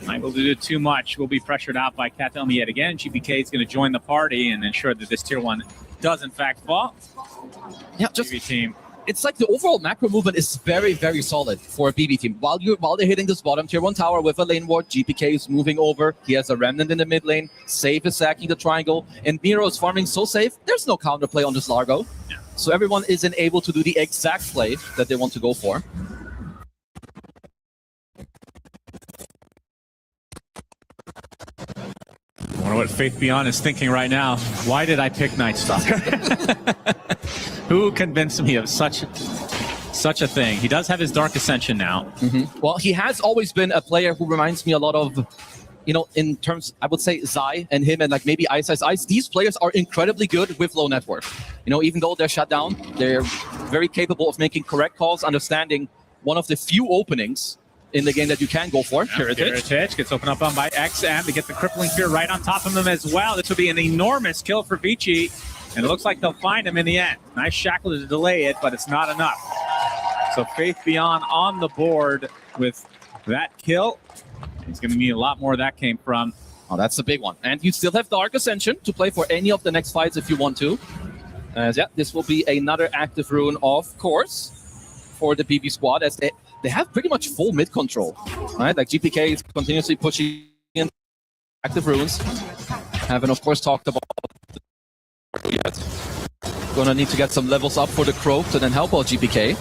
Not able to do too much. Will be pressured out by Kataomi yet again. GPK is going to join the party and ensure that this tier 1 does in fact fall. Yeah, just BB team. It's like the overall macro movement is very, very solid for a BB team. While they're hitting this bottom tier 1 tower with a lane ward, GPK is moving over. He has a remnant in the mid lane. Safe is sacking the triangle. And Miro is farming so safe, there's no counterplay on this Largo. Yeah. So everyone isn't able to do the exact play that they want to go for. I wonder what Faith Beyond is thinking right now. Why did I pick Night Stalker? Who convinced me of such a thing? He does have his Dark Ascension now. Well, he has always been a player who reminds me a lot of, you know, in terms, I would say Zai and him and like maybe Ice Ice Ice. These players are incredibly good with low net worth. You know, even though they're shut down, they're very capable of making correct calls, understanding one of the few openings in the game that you can go for. Kiritich gets opened up on by XM to get the crippling fear right on top of him as well. This would be an enormous kill for Vici, and it looks like they'll find him in the end. Nice shackle to delay it, but it's not enough. So Faith Beyond on the board with that kill. He's going to need a lot more. That came from. Oh, that's the big one. And you still have Dark Ascension to play for any of the next fights if you want to. As yeah, this will be another active rune, of course, for the BB squad, as they have pretty much full mid control, right? Like GPK is continuously pushing in active runes. Haven't, of course, talked about yet. Gonna need to get some levels up for the Croak to then help out GPK.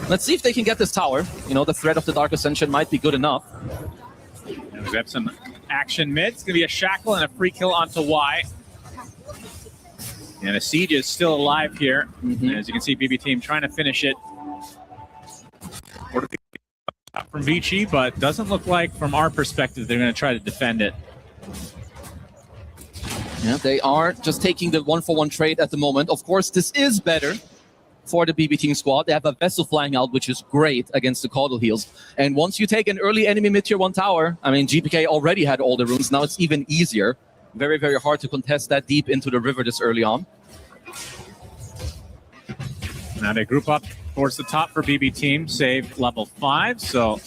Let's see if they can get this tower. You know, the threat of the Dark Ascension might be good enough. And we have some action mid. It's gonna be a shackle and a free kill onto Y. And a siege is still alive here. As you can see, BB team trying to finish it. From Vici, but doesn't look like, from our perspective, they're going to try to defend it. Yeah, they are just taking the 1-for-1 trade at the moment. Of course, this is better for the BB team squad. They have a vessel flying out, which is great against the Caudal Heals. And once you take an early enemy mid-tier 1 tower, I mean, GPK already had all the runes. Now it's even easier. Very, very hard to contest that deep into the river this early on. Now they group up towards the top for BB team, save level 5. So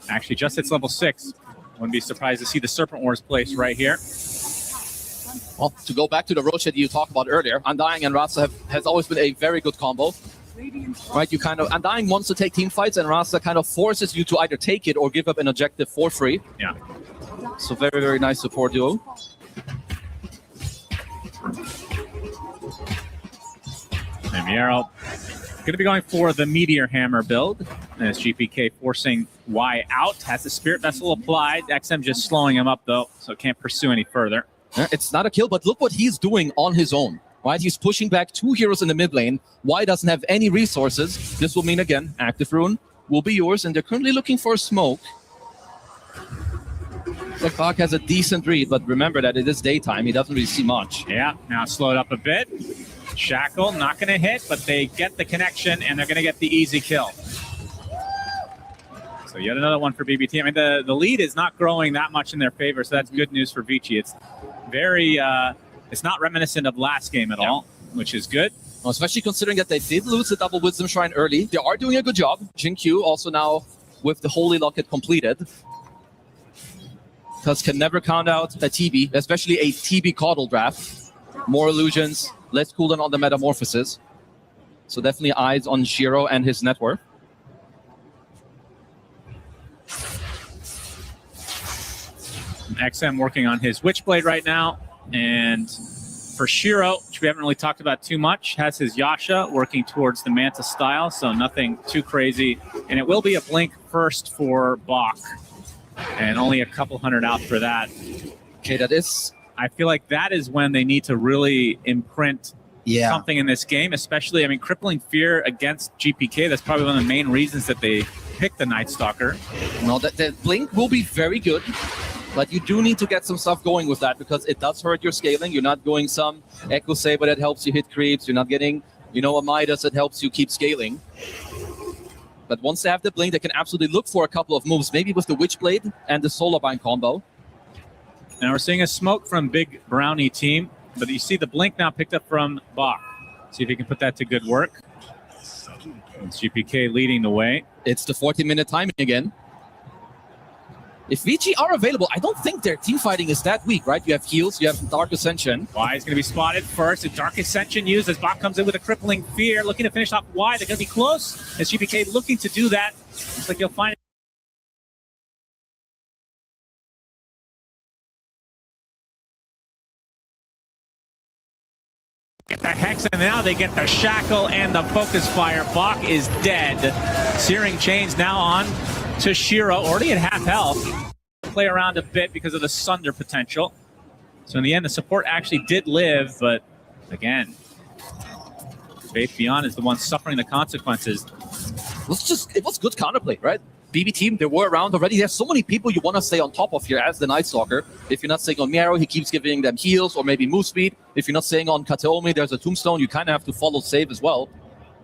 actually just hits level 6. Wouldn't be surprised to see the Serpent Wars place right here. Well, to go back to the Roche that you talked about earlier, Undying and Rasa has always been a very good combo. Right, you kind of, Undying wants to take team fights, and Rasa kind of forces you to either take it or give up an objective for free. Yeah. So very, very nice support duo. And Miero going to be going for the Meteor Hammer build, as GPK forcing Y out. Has the Spirit Vessel applied. XM just slowing him up, though, so can't pursue any further. It's not a kill, but look what he's doing on his own. Right, he's pushing back 2 heroes in the mid lane. Y doesn't have any resources. This will mean, again, active rune will be yours, and they're currently looking for a smoke. The clock has a decent read, but remember that it is daytime. He doesn't really see much. Yeah, now slowed up a bit. Shackle, not going to hit, but they get the connection, and they're going to get the easy kill. So yet another one for BBT. I mean, the lead is not growing that much in their favor, so that's good news for Vici. It's very, it's not reminiscent of last game at all, which is good. Well, especially considering that they did lose the double Wisdom Shrine early. They are doing a good job. Jinkyu also now with the Holy Locket completed. Because can never count out a TB, especially a TB Caudal draft. More illusions, less cooldown on the Metamorphosis. So definitely eyes on Shiro and his net worth. XM working on his Witchblade right now. And for Shiro, which we haven't really talked about too much, has his Yasha working towards the Manta style, so nothing too crazy. And it will be a blink first for Bach. And only a couple hundred out for that. Okay, that is... I feel like that is when they need to really imprint something in this game, especially, I mean, Crippling Fear against GPK, that's probably one of the main reasons that they picked the Night Stalker. No, the blink will be very good, but you do need to get some stuff going with that because it does hurt your scaling. You're not going some Echo Saber that helps you hit creeps. You're not getting, you know, a Midas that helps you keep scaling. But once they have the blink, they can absolutely look for a couple of moves, maybe with the Witchblade and the Solarbind combo. Now we're seeing a smoke from Big Brownie team, but you see the blink now picked up from Bach. See if he can put that to good work. It's GPK leading the way. It's the 40-minute timing again. If Vici are available, I don't think their team fighting is that weak, right? You have heals, you have Dark Ascension. Y is going to be spotted first. A Dark Ascension used as Bach comes in with a Crippling Fear, looking to finish off Y. They're going to be close as GPK looking to do that. Looks like you'll find it. Get the Hex, and now they get the Shackle and the Focus Fire. Bach is dead. Searing Chains now on to Shiro, already at half health. Play around a bit because of the Sunder potential. So in the end, the support actually did live, but again, Faith Beyond is the one suffering the consequences. It was good counterplay, right? BB team, they were around already. There's so many people you want to stay on top of here as the Night Stalker. If you're not staying on Miero, he keeps giving them heals or maybe move speed. If you're not staying on Kateomi, there's a Tombstone. You kind of have to follow save as well.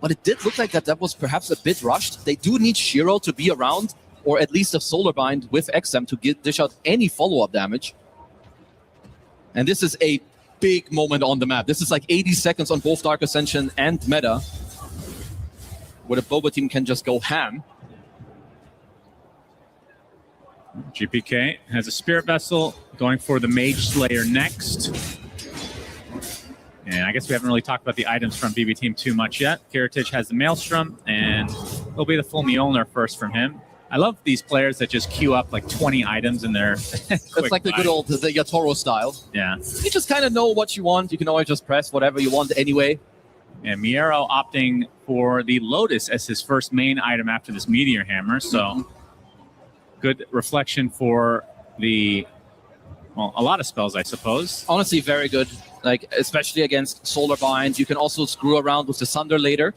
But it did look like that was perhaps a bit rushed. They do need Shiro to be around or at least a Solar Bind with XM to dish out any follow-up damage. And this is a big moment on the map. This is like 80 seconds on both Dark Ascension and Meta, where the Boba team can just go ham. GPK has a Spirit Vessel going for the Mage Slayer next. And I guess we haven't really talked about the items from BB Team too much yet. Kiritich has the Maelstrom, and it'll be the full Mjolnir first from him. I love these players that just queue up like 20 items in their It's like the good old the Yatoro style. Yeah. You just kind of know what you want. You can always just press whatever you want anyway. And Miero opting for the Lotus as his first main item after this Meteor Hammer. So good reflection for the, well, a lot of spells, I suppose. Honestly, very good. Like, especially against Solar Bind. You can also screw around with the Sunder later,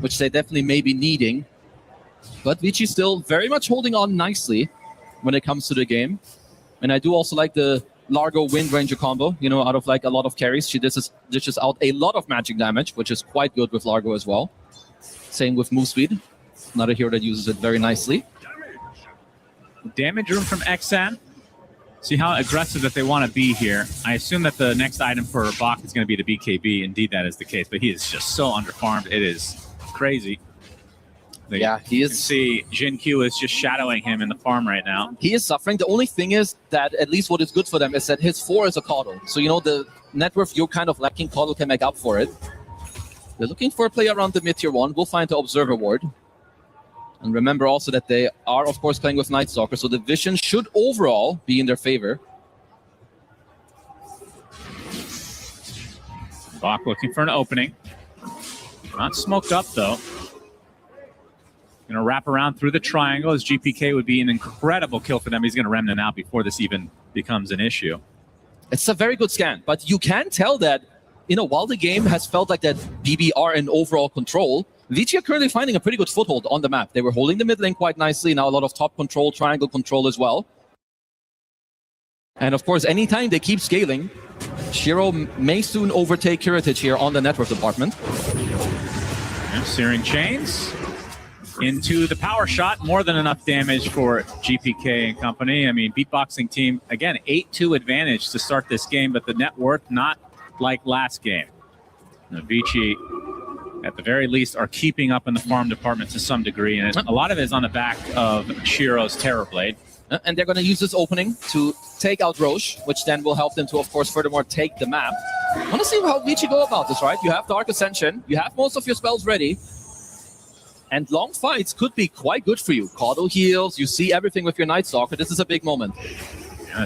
which they definitely may be needing. But Vici still very much holding on nicely when it comes to the game. And I do also like the Largo Wind Ranger combo. You know, out of like a lot of carries, she dishes out a lot of magic damage, which is quite good with Largo as well. Same with move speed. Another hero that uses it very nicely. Damage room from XM. See how aggressive that they want to be here. I assume that the next item for Bach is going to be the BKB. Indeed, that is the case. But he is just so underfarmed. It is crazy. Yeah, he is. You can see Jin Q is just shadowing him in the farm right now. He is suffering. The only thing is that at least what is good for them is that his 4 is a Caudal. So, you know, the net worth you're kind of lacking, Caudal can make up for it. They're looking for a play around the mid-tier 1. We'll find the Observer Ward. And remember also that they are, of course, playing with Night Stalker, so the vision should overall be in their favor. Bach looking for an opening. Not smoked up, though. Going to wrap around through the triangle, as GPK would be an incredible kill for them. He's going to Remnant out before this even becomes an issue. It's a very good scan, but you can tell that, you know, while the game has felt like that BB are in overall control, Vici are currently finding a pretty good foothold on the map. They were holding the mid lane quite nicely. Now a lot of top control, triangle control as well. And of course, anytime they keep scaling, Shiro may soon overtake Kiritich here on the network department. And Searing Chains into the power shot. More than enough damage for GPK and company. I mean, Beatboxing team, again, 8-2 advantage to start this game, but the net worth not like last game. Now, Vici, at the very least, are keeping up in the farm department to some degree, and a lot of it is on the back of Shiro's Terrorblade. And they're going to use this opening to take out Roche, which then will help them to, of course, furthermore take the map. I want to see how Vici go about this, right? You have Dark Ascension, you have most of your spells ready, and long fights could be quite good for you. Caudal heals, you see everything with your Night Stalker. This is a big moment.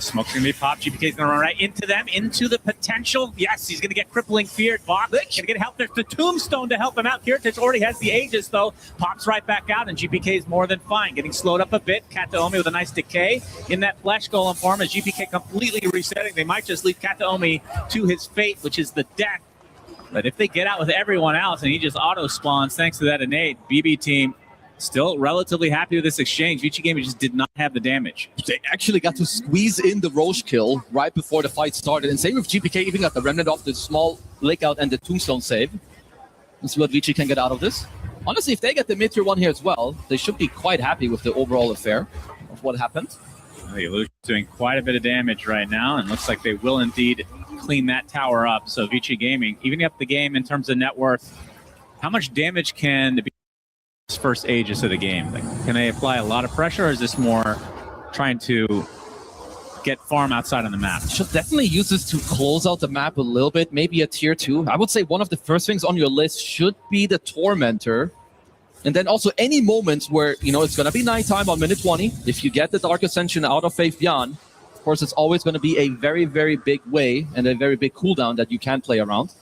Smoke's going to be popped. GPK's going to run right into them, into the potential. Yes, he's going to get crippling fear. Bach going to get help. There's the Tombstone to help him out. Kiritich already has the Aegis, though. Pops right back out, and GPK is more than fine. Getting slowed up a bit. Kataomi with a nice decay in that Flesh Golem farm as GPK completely resetting. They might just leave Kataomi to his fate, which is the death. But if they get out with everyone else and he just auto-spawns thanks to that innate, BB team still relatively happy with this exchange. Vici Gaming just did not have the damage. They actually got to squeeze in the Roche kill right before the fight started. And same with GPK, even got the Remnant off the small Lake Out and the Tombstone save. Let's see what Vici can get out of this. Honestly, if they get the mid-tier 1 here as well, they should be quite happy with the overall affair of what happened. The Illusion's doing quite a bit of damage right now, and looks like they will indeed clean that tower up. So Vici Gaming, evening up the game in terms of net worth. How much damage can the first Aegis of the game? Like, can they apply a lot of pressure, or is this more trying to get farm outside on the map? Should definitely use this to close out the map a little bit, maybe a tier 2. I would say one of the first things on your list should be the Tormentor. And then also any moments where, you know, it's going to be nighttime on minute 20. If you get the Dark Ascension out of Faith Beyond, of course, it's always going to be a very, very big way and a very big cooldown that you can play around.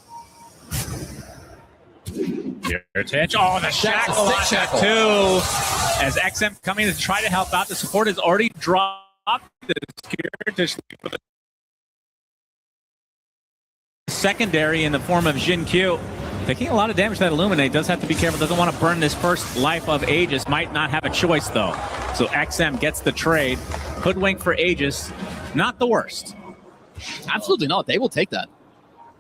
Kiritich. Oh, the shackle on that too. As XM coming to try to help out. The support has already dropped. Kiritich for the secondary in the form of Jin Q. Taking a lot of damage to that Illuminate. Does have to be careful. Doesn't want to burn this first life of Aegis. Might not have a choice, though. So XM gets the trade. Hoodwink for Aegis. Not the worst. Absolutely not. They will take that.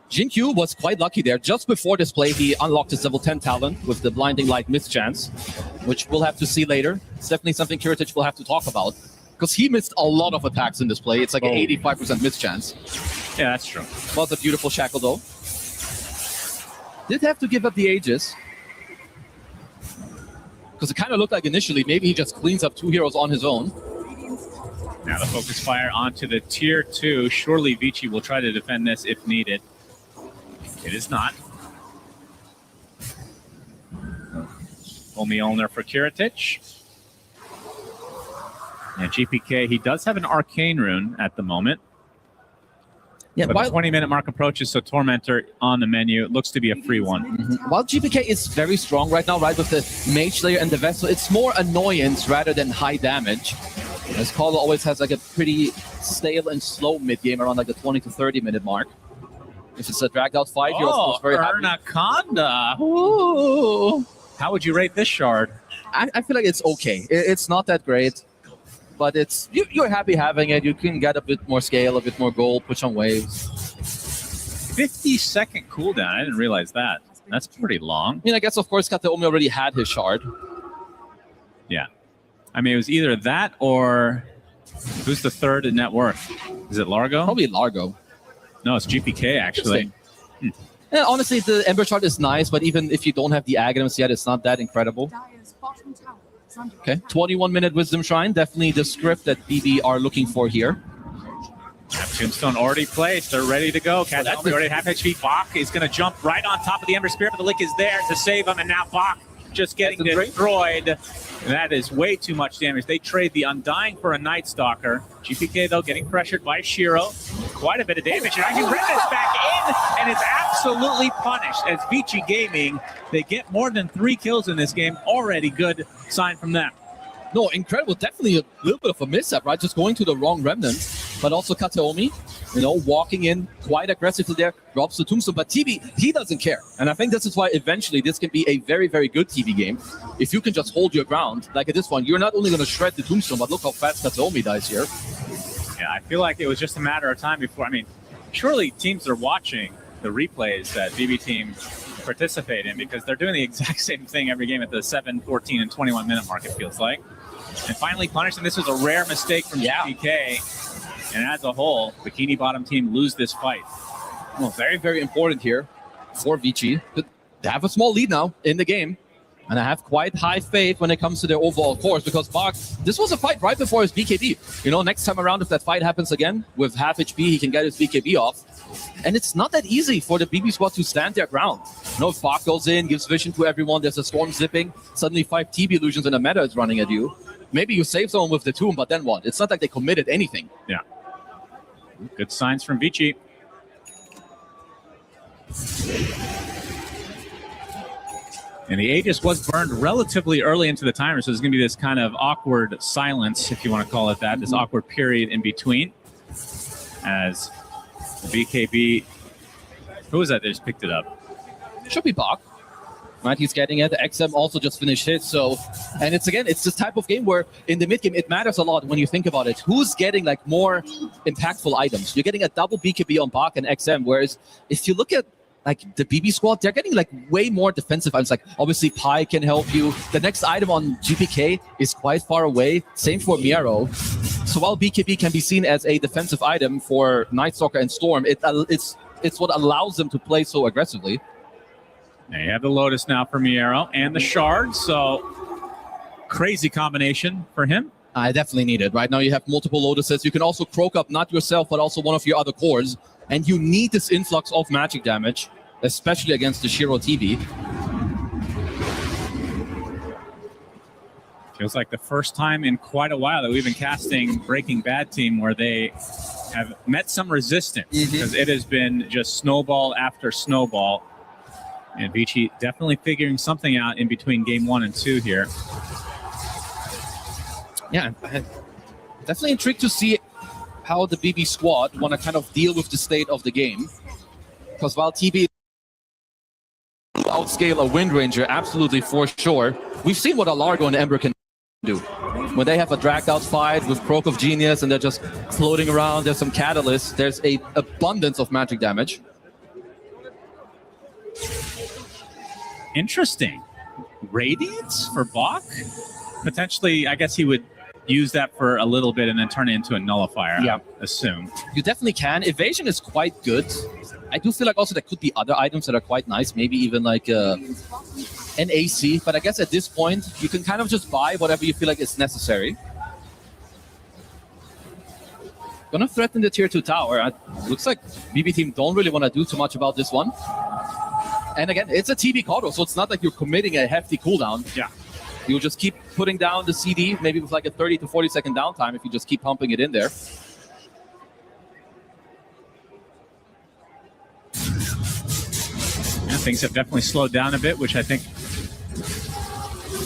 Jinkyu was quite lucky there. Just before this play, he unlocked his level 10 talent with the Blinding Light mischance, which we'll have to see later. It's definitely something Kiritich will have to talk about, because he missed a lot of attacks in this play. It's like an 85% mischance. Yeah, that's true. Was a beautiful shackle, though. Did have to give up the Aegis, because it kind of looked like initially maybe he just cleans up 2 heroes on his own. Now the focus fire onto the tier 2. Surely Vici will try to defend this if needed. It is not. Mjolnir for Kiritich. And GPK, he does have an Arcane Rune at the moment. Yeah, but the 20-minute mark approaches, so Tormentor on the menu. It looks to be a free one. While GPK is very strong right now, right, with the Mage Slayer and the Vessel, it's more annoyance rather than high damage. As Carlo always has like a pretty stale and slow mid-game around like the 20 to 30-minute mark. If it's a dragged-out fight, you're of course very happy. Anaconda! Ooh. How would you rate this shard? I feel like it's okay. It's not that great, but it's you're happy having it. You can get a bit more scale, a bit more gold, push on waves. 50-second cooldown. I didn't realize that. That's pretty long. I mean, I guess, of course, Kateomi already had his shard. Yeah. I mean, it was either that or... Who's the third in net worth? Is it Largo? Probably Largo. No, it's GPK, actually. Yeah, honestly, the Ember shard is nice, but even if you don't have the Aghanims yet, it's not that incredible. Okay, 21-minute Wisdom Shrine. Definitely the script that BB are looking for here. Tombstone already placed. They're ready to go. Kateomi already half HP. Bach is going to jump right on top of the Ember Spirit, but the Lick is there to save him, and now Bach just getting destroyed. That is way too much damage. They trade the Undying for a Night Stalker. GPK, though, getting pressured by Shiro. Quite a bit of damage. And I can rip this back in, and it's absolutely punished. As Vici Gaming, they get more than 3 kills in this game. Already good sign from them. No, incredible. Definitely a little bit of a mishap, right? Just going to the wrong remnant. But also Kateomi, you know, walking in quite aggressively there, drops the Tombstone. But TB, he doesn't care. And I think this is why eventually this can be a very, very good TB game. If you can just hold your ground, like at this one, you're not only going to shred the Tombstone, but look how fast Kateomi dies here. Yeah, I feel like it was just a matter of time before. I mean, surely teams are watching the replays that BB team participate in, because they're doing the exact same thing every game at the 7, 14, and 21-minute mark, it feels like. And finally punished, and this was a rare mistake from GPK. And as a whole, Bikini Bottom team lose this fight. Well, very, very important here for Vici. They have a small lead now in the game. And I have quite high faith when it comes to their overall course, because Bach, this was a fight right before his BKB. You know, next time around, if that fight happens again, with half HP, he can get his BKB off. And it's not that easy for the BB squad to stand their ground. You know, if Bach goes in, gives vision to everyone, there's a storm zipping, suddenly 5 TB illusions in a meta is running at you. Maybe you save someone with the tomb, but then what? It's not like they committed anything. Yeah. Good signs from Vici. And the Aegis was burned relatively early into the timer, so there's going to be this kind of awkward silence, if you want to call it that, this awkward period in between. As the BKB, who was that just picked it up? Should be Bach. Right, he's getting it. XM also just finished his, so... And it's, again, it's this type of game where in the mid-game, it matters a lot when you think about it. Who's getting, like, more impactful items? You're getting a double BKB on Bach and XM, whereas if you look at, like, the BB squad, they're getting, like, way more defensive items. Like, obviously, Pi can help you. The next item on GPK is quite far away. Same for Miero. So while BKB can be seen as a defensive item for Night Stalker and Storm, it's what allows them to play so aggressively. Now you have the Lotus now for Miero and the Shard, so crazy combination for him. I definitely need it. Right now you have multiple Lotuses. You can also croak up not yourself, but also one of your other cores. And you need this influx of magic damage, especially against the Shiro TV. Feels like the first time in quite a while that we've been casting Breaking Bad team where they have met some resistance, because it has been just snowball after snowball. And Vici definitely figuring something out in between game 1 and 2 here. Yeah, definitely intrigued to see how the BB squad want to kind of deal with the state of the game. Because while TB outscale a Wind Ranger, absolutely for sure, we've seen what a Largo and Ember can do. When they have a dragged out fight with Croak of Genius and they're just floating around, there's some catalysts, there's an abundance of magic damage. Interesting. Radiance for Bach? Potentially, I guess he would use that for a little bit and then turn it into a nullifier, Yeah. I assume. You definitely can. Evasion is quite good. I do feel like also there could be other items that are quite nice, maybe even like an AC, but I guess at this point, you can kind of just buy whatever you feel like is necessary. Gonna threaten the tier 2 tower. Looks like BB team don't really want to do too much about this one. And again, it's a TB Kodo, so it's not like you're committing a hefty cooldown. Yeah. You'll just keep putting down the CD, maybe with like a 30 to 40 second downtime if you just keep pumping it in there. Yeah, things have definitely slowed down a bit, which I think...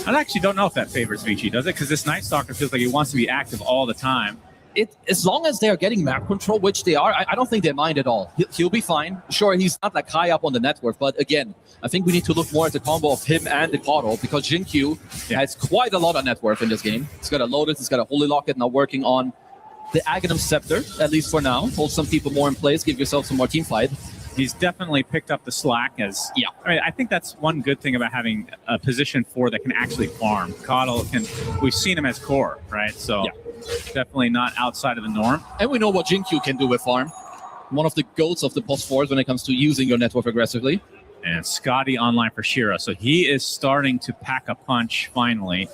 I actually don't know if that favors Vici, does it? Because this Night Stalker feels like he wants to be active all the time. As long as they're getting map control, which they are, I don't think they mind at all. He'll be fine. Sure, he's not like high up on the network, but again, I think we need to look more at the combo of him and the Kodo, because Jinkyu has quite a lot of net worth in this game. He's got a Lotus, he's got a Holy Locket, now working on the Aghanim Scepter, at least for now. Hold some people more in place, give yourself some more team fight. He's definitely picked up the slack as... Yeah. I mean, I think that's one good thing about having a position 4 that can actually farm. Kodo can... We've seen him as core, right? So definitely not outside of the norm. And we know what Jinkyu can do with farm. One of the goats of the post 4s when it comes to using your network aggressively. And Scotty online for Shiro. So he is starting to pack a punch finally.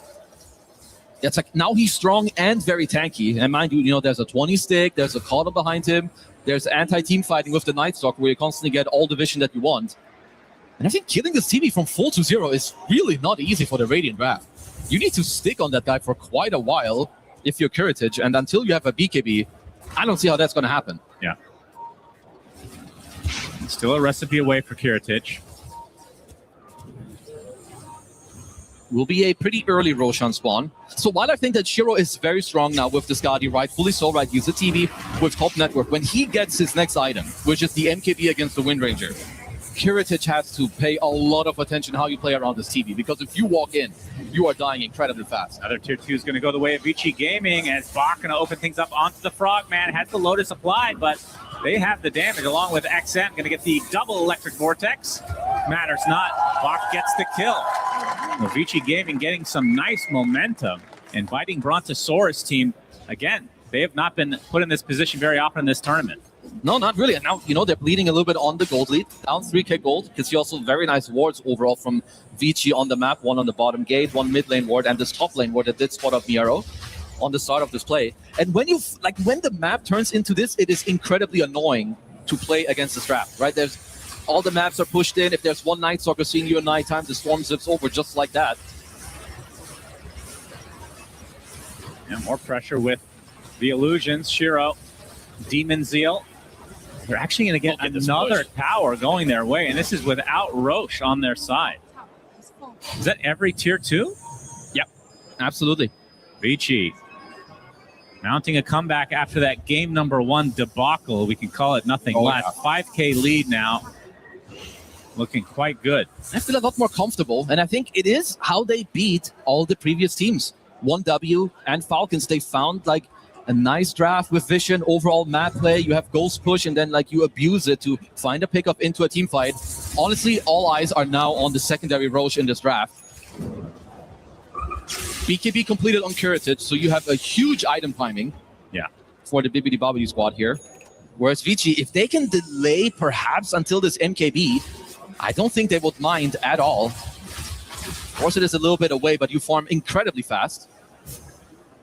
It's like now he's strong and very tanky. And mind you, you know, there's a 20 stick, there's a Kodo behind him. There's anti-team fighting with the Night Stalker where you constantly get all the vision that you want. And I think killing this TV from full to 0 is really not easy for the Radiant draft. You need to stick on that guy for quite a while if you're Curitage, and until you have a BKB, I don't see how that's going to happen. Yeah. Still a recipe away for Curitage. Will be a pretty early Roshan spawn. So while I think that Shiro is very strong now with the Skadi, rightfully so, right? Use the TV with top network. When he gets his next item, which is the MKB against the Wind Ranger, Curitage has to pay a lot of attention how you play around this TV, because if you walk in, you are dying incredibly fast. Another tier 2 is going to go the way of Vici Gaming as Bach going to open things up onto the Frogman. Has the Lotus applied, but they have the damage along with XM. Going to get the double Electric Vortex. Matters not. Bach gets the kill. Well, Vici Gaming getting some nice momentum. Inviting Brontosaurus team, again, they have not been put in this position very often in this tournament. No, not really. And now, you know, they're bleeding a little bit on the gold lead. Down 3k gold. You can see also very nice wards overall from Vici on the map. One on the bottom gate, one mid lane ward, and this top lane ward that did spot up Miero on the start of this play. And when you, like, when the map turns into this, it is incredibly annoying to play against this draft, right? There's all the maps are pushed in. If there's one Night Stalker seeing you at nighttime, the storm zips over just like that. And more pressure with the illusions. Shiro, Demon Zeal. They're actually going to get another tower going their way, and this is without Roche on their side. Is that every tier 2? Yep, absolutely. Vici mounting a comeback after that game number 1 debacle. We can call it nothing less. Yeah. 5k lead now. Looking quite good. I feel a lot more comfortable, and I think it is how they beat all the previous teams. 1W and Falcons, they found like a nice draft with vision, overall map play. You have Ghost Push, and then like you abuse it to find a pickup into a team fight. Honestly, all eyes are now on the secondary Roche in this draft. BKB completed on Curitage, so you have a huge item timing for the Bibbidi Bobbidi squad here. Whereas Vici, if they can delay perhaps until this MKB, I don't think they would mind at all. Of course, it is a little bit away, but you farm incredibly fast.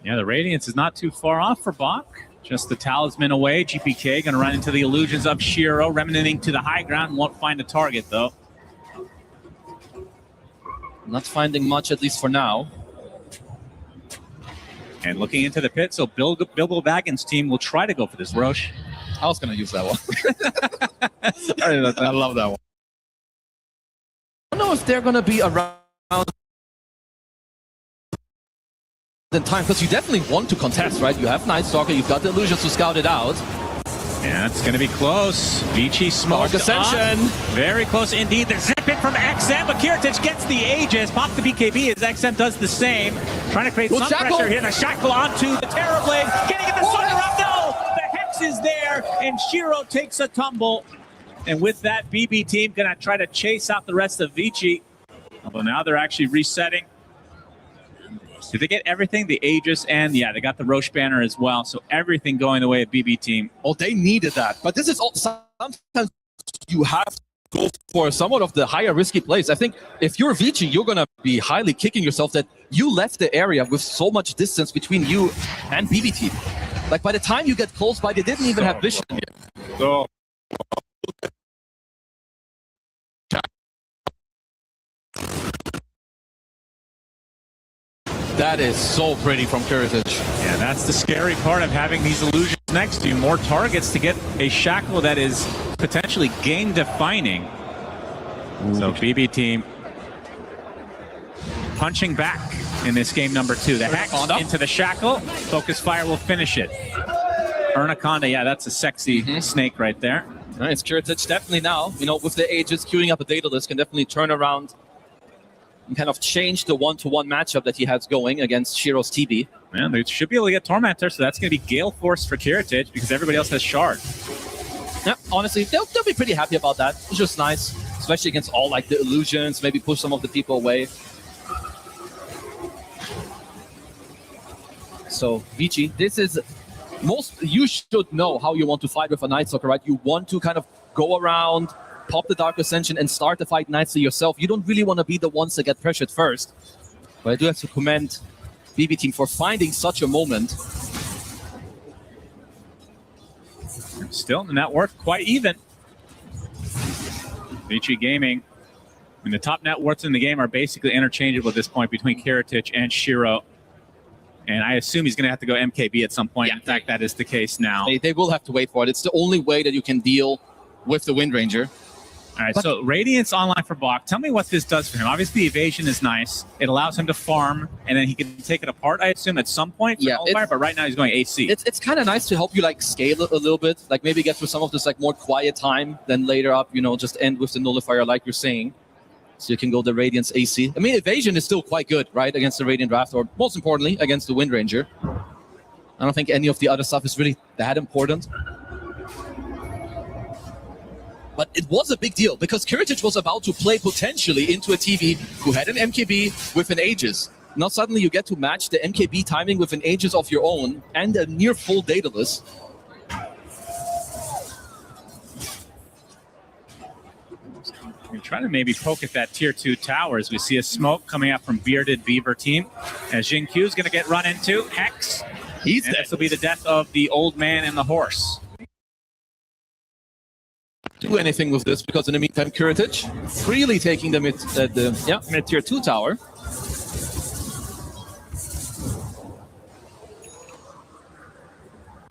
Yeah, the Radiance is not too far off for Bach. Just the Talisman away. GPK going to run into the illusions of Shiro, remnanting to the high ground. Won't find a target, though. Not finding much, at least for now. And looking into the pit, so Bilbo Baggins' team will try to go for this Roche. I was going to use that one. I love that one. I don't know if they're going to be around in time, because you definitely want to contest, right? You have Night Stalker, you've got the illusions to scout it out. Yeah, it's going to be close. Vici smoked Ascension. Very close indeed. The zip in from XM, but Curitage gets the Aegis. Pop the BKB as XM does the same. Trying to create some pressure here. The Shackle onto the Terrorblade. Getting it the Sunder up. No! The Hex is there, and Shiro takes a tumble. And with that, BB team going to try to chase out the rest of Vici. Well, now they're actually resetting. Did they get everything? The Aegis and, yeah, they got the Roche banner as well. So everything going the way of BB Team. Oh, they needed that. But this is all, sometimes you have to go for somewhat of the higher risky plays. I think if you're Vici, you're going to be highly kicking yourself that you left the area with so much distance between you and BB Team. Like, by the time you get close by, they didn't even have vision yet. So, that is so pretty from Kuritage. Yeah, that's the scary part of having these illusions next to you. More targets to get a shackle that is potentially game-defining. So BB Team punching back in this game number 2. The Hex into the shackle. Focus Fire will finish it. Ernaconda, yeah, that's a sexy snake right there. All right, Kuritage definitely now, you know, with the Aegis queuing up a data list, can definitely turn around and kind of change the one-to-one matchup that he has going against Shiro's TB. Man, they should be able to get Tormentor, so that's going to be Gale Force for Kuritage because everybody else has Shard. Yeah, honestly, they'll be pretty happy about that. It's just nice, especially against all like the illusions, maybe push some of the people away. So, Vici, this is you should know how you want to fight with a Night Stalker, right? You want to kind of go around, pop the Dark Ascension, and start the fight nicely yourself. You don't really want to be the ones that get pressured first. But I do have to commend BB Team for finding such a moment. Still, the net worth quite even. Vici Gaming. I mean, the top net worths in the game are basically interchangeable at this point between Kuritage and Shiro. And I assume he's going to have to go MKB at some point. Yeah, in fact, that is the case now. They will have to wait for it. It's the only way that you can deal with the Wind Ranger. All right, so Radiance online for Bach. Tell me what this does for him. Obviously, the evasion is nice. It allows him to farm, and then he can take it apart, I assume, at some point for Hellfire, but right now he's going AC. It's kind of nice to help you, like, scale it a little bit. Like, maybe get through some of this, like, more quiet time, then later up, you know, just end with the Nullifier, like you're saying. So you can go the Radiance AC. I mean, evasion is still quite good, right, against the Radiant Draft, or most importantly, against the Wind Ranger. I don't think any of the other stuff is really that important. But it was a big deal because Kuritage was about to play potentially into a TV who had an MKB with an Aegis. Now suddenly you get to match the MKB timing with an Aegis of your own and a near full Daedalus. We're trying to maybe poke at that tier 2 tower as we see a smoke coming up from Bearded Beaver team. As Jin Q is going to get run into. Hex. This will be the death of the old man and the horse. Do anything with this because in the meantime Kuritage freely taking the mid tier 2 tower.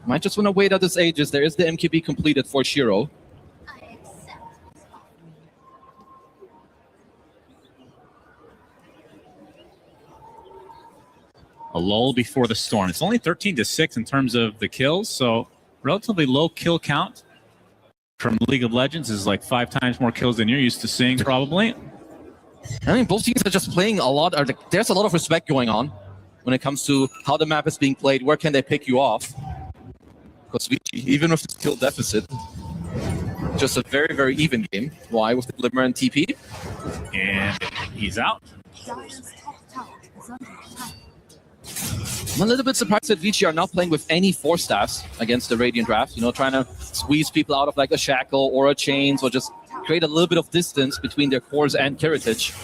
Might just want to wait out this Aegis. There is the MKB completed for Shiro. A lull before the storm. It's only 13-6 in terms of the kills, so relatively low kill count from League of Legends is like 5 times more kills than you're used to seeing, probably. I mean, both teams are just playing a lot. There's a lot of respect going on when it comes to how the map is being played. Where can they pick you off? Because even with the kill deficit, just a very, very even game. Why? With the Glimmer and TP. And he's out. I'm a little bit surprised that Vici are not playing with any Force Staffs against the Radiant Draft. You know, trying to squeeze people out of like a Shackle or a Chains or just create a little bit of distance between their cores and Kuritage.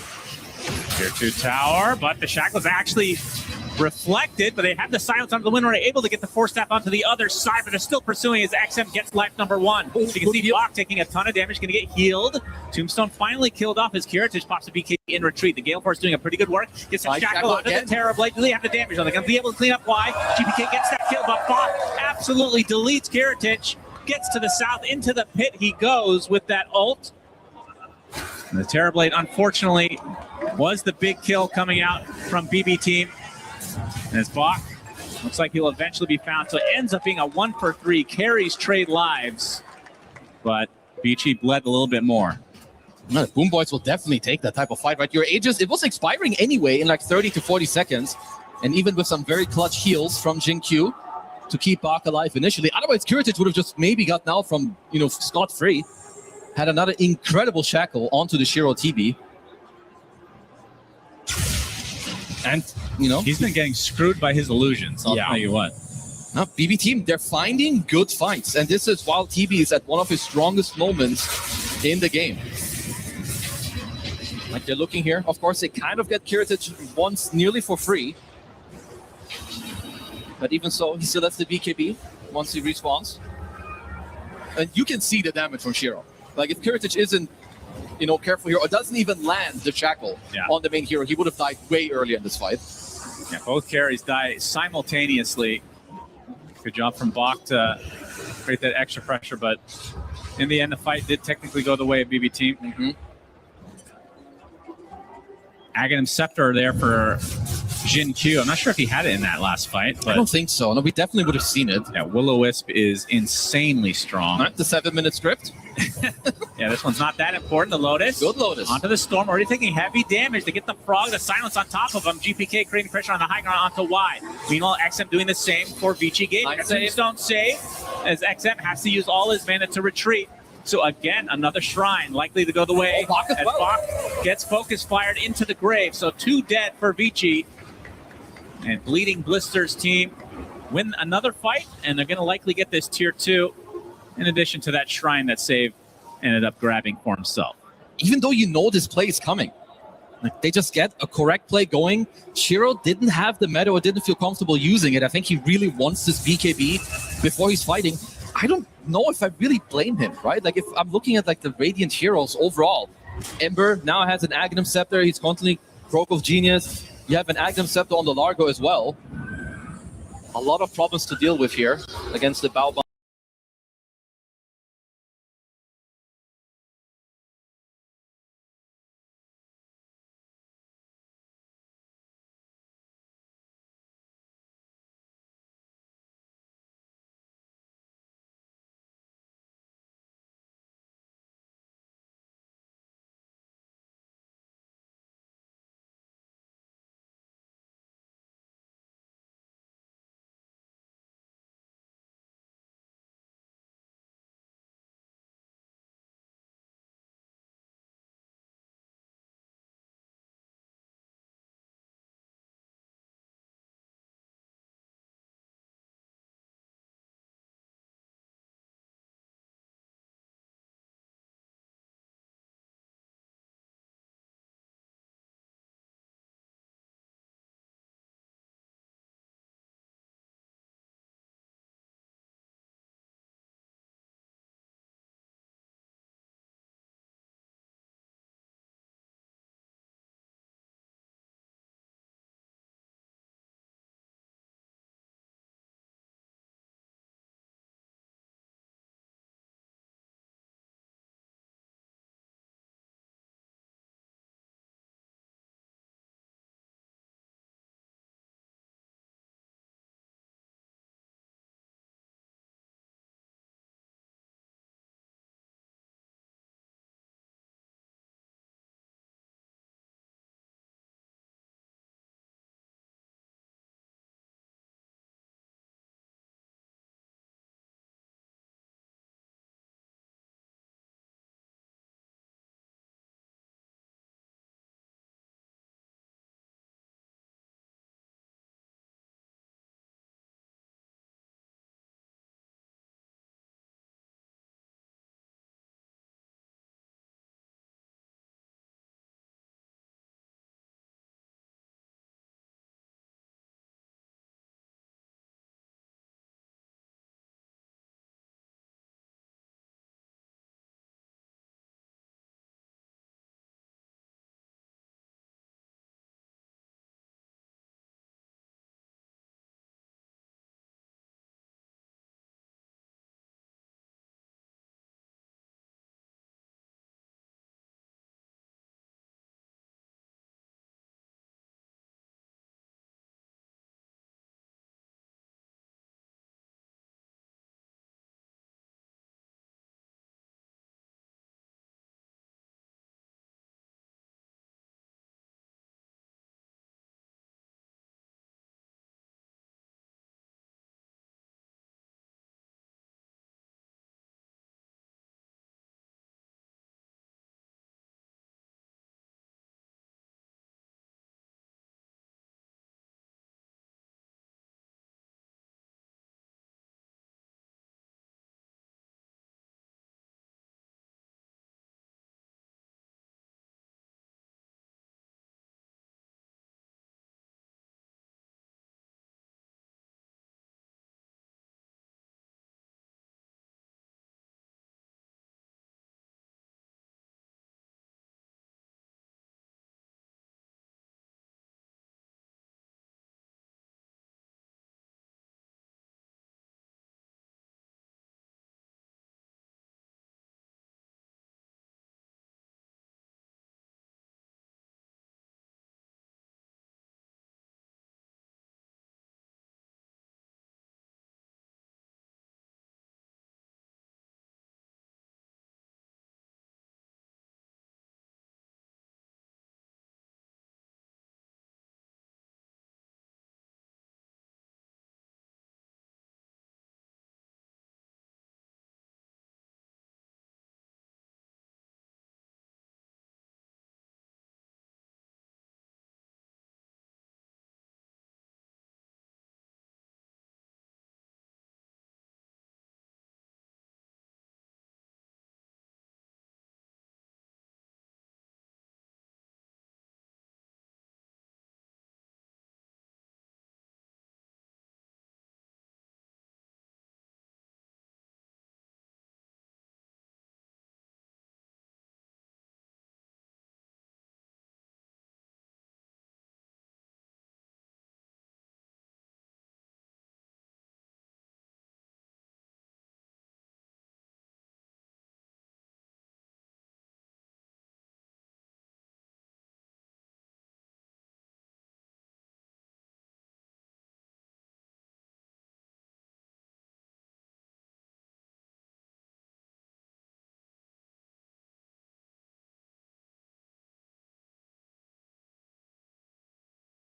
Tier 2 tower, but the Shackle's actually reflected, but they have the silence onto the winner, able to get the Force Staff onto the other side, but they're still pursuing as XM gets life number 1. So you can see Block taking a ton of damage, going to get healed. Tombstone finally killed off as Kuritage pops a BK in retreat. The Gale Force doing a pretty good work. Gets a Shackle onto the Terror Blade. Do they have the damage on? They're going to be able to clean up why. GPK gets that kill, but Bach absolutely deletes Kuritage. Gets to the south, into the pit he goes with that ult. And the Terror Blade, unfortunately, was the big kill coming out from BB Team. And as Bach looks like he'll eventually be found. So it ends up being a 1-for-3. Carries trade lives. But Vici bled a little bit more. No, the Boom Boys will definitely take that type of fight, right? Your Aegis, it was expiring anyway in like 30 to 40 seconds. And even with some very clutch heals from Jin Q to keep Bach alive initially. Otherwise, Kuritage would have just maybe gotten out from, you know, scot-free. Had another incredible Shackle onto the Shiro TB. And, you know, He's been getting screwed by his illusions, I'll tell you what. now, BB team, they're finding good fights. And this is while TB is at one of his strongest moments in the game. Like they're looking here. Of course, they kind of get Kiritich once nearly for free. But even so, he still has the BKB once he respawns. And you can see the damage from Shiro. Like if Kiritich isn't, you know, careful here, or doesn't even land the shackle on the main hero, he would have died way earlier in this fight. Yeah, both carries die simultaneously. Good job from Bach to create that extra pressure, but in the end, the fight did technically go the way of BB team. Aghanim Scepter there for Jin Q. I'm not sure if he had it in that last fight, but I don't think so. No, we definitely would have seen it. Yeah, Will-O-Wisp is insanely strong. Not the 7-minute script. Yeah, this one's not that important. The Lotus. Good Lotus. Onto the Storm. Already taking heavy damage to get the Frog, the Silence on top of him. GPK creating pressure on the high ground onto Y. Meanwhile, XM doing the same for Vici Gaming. Tombstone save as XM has to use all his mana to retreat. So again, another Shrine likely to go the way as Bach gets Focus fired into the grave. So 2 dead for Vici. And Bleeding Blisters team win another fight, and they're going to likely get this tier 2 in addition to that Shrine that Save ended up grabbing for himself. Even though you know this play is coming, like they just get a correct play going. Shiro didn't have the meta or didn't feel comfortable using it. I think he really wants this BKB before he's fighting. I don't know if I really blame him, right? Like if I'm looking at like the Radiant heroes overall, Ember now has an Aghanim Scepter. He's constantly Croak of Genius. You have an Aghanim Scepter on the Largo as well. A lot of problems to deal with here against the Bao.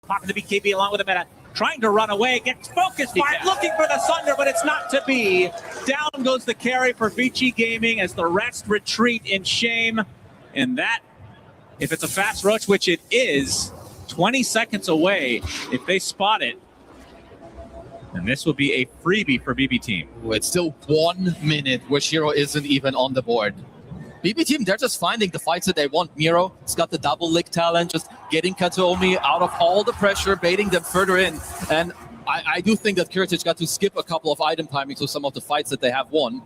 Popping the BKB along with him at trying to run away, gets focused by looking for the Sunder, but it's not to be. Down goes the carry for Vici Gaming as the rest retreat in shame. And that, if it's a fast Roach, which it is, 20 seconds away if they spot it. And this will be a freebie for BB Team. It's still 1 minute where Shiro isn't even on the board. BB Team, they're just finding the fights that they want. Miro, he's got the double lick talent, just getting Kataomi out of all the pressure, baiting them further in. And I do think that Kiritich got to skip a couple of item timings to some of the fights that they have won.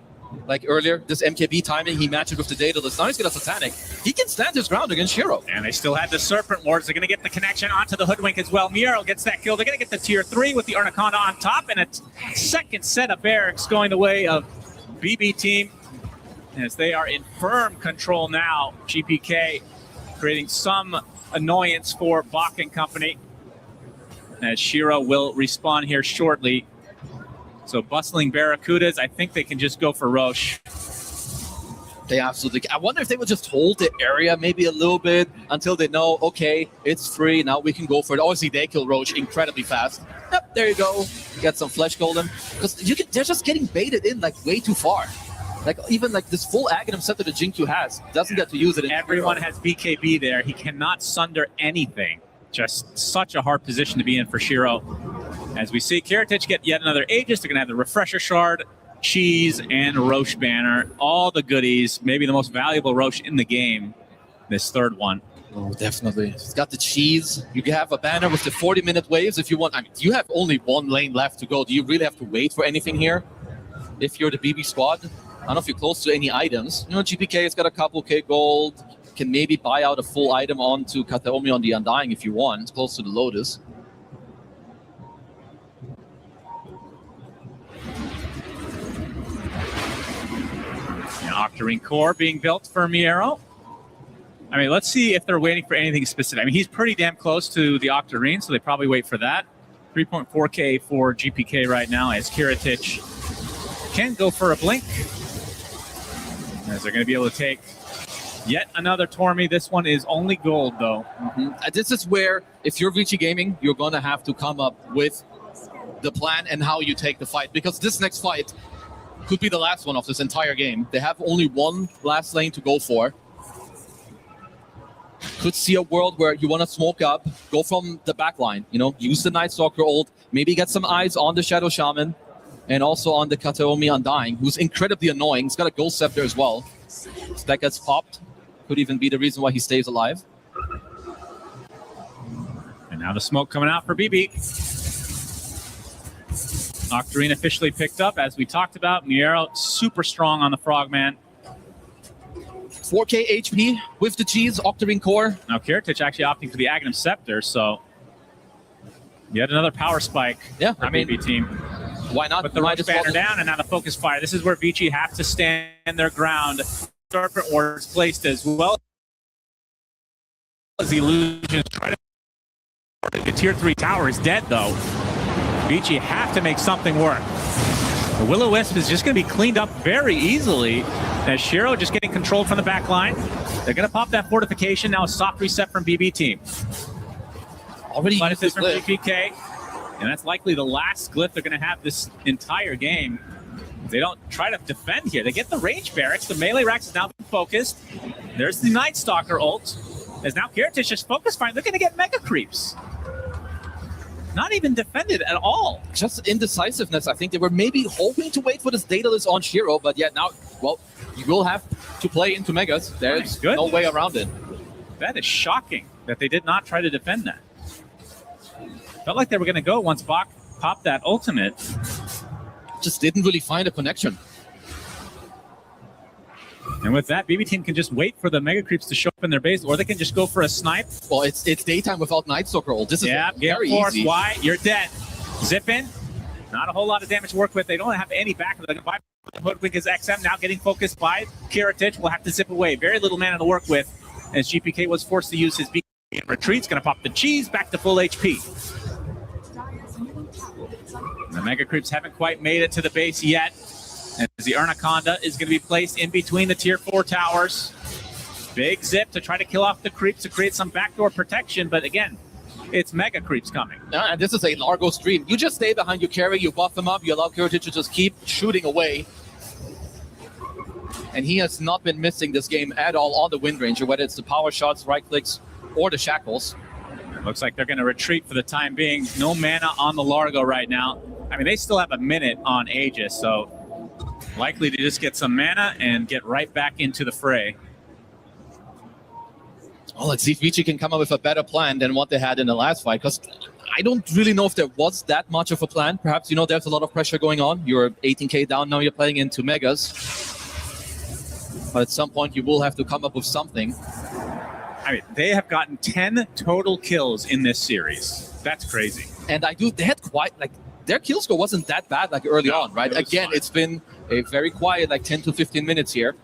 Like earlier, this MKB timing, he matched it with the Daedalus. Now he's got a Satanic. He can stand his ground against Shiro. And they still have the Serpent Wards. They're going to get the connection onto the Hoodwink as well. Miro gets that kill. They're going to get the tier 3 with the Arnaconda on top. And a second set of barracks going the way of BB Team as they are in firm control now. GPK creating some annoyance for Bach and company as Shiro will respawn here shortly. So bustling Barracudas, I think they can just go for Roche. They absolutely can. I wonder if they would just hold the area maybe a little bit until they know, okay, it's free, now we can go for it. Obviously, they kill Roche incredibly fast. Yep, there you go. You get some Flesh Golem. Because they're just getting baited in like way too far. Like even like this full Aghanim set that the Jinku has, doesn't get to use it. Everyone has BKB there. He cannot sunder anything. Just such a hard position to be in for Shiro. As we see Kiritich get yet another Aegis, they're going to have the Refresher Shard, Cheese, and Roche Banner. All the goodies. Maybe the most valuable Roche in the game, this third one. Oh, definitely. It's got the Cheese. You can have a banner with the 40-minute waves if you want. I mean, you have only one lane left to go. Do you really have to wait for anything here? If you're the BB squad? I don't know if you're close to any items. You know, GPK has got a couple K gold. Can maybe buy out a full item onto Kataomi on the Undying if you want. It's close to the Lotus. Octarine Core being built for Miero. I mean, let's see if they're waiting for anything specific. I mean, he's pretty damn close to the Octarine, so they probably wait for that. 3.4K for GPK right now as Kiritich can go for a blink. As they're going to be able to take yet another Tormy. This one is only gold, though. This is where, if you're Vici Gaming, you're going to have to come up with the plan and how you take the fight. Because this next fight could be the last one of this entire game. They have only one last lane to go for. Could see a world where you want to smoke up, go from the back line, you know, use the Night Stalker ult, maybe get some eyes on the Shadow Shaman, and also on the Kataomi Undying, who's incredibly annoying. He's got a Ghost Scepter as well. If that gets popped, could even be the reason why he stays alive. And now the smoke coming out for BB. Octarine officially picked up, as we talked about. Miero super strong on the Frogman. 4K HP with the Cheese, Octarine Core. Now Kiritich actually opting for the Aghanim Scepter, so yet another power spike for BB Team. Why not? Put the Roche Banner down, and now the Focus Fire. This is where Vici have to stand their ground. Serpent Wards placed as well as Illusions. Try to the tier 3 tower is dead, though. Vici have to make something work. The Will-O-Wisp is just going to be cleaned up very easily as Shiro just getting controlled from the back line. They're going to pop that fortification. Now a soft reset from BB Team. Already used this from GPK. And that's likely the last glyph they're going to have this entire game. They don't try to defend here. They get the range barracks. The melee racks is now focused. There's the Night Stalker ult. As now Kiritich just focus fire. They're going to get mega creeps. Not even defended at all. Just indecisiveness. I think they were maybe hoping to wait for this Daedalus on Shiro, but yet now, well, you will have to play into Megas. There's no way around it. That is shocking that they did not try to defend that. Felt like they were going to go once Bach popped that ultimate. Just didn't really find a connection. And with that, BB Team can just wait for the Mega Creeps to show up in their base, or they can just go for a snipe. Well, it's daytime without Night Stalker ult. This is very force. easy. Why? You're dead. Zip in. Not a whole lot of damage to work with. They don't have any backup. They can buy Hoodwink is XM, now getting focused by Kiritich. Will have to zip away. Very little mana to work with, as GPK was forced to use his BK in retreats. Going to pop the Cheese back to full HP. The Mega Creeps haven't quite made it to the base yet, as the Arnaconda is going to be placed in between the tier 4 towers. Big zip to try to kill off the creeps to create some backdoor protection, but again, it's Mega Creeps coming. And this is a Largo stream. You just stay behind your carry, you buff him up, you allow Kiritich to just keep shooting away. And he has not been missing this game at all on the Wind Ranger, whether it's the power shots, right clicks, or the shackles. Looks like they're going to retreat for the time being. No mana on the Largo right now. I mean, they still have a minute on Aegis, so likely to just get some mana and get right back into the fray. Well, let's see if Vici can come up with a better plan than what they had in the last fight, because I don't really know if there was that much of a plan. Perhaps, there's a lot of pressure going on. You're 18k down, now you're playing into Megas. But at some point, you will have to come up with something. I mean, they have gotten 10 total kills in this series. That's crazy. And they had quite, their kill score wasn't that bad, early on, right? Again, fine. It's been a very quiet, 10 to 15 minutes here.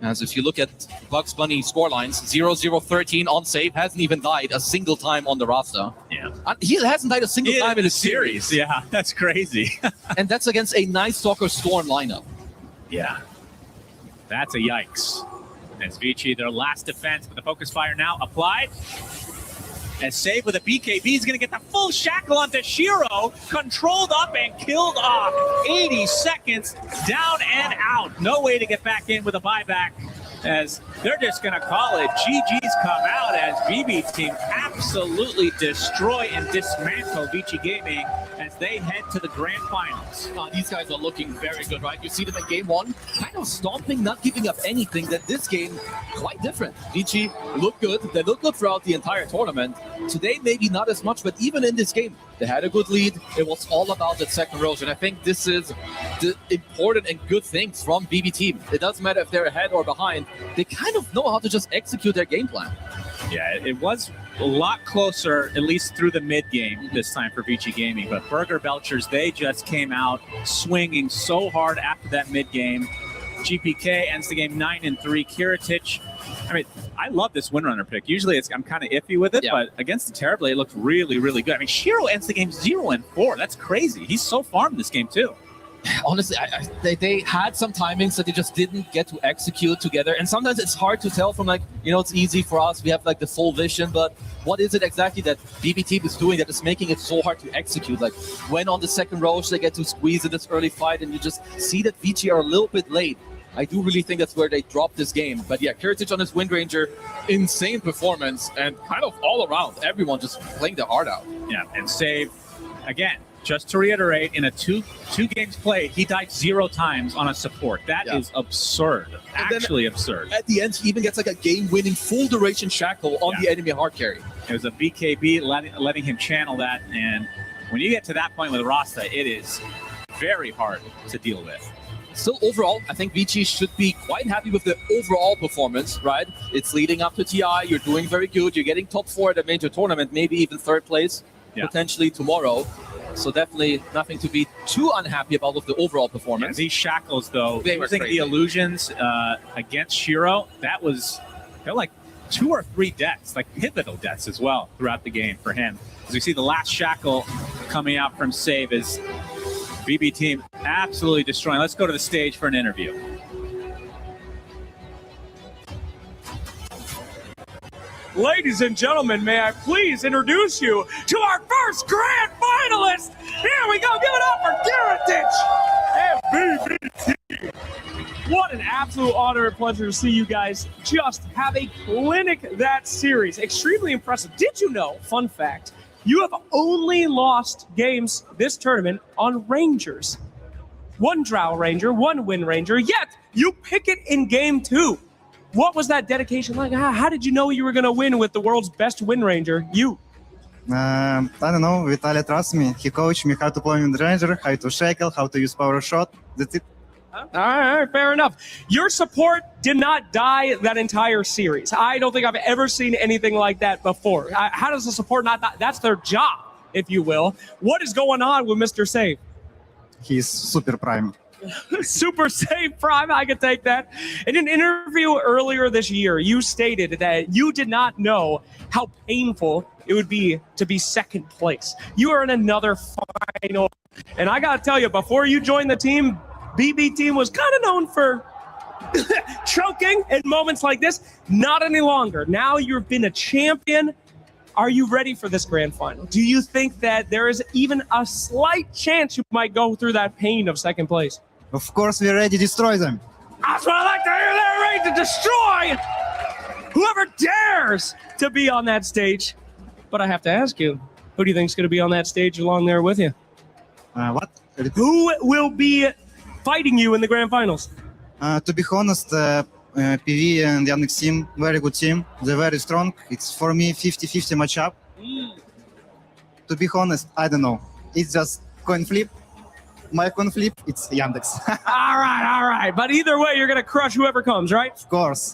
As if you look at Bugs Bunny scorelines, 0-0-13 on save, hasn't even died a single time on the roster. Yeah. He hasn't died a single time in a series. Yeah, that's crazy. And that's against a Night Stalker Storm lineup. Yeah. That's a yikes. As Vici, their last defense, but the focus fire now applied. As Save with a BKB is going to get the full shackle onto Shiro, controlled up and killed off. 80 seconds, down and out. No way to get back in with a buyback, as they're just going to call it. GG's come out as BB Team absolutely destroy and dismantle Vici Gaming as they head to the grand finals. These guys are looking very good, right? You see them in game one, kind of stomping, not giving up anything. That this game, quite different. Vici look good. They look good throughout the entire tournament. Today, maybe not as much, but even in this game, they had a good lead. It was all about that second row, and I think this is the important and good things from BB Team. It doesn't matter if they're ahead or behind. They kind of know how to just execute their game plan. Yeah, it was a lot closer, at least through the mid-game this time for Vici Gaming. But Burger Belchers, they just came out swinging so hard after that mid-game. GPK ends the game 9-3. Kiritich, I mean, I love this Windrunner pick. Usually I'm kind of iffy with it, but against the Terrorblade, it looked really, really good. I mean, Shiro ends the game 0-4. That's crazy. He's so farmed this game, too. Honestly, they had some timings that they just didn't get to execute together. And sometimes it's hard to tell from, it's easy for us. We have, the full vision. But what is it exactly that BB Team is doing that is making it so hard to execute? When on the second roach, they get to squeeze in this early fight, and you just see that Vici are a little bit late. I do really think that's where they dropped this game. But yeah, Kiritich on his Wind Ranger, insane performance, and kind of all around, everyone just playing their heart out. Yeah, and Save, again, just to reiterate, in a two games play, he died 0 times on a support. That is absurd. Actually absurd. At the end, he even gets a game-winning full duration shackle on the enemy hard carry. It was a BKB letting him channel that, and when you get to that point with Rasta, it is very hard to deal with. Still, overall, I think Vici should be quite happy with the overall performance, right? It's leading up to TI. You're doing very good. You're getting top 4 at a major tournament, maybe even 3rd place potentially tomorrow. So definitely nothing to be too unhappy about with the overall performance. Yeah, these shackles, though, they using the illusions against Shiro, they're like 2 or 3 deaths, pivotal deaths as well throughout the game for him. As we see the last shackle coming out from Save is BB Team absolutely destroying. Let's go to the stage for an interview. Ladies and gentlemen, may I please introduce you to our first grand finalist? Here we go. Give it up for Kiritich and BB Team. What an absolute honor and pleasure to see you guys just have a clinic that series. Extremely impressive. Did you know, fun fact, you have only lost games this tournament on Rangers. 1 Drow Ranger, 1 Wind Ranger, yet you pick it in game 2. What was that dedication like? How did you know you were going to win with the world's best Wind Ranger? You. I don't know. Vitaly trusts me. He coached me how to play Wind Ranger, how to shackle, how to use power shot. That's it. All right, fair enough. Your support did not die that entire series. I don't think I've ever seen anything like that before. How does the support not die? That's their job, if you will. What is going on with Mr. Save? He's super prime. Super Save Prime, I could take that. In an interview earlier this year, you stated that you did not know how painful it would be to be 2nd place. You are in another final. And I got to tell you, before you joined the team, BB Team was kind of known for choking in moments like this. Not any longer. Now you've been a champion. Are you ready for this grand final? Do you think that there is even a slight chance you might go through that pain of second place? Of course, we're ready to destroy them. That's what I like to hear. They're ready to destroy whoever dares to be on that stage. But I have to ask you, who do you think is going to be on that stage along there with you? What? Who will be fighting you in the grand finals? To be honest, PV and Yannick's team, very good team. They're very strong. It's for me 50-50 matchup. To be honest, I don't know. It's just coin flip. My coin flip, it's Yandex. All right. But either way, you're going to crush whoever comes, right? Of course.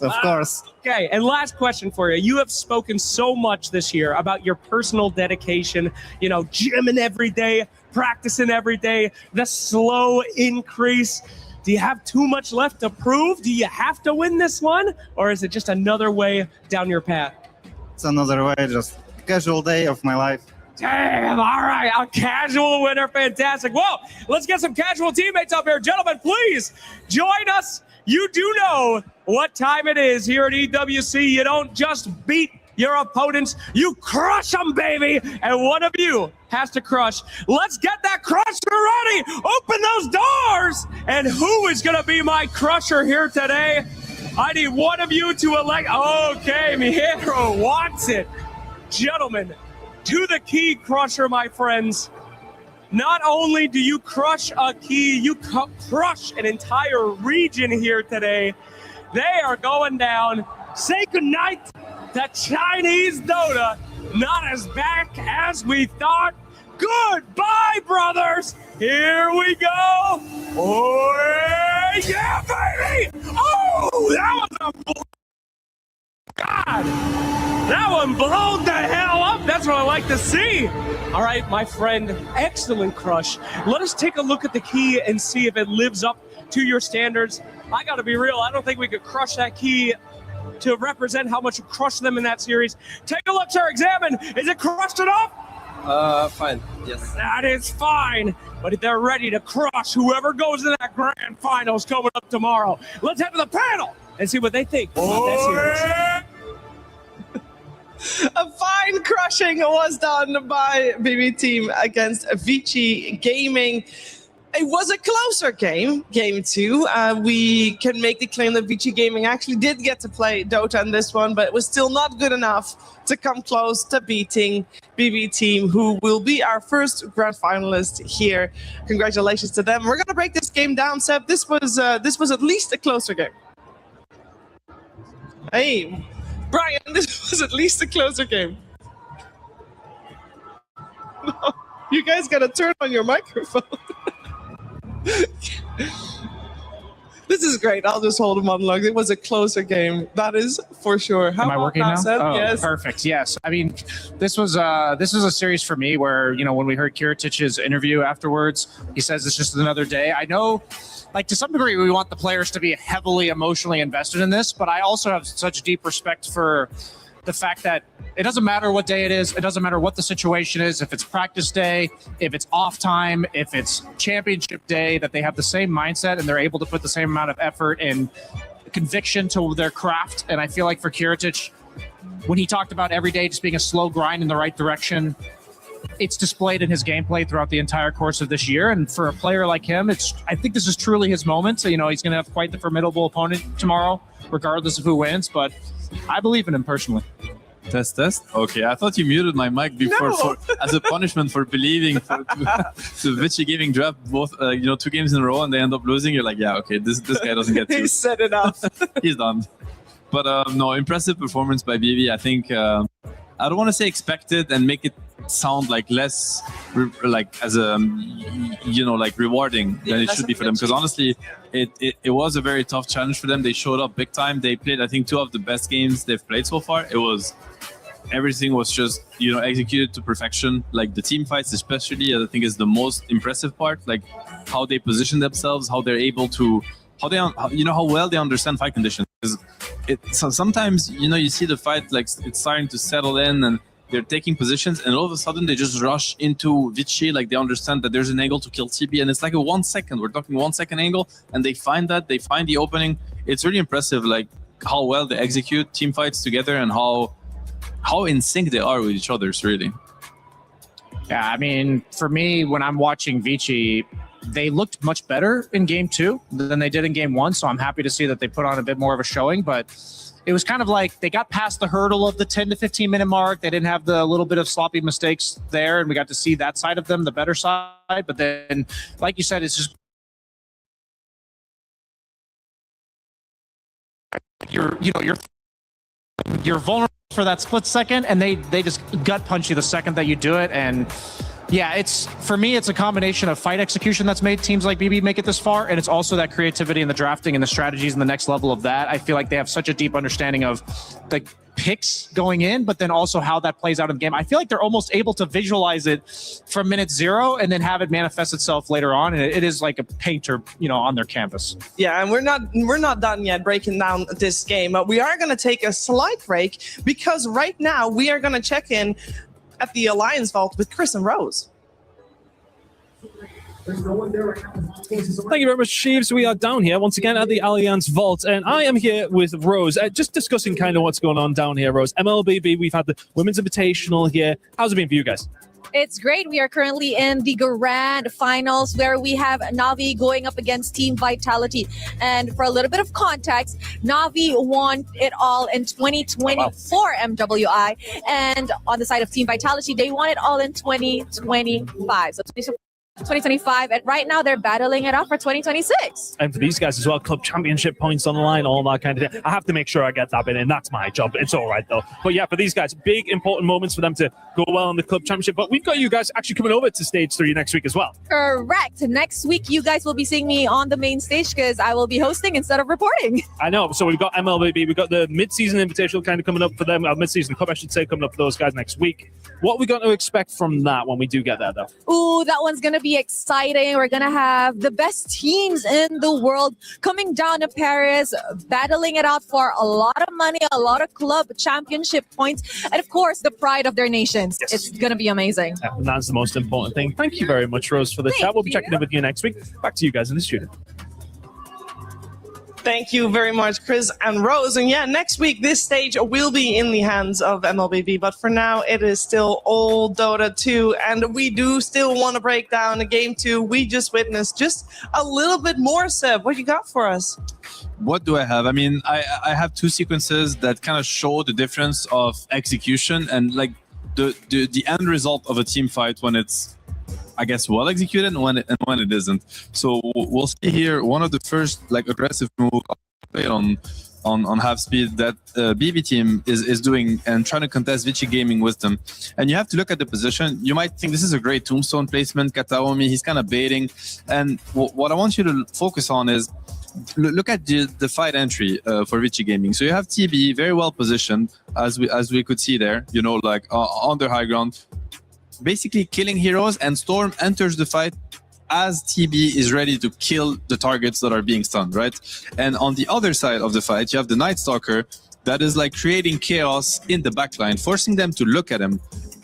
Okay, and last question for you. You have spoken so much this year about your personal dedication, gymming every day, practicing every day, the slow increase. Do you have too much left to prove? Do you have to win this one? Or is it just another way down your path? It's another way, just casual day of my life. Damn, all right, a casual winner, fantastic. Well, let's get some casual teammates up here. Gentlemen, please join us. You do know what time it is here at EWC. You don't just beat your opponents, you crush them, baby. And one of you has to crush. Let's get that crusher ready. Open those doors. And who is going to be my crusher here today? I need one of you to elect. Okay, Miero wants it. Gentlemen, to the key crusher, my friends. Not only do you crush a key, you crush an entire region here today. They are going down. Say goodnight to Chinese Dota. Not as back as we thought. Goodbye, brothers. Here we go. Oh, yeah, baby. Oh, that was a... God, that one blown the hell up. That's what I like to see. All right, my friend, excellent crush. Let us take a look at the key and see if it lives up to your standards. I got to be real. I don't think we could crush that key to represent how much you crushed them in that series. Take a look, sir. Examine. Is it crushed enough? Fine. Yes. That is fine. But they're ready to crush whoever goes to that grand finals coming up tomorrow. Let's head to the panel and see what they think about that series. A fine crushing was done by BB Team against Vici Gaming. It was a closer game, game 2. We can make the claim that Vici Gaming actually did get to play Dota in this one, but it was still not good enough to come close to beating BB Team, who will be our first grand finalist here. Congratulations to them. We're going to break this game down, Seb. This was at least a closer game. Hey, Brian, this was at least a closer game. No, you guys got to turn on your microphone. This is great. I'll just hold a monologue. It was a closer game. That is for sure. How Am I working now? Oh, yes. Perfect. Yes. I mean, this was a series for me where, when we heard Kiritich's interview afterwards, he says it's just another day. I know, to some degree, we want the players to be heavily emotionally invested in this, but I also have such deep respect for the fact that it doesn't matter what day it is. It doesn't matter what the situation is. If it's practice day, if it's off time, if it's championship day, that they have the same mindset and they're able to put the same amount of effort and conviction to their craft. And I feel like for Kiritich, when he talked about every day just being a slow grind in the right direction, it's displayed in his gameplay throughout the entire course of this year. And for a player like him, I think this is truly his moment. So, he's going to have quite the formidable opponent tomorrow, regardless of who wins. But I believe in him personally. Test. Okay, I thought you muted my mic before as a punishment for believing to Vici Gaming draft both 2 games in a row and they end up losing. You're like, yeah, okay, this guy doesn't get to. He said enough. He's done. But no, impressive performance by BB. I think I don't want to say expected and make it sound like less as a rewarding than it should be for them, because honestly it was a very tough challenge for them. They showed up big time. They played, I think, 2 of the best games they've played so far. Everything was just executed to perfection. Like the team fights especially, I think, is the most impressive part. Like how they position themselves, how they're able to how well they understand fight conditions. So sometimes you see the fight it's starting to settle in and they're taking positions, and all of a sudden they just rush into Vici. They understand that there's an angle to kill TP, and it's like a 1 second. We're talking 1 second angle, and they find the opening, it's really impressive, like how well they execute team fights together and how in sync they are with each other. Really. Yeah, I mean, for me, when I'm watching Vici, they looked much better in game 2 than they did in game 1. So I'm happy to see that they put on a bit more of a showing. But it was kind of like they got past the hurdle of the 10 to 15 minute mark. They didn't have the little bit of sloppy mistakes there, and we got to see that side of them, the better side. But then, like you said, it's just you're vulnerable for that split second, and they just gut punch you the second that you do it. And yeah, it's for me, it's a combination of fight execution that's made teams like BB make it this far, and it's also that creativity in the drafting and the strategies and the next level of that. I feel like they have such a deep understanding of the picks going in, but then also how that plays out in the game. I feel like they're almost able to visualize it from minute 0 and then have it manifest itself later on. And it is like a painter, on their canvas. Yeah, and we're not done yet breaking down this game. We are going to take a slight break because right now we are going to check in at the Alliance Vault with Chris and Rose. Thank you very much, Sheaves. We are down here once again at the Alliance Vault, and I am here with Rose, just discussing kind of what's going on down here, Rose. MLBB, we've had the Women's Invitational here. How's it been for you guys? It's great. We are currently in the grand finals where we have Navi going up against Team Vitality. And for a little bit of context, Navi won it all in 2024 MWI. And on the side of Team Vitality, they won it all in 2025. So 2025, and right now they're battling it out for 2026. And for these guys as well, club championship points on the line, all that kind of thing. I have to make sure I get that in, and that's my job. It's all right though. But yeah, for these guys, big important moments for them to go well in the club championship. But we've got you guys actually coming over to stage 3 next week as well. Correct. Next week, you guys will be seeing me on the main stage because I will be hosting instead of reporting. I know. So we've got MLBB, we've got the mid-season invitational kind of coming up for them, mid-season cup, I should say, coming up for those guys next week. What are we going to expect from that when we do get there, though? Ooh, that one's going to be exciting. We're going to have the best teams in the world coming down to Paris, battling it out for a lot of money, a lot of club championship points, and of course, the pride of their nations. Yes. It's going to be amazing. Yeah, and that's the most important thing. Thank you very much, Rose, for the chat. We'll be checking in with you next week. Back to you guys in the studio. Thank you very much, Chris and Rose. And yeah, next week, this stage will be in the hands of MLBB. But for now, it is still old Dota 2. And we do still want to break down a game 2 we just witnessed just a little bit more, Seb. What you got for us? What do I have? I mean, I have 2 sequences that kind of show the difference of execution and like the end result of a team fight when it's, I guess, well executed and when it isn't. So we'll see here one of the first like aggressive move on half speed that BB team is doing and trying to contest Vici Gaming with them. And you have to look at the position. You might think this is a great tombstone placement. Kataomi, he's kind of baiting. And what I want you to focus on is look at the fight entry for Vici Gaming. So you have TB very well positioned as we could see there, like on the high ground, basically killing heroes, and Storm enters the fight as TB is ready to kill the targets that are being stunned, right? And on the other side of the fight, you have the Night Stalker that is like creating chaos in the backline, forcing them to look at him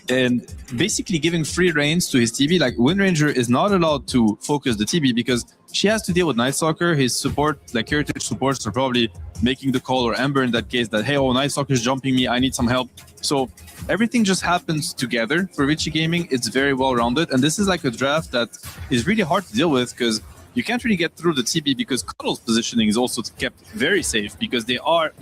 and basically giving free reins to his TB. Like Wind Ranger is not allowed to focus the TB because she has to deal with Night Stalker. His support, like Heritage supports, are probably making the call, or Ember in that case, that, hey, Night Stalker's jumping me, I need some help. So everything just happens together for Vici Gaming. It's very well-rounded, and this is like a draft that is really hard to deal with because you can't really get through the TB because Cuddle's positioning is also kept very safe because they are,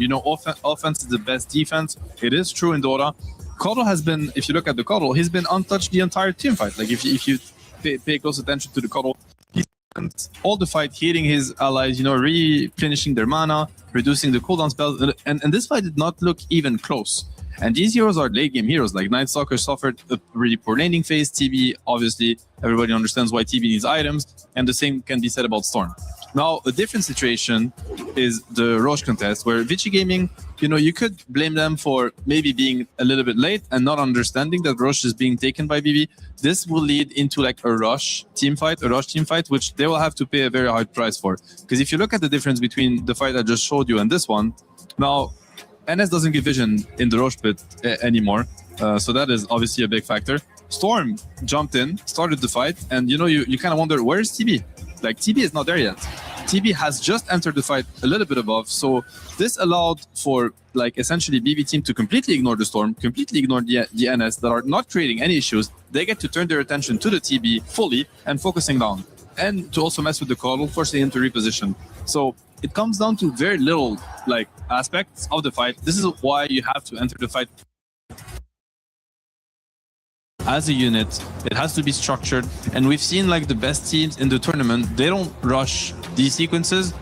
offense is the best defense. It is true in Dota. Cuddle has been, if you look at the Cuddle, he's been untouched the entire team fight. Like if you pay close attention to the Cuddle, he's spent all the fight hitting his allies, replenishing their mana, reducing the cooldown spells, and this fight did not look even close. And these heroes are late game heroes. Like Night Stalker suffered a really poor laning phase. TB, obviously, everybody understands why TB needs items, and the same can be said about Storm. Now, a different situation is the Roche contest, where Vici Gaming, you could blame them for maybe being a little bit late and not understanding that Roche is being taken by BB. This will lead into like a Roche team fight, which they will have to pay a very high price for. Because if you look at the difference between the fight I just showed you and this one, now, NS doesn't give vision in the Roche pit anymore, so that is obviously a big factor. Storm jumped in, started the fight, and you kind of wonder, where's TB? Like, TB is not there yet. TB has just entered the fight a little bit above, so this allowed for like essentially BB team to completely ignore the Storm, completely ignore the NS that are not creating any issues. They get to turn their attention to the TB fully and focusing down, and to also mess with the Coddle, forcing him to reposition. So it comes down to very little like aspects of the fight. This is why you have to enter the fight as a unit. It has to be structured, and we've seen like the best teams in the tournament, they don't rush these sequences.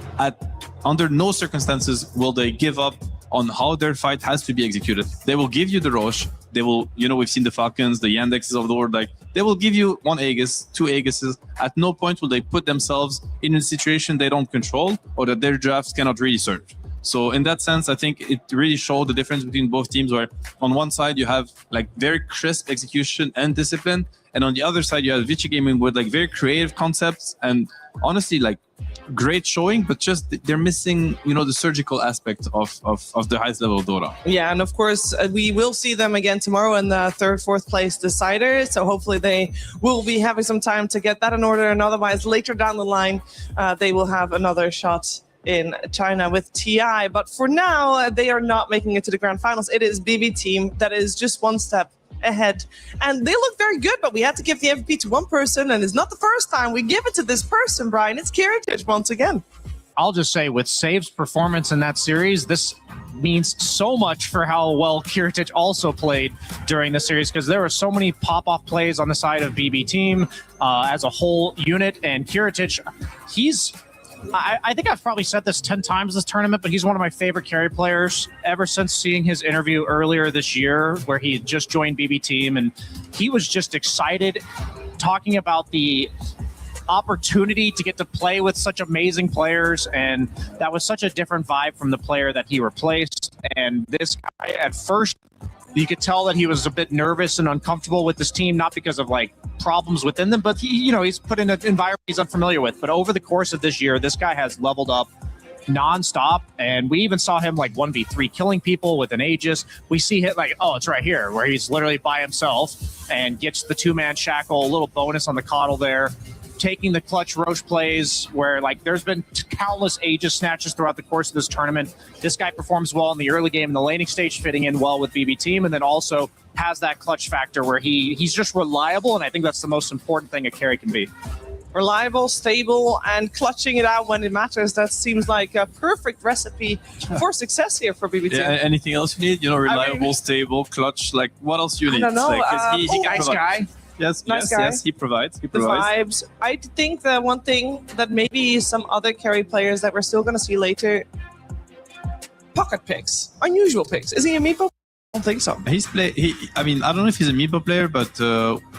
Under no circumstances will they give up on how their fight has to be executed. They will give you the Roche. They will, you know, we've seen the Falcons, the Yandexes of the world, like they will give you 1 Aegis, 2 Aegises. At no point will they put themselves in a situation they don't control or that their drafts cannot really serve. So in that sense, I think it really showed the difference between both teams, where on one side you have like very crisp execution and discipline, and on the other side you have Vici Gaming with like very creative concepts and honestly like great showing, but just they're missing, you know, the surgical aspect of the highest level of Dota. Yeah, and of course we will see them again tomorrow in the 3rd, 4th place decider. So hopefully they will be having some time to get that in order, and otherwise later down the line they will have another shot in China with TI. But for now, they are not making it to the grand finals. It is BB team that is just 1 step ahead, and they look very good, but we had to give the MVP to one person, and it's not the first time we give it to this person, Brian. It's Kiritich once again. I'll just say, with Save's performance in that series, this means so much for how well Kiritich also played during the series, because there were so many pop-off plays on the side of BB team as a whole unit, and Kiritich, I think I've probably said this 10 times this tournament, but he's one of my favorite carry players ever since seeing his interview earlier this year where he just joined BB team, and he was just excited talking about the opportunity to get to play with such amazing players, and that was such a different vibe from the player that he replaced. And this guy, at first, you could tell that he was a bit nervous and uncomfortable with this team, not because of like problems within them, but he's put in an environment he's unfamiliar with. But over the course of this year, this guy has leveled up nonstop, and we even saw him like 1v3 killing people with an Aegis. We see him like, oh, it's right here, where he's literally by himself and gets the 2-man shackle, a little bonus on the Coddle there, taking the clutch Roche plays where like there's been countless Aegis snatches throughout the course of this tournament. This guy performs well in the early game in the laning stage, fitting in well with BB team, and then also has that clutch factor where he's just reliable, and I think that's the most important thing a carry can be. Reliable, stable, and clutching it out when it matters. That seems like a perfect recipe for success here for BB team. Yeah, anything else you need? You know, reliable, stable, clutch, like what else you need? I don't know. Like, he Nice guy. Yes, Nice yes, guy. yes, he provides. He The provides. vibes. I think the one thing that maybe some other carry players that we're still going to see later, pocket picks, unusual picks. Is he a meepo? I don't think so. I mean, I don't know if he's a meepo player, but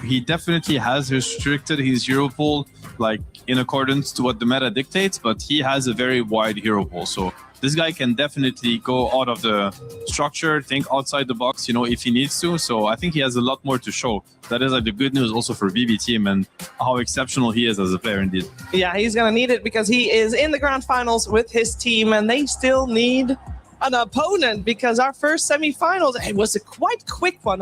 he definitely has restricted his hero pool like in accordance to what the meta dictates, but he has a very wide hero pool. So this guy can definitely go out of the structure, think outside the box, you know, if he needs to. So I think he has a lot more to show. That is like the good news also for BB team and how exceptional he is as a player indeed. Yeah, he's going to need it because he is in the grand finals with his team, and they still need an opponent because our first semifinals, it was a quite quick one.